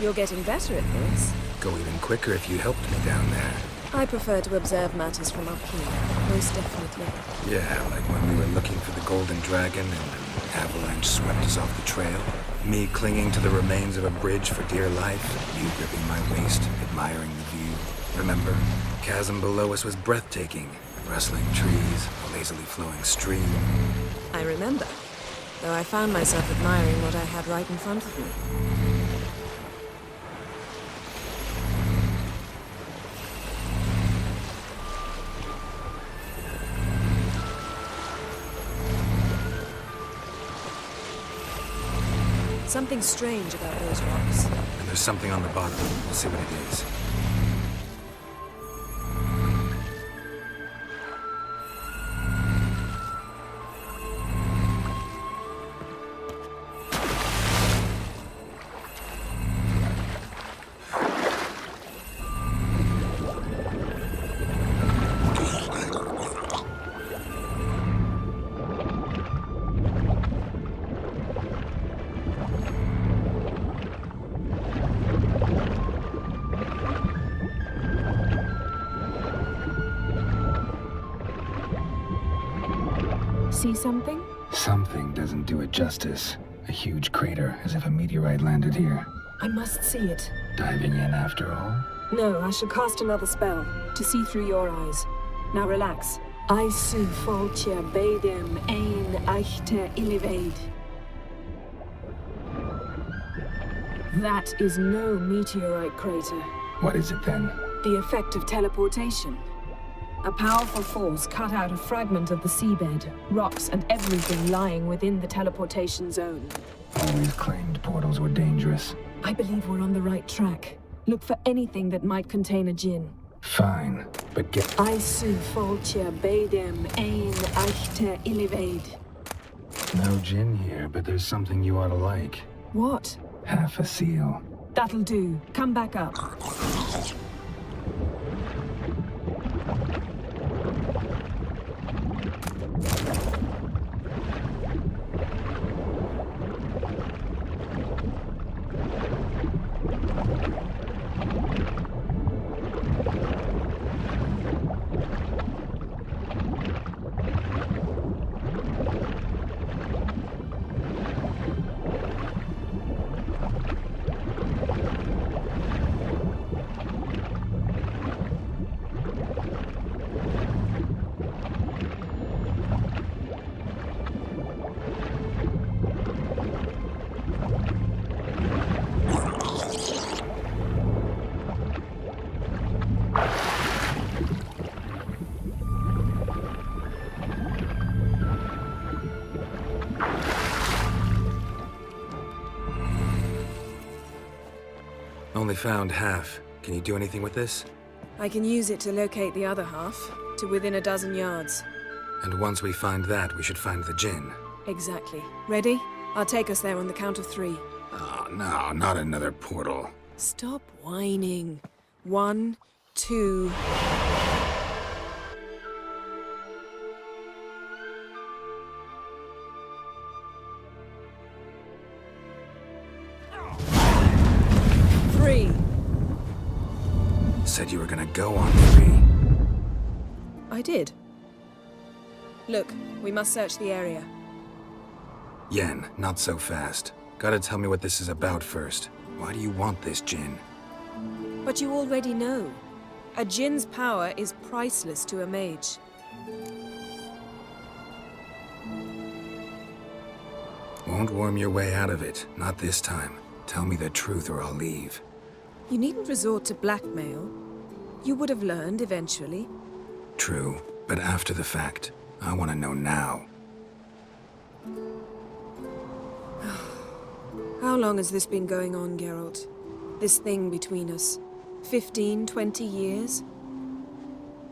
You're getting better at this. Go even quicker if you helped me down there. I prefer to observe matters from up here, most definitely. Yeah, like when we were looking for the Golden Dragon and an avalanche swept us off the trail. Me clinging to the remains of a bridge for dear life. You gripping my waist, admiring the view. Remember? Chasm below us was breathtaking. Rustling trees, a lazily flowing stream. I remember, though I found myself admiring what I had right in front of me. Something strange about those rocks. And there's something on the bottom. We'll see what it is. See something? Something doesn't do it justice. A huge crater, as if a meteorite landed here. I must see it. Diving in after all? No, I shall cast another spell, to see through your eyes. Now relax. I su foltje bedem ein echte ilivaid. That is no meteorite crater. What is it then? The effect of teleportation. A powerful force cut out a fragment of the seabed, rocks and everything lying within the teleportation zone. Always claimed portals were dangerous. I believe we're on the right track. Look for anything that might contain a djinn. Fine, but get... I su foltje bedem ein echte ilivaid. No djinn here, but there's something you ought to like. What? Half a seal. That'll do. Come back up. Only found half. Can you do anything with this? I can use it to locate the other half, to within a dozen yards. And once we find that, we should find the djinn. Exactly. Ready? I'll take us there on the count of 3. Oh, no, not another portal. Stop whining. 1, 2... Said you were gonna go on 3. I did. Look, we must search the area. Yen, not so fast. Gotta tell me what this is about first. Why do you want this djinn? But you already know. A djinn's power is priceless to a mage. Won't worm your way out of it. Not this time. Tell me the truth or I'll leave. You needn't resort to blackmail. You would have learned eventually. True, but after the fact. I want to know now. How long has this been going on, Geralt? This thing between us? 15, 20 years?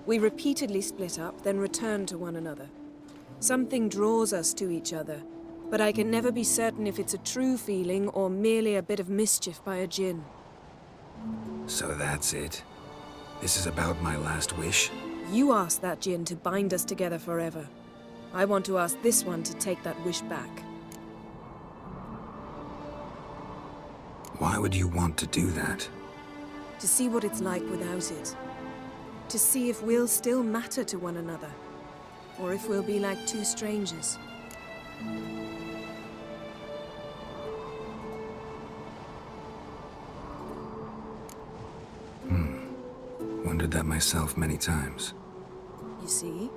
We repeatedly split up, then returned to one another. Something draws us to each other, but I can never be certain if it's a true feeling or merely a bit of mischief by a djinn. So that's it? This is about my last wish? You asked that djinn to bind us together forever. I want to ask this one to take that wish back. Why would you want to do that? To see what it's like without it. To see if we'll still matter to one another. Or if we'll be like two strangers. Wondered that myself many times. You see?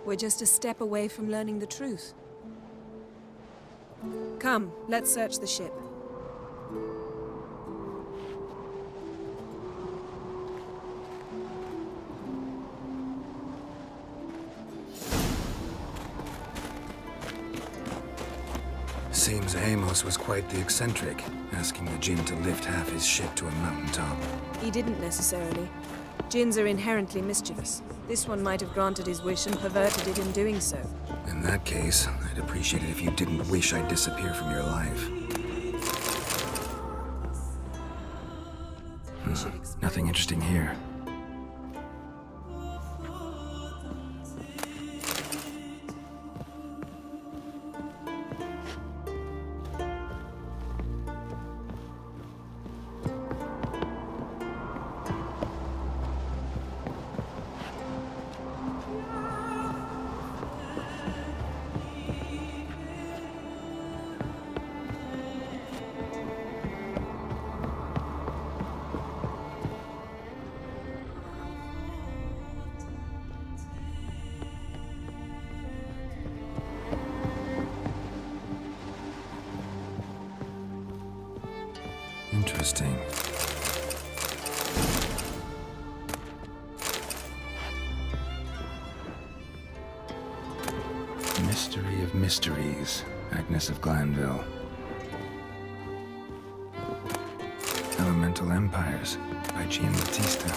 We're just a step away from learning the truth. Come, let's search the ship. Seems Amos was quite the eccentric, asking the djinn to lift half his ship to a mountaintop. He didn't necessarily. Djinns are inherently mischievous. This one might have granted his wish and perverted it in doing so. In that case, I'd appreciate it if you didn't wish I'd disappear from your life. Nothing interesting here. Interesting. Mystery of Mysteries, Agnes of Glanville. Elemental Empires, by Giambattista.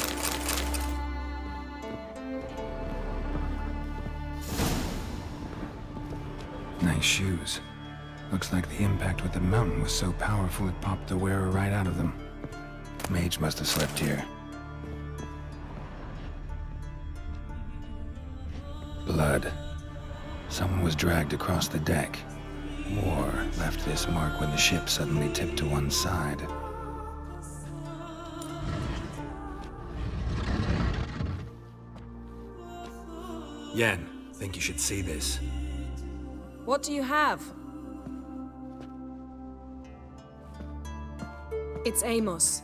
Nice shoes. Looks like the impact with the mountain was so powerful it popped the wearer right out of them. Mage must have slept here. Blood. Someone was dragged across the deck. War left this mark when the ship suddenly tipped to one side. Yen, think you should see this. What do you have? It's Amos.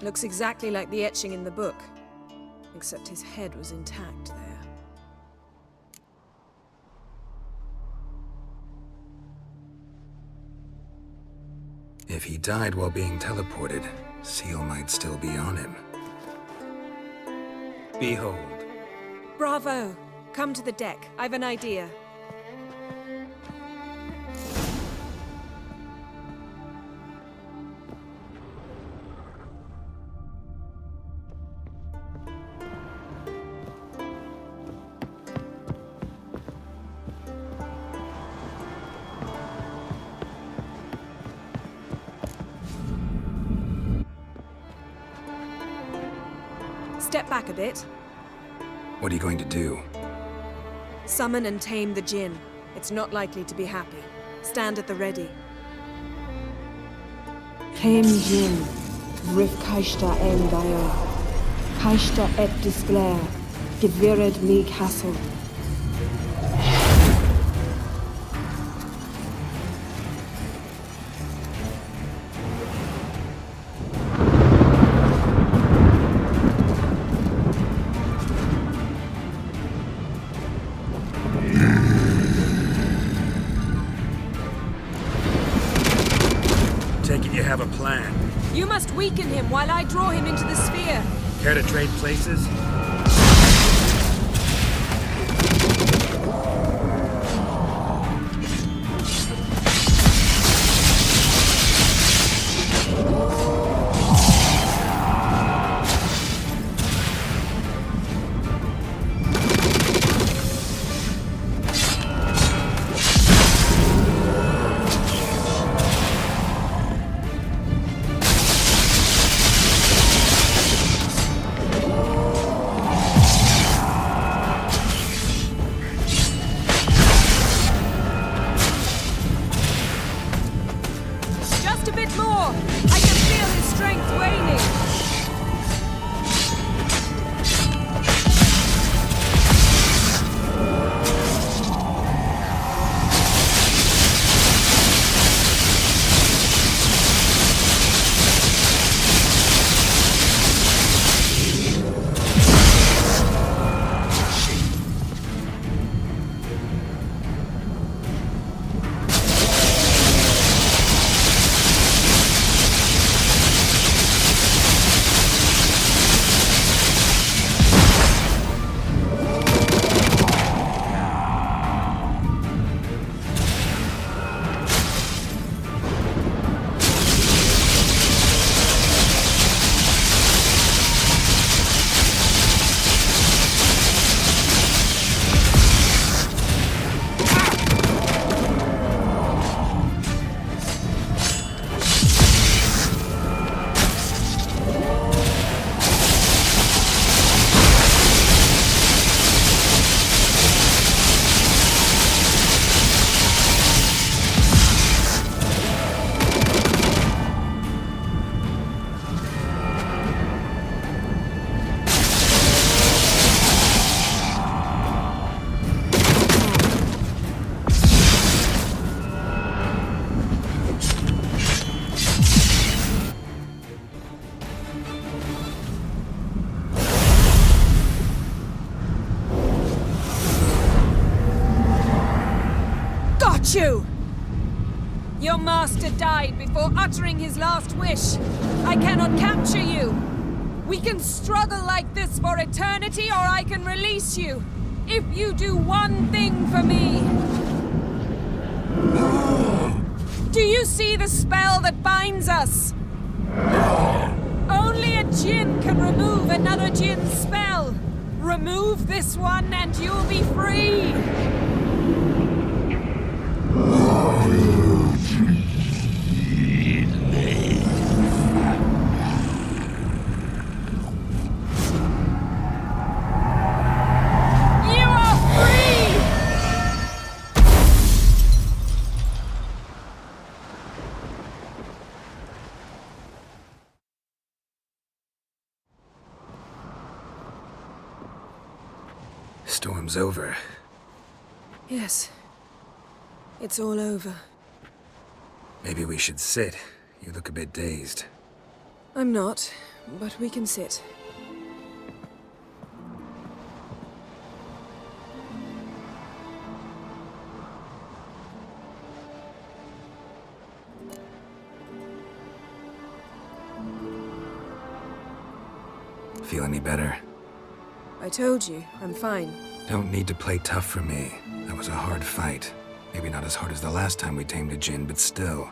Looks exactly like the etching in the book. Except his head was intact there. If he died while being teleported, Seal might still be on him. Behold. Bravo! Come to the deck. I've an idea. Step back a bit. What are you going to do? Summon and tame the djinn. It's not likely to be happy. Stand at the ready. Tame djinn, rif kaishta en gaia, kaishta et disglair, Gevired me castle. Take it you have a plan. You must weaken him while I draw him into the sphere. Care to trade places? You! Your master died before uttering his last wish. I cannot capture you. We can struggle like this for eternity, or I can release you. If you do one thing for me. Do you see the spell that binds us? Only a djinn can remove another djinn's spell. Remove this one and you'll be free. Storm's over. Yes. It's all over. Maybe we should sit. You look a bit dazed. I'm not, but we can sit. Feel any better? I told you, I'm fine. Don't need to play tough for me. That was a hard fight. Maybe not as hard as the last time we tamed a djinn, but still.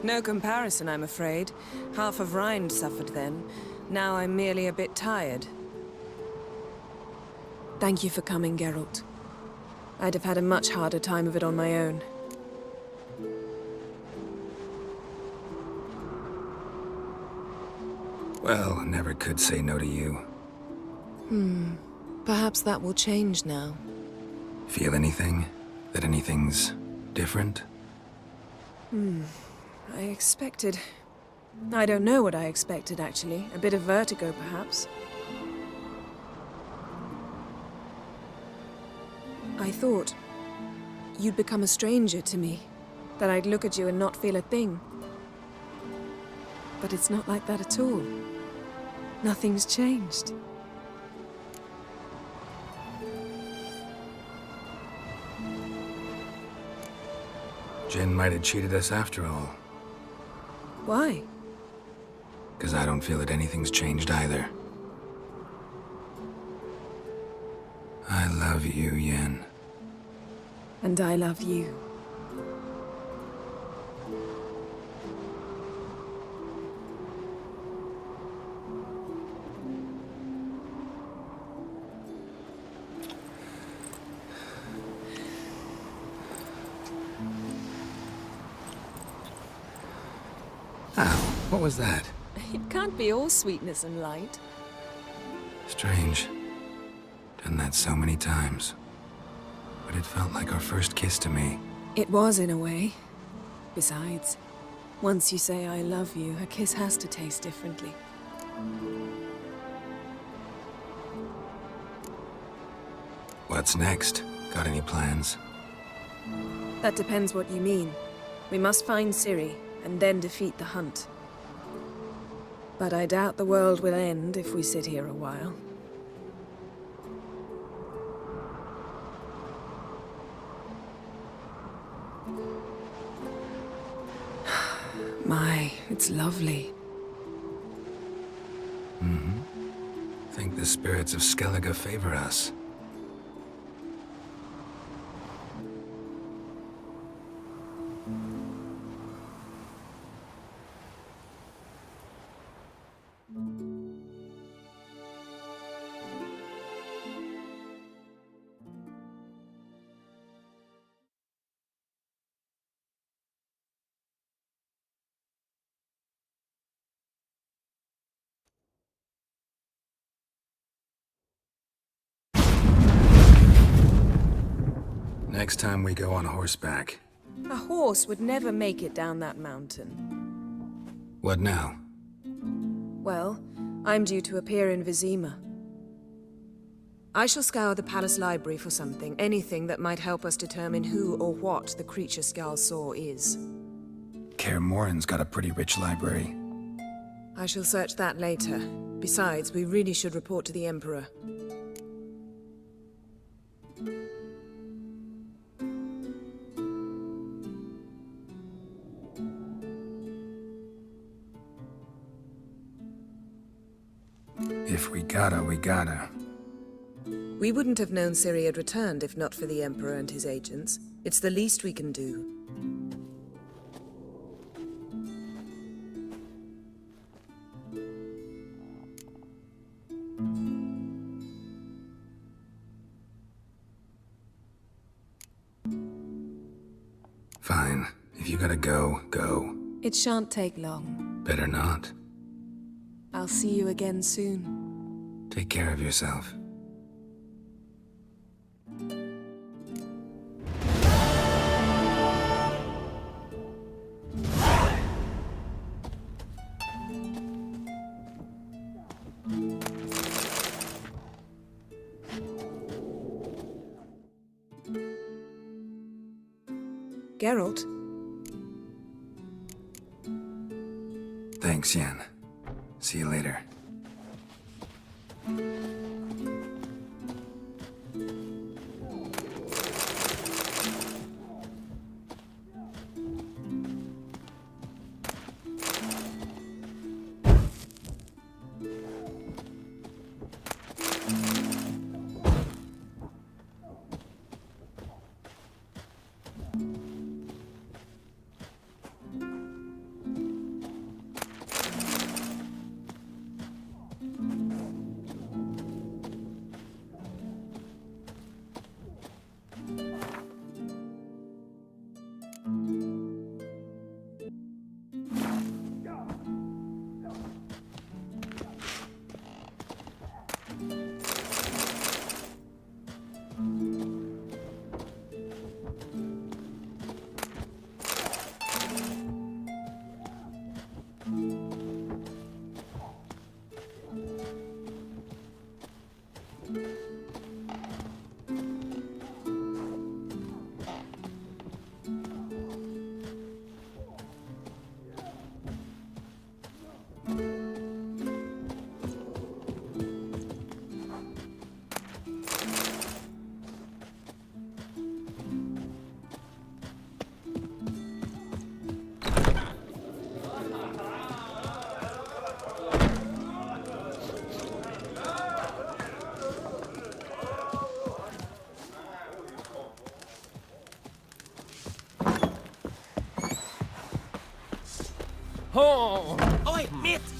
No comparison, I'm afraid. Half of Rhind suffered then. Now I'm merely a bit tired. Thank you for coming, Geralt. I'd have had a much harder time of it on my own. Well, never could say no to you. Perhaps that will change now. Feel anything? That anything's different? I expected... I don't know what I expected, actually. A bit of vertigo, perhaps. I thought you'd become a stranger to me, that I'd look at you and not feel a thing. But it's not like that at all. Nothing's changed. Jin might have cheated us after all. Why? Because I don't feel that anything's changed either. I love you, Yen. And I love you. Ow, what was that? It can't be all sweetness and light. Strange. Done that so many times. But it felt like our first kiss to me. It was, in a way. Besides, once you say I love you, a kiss has to taste differently. What's next? Got any plans? That depends what you mean. We must find Ciri, and then defeat the hunt. But I doubt the world will end if we sit here a while. My, it's lovely. Mm-hmm. Think the spirits of Skellige favor us. Next time we go on horseback. A horse would never make it down that mountain. What now? Well, I'm due to appear in Vizima. I shall scour the palace library for something, anything that might help us determine who or what the creature Skal saw is. Kaer Morhen's got a pretty rich library. I shall search that later. Besides, we really should report to the Emperor. If we gotta, we gotta. We wouldn't have known Ciri had returned if not for the Emperor and his agents. It's the least we can do. Fine. If you gotta go, go. It shan't take long. Better not. I'll see you again soon. Take care of yourself. Geralt? Thanks, Yen. See you later. Oh! Oi, mate!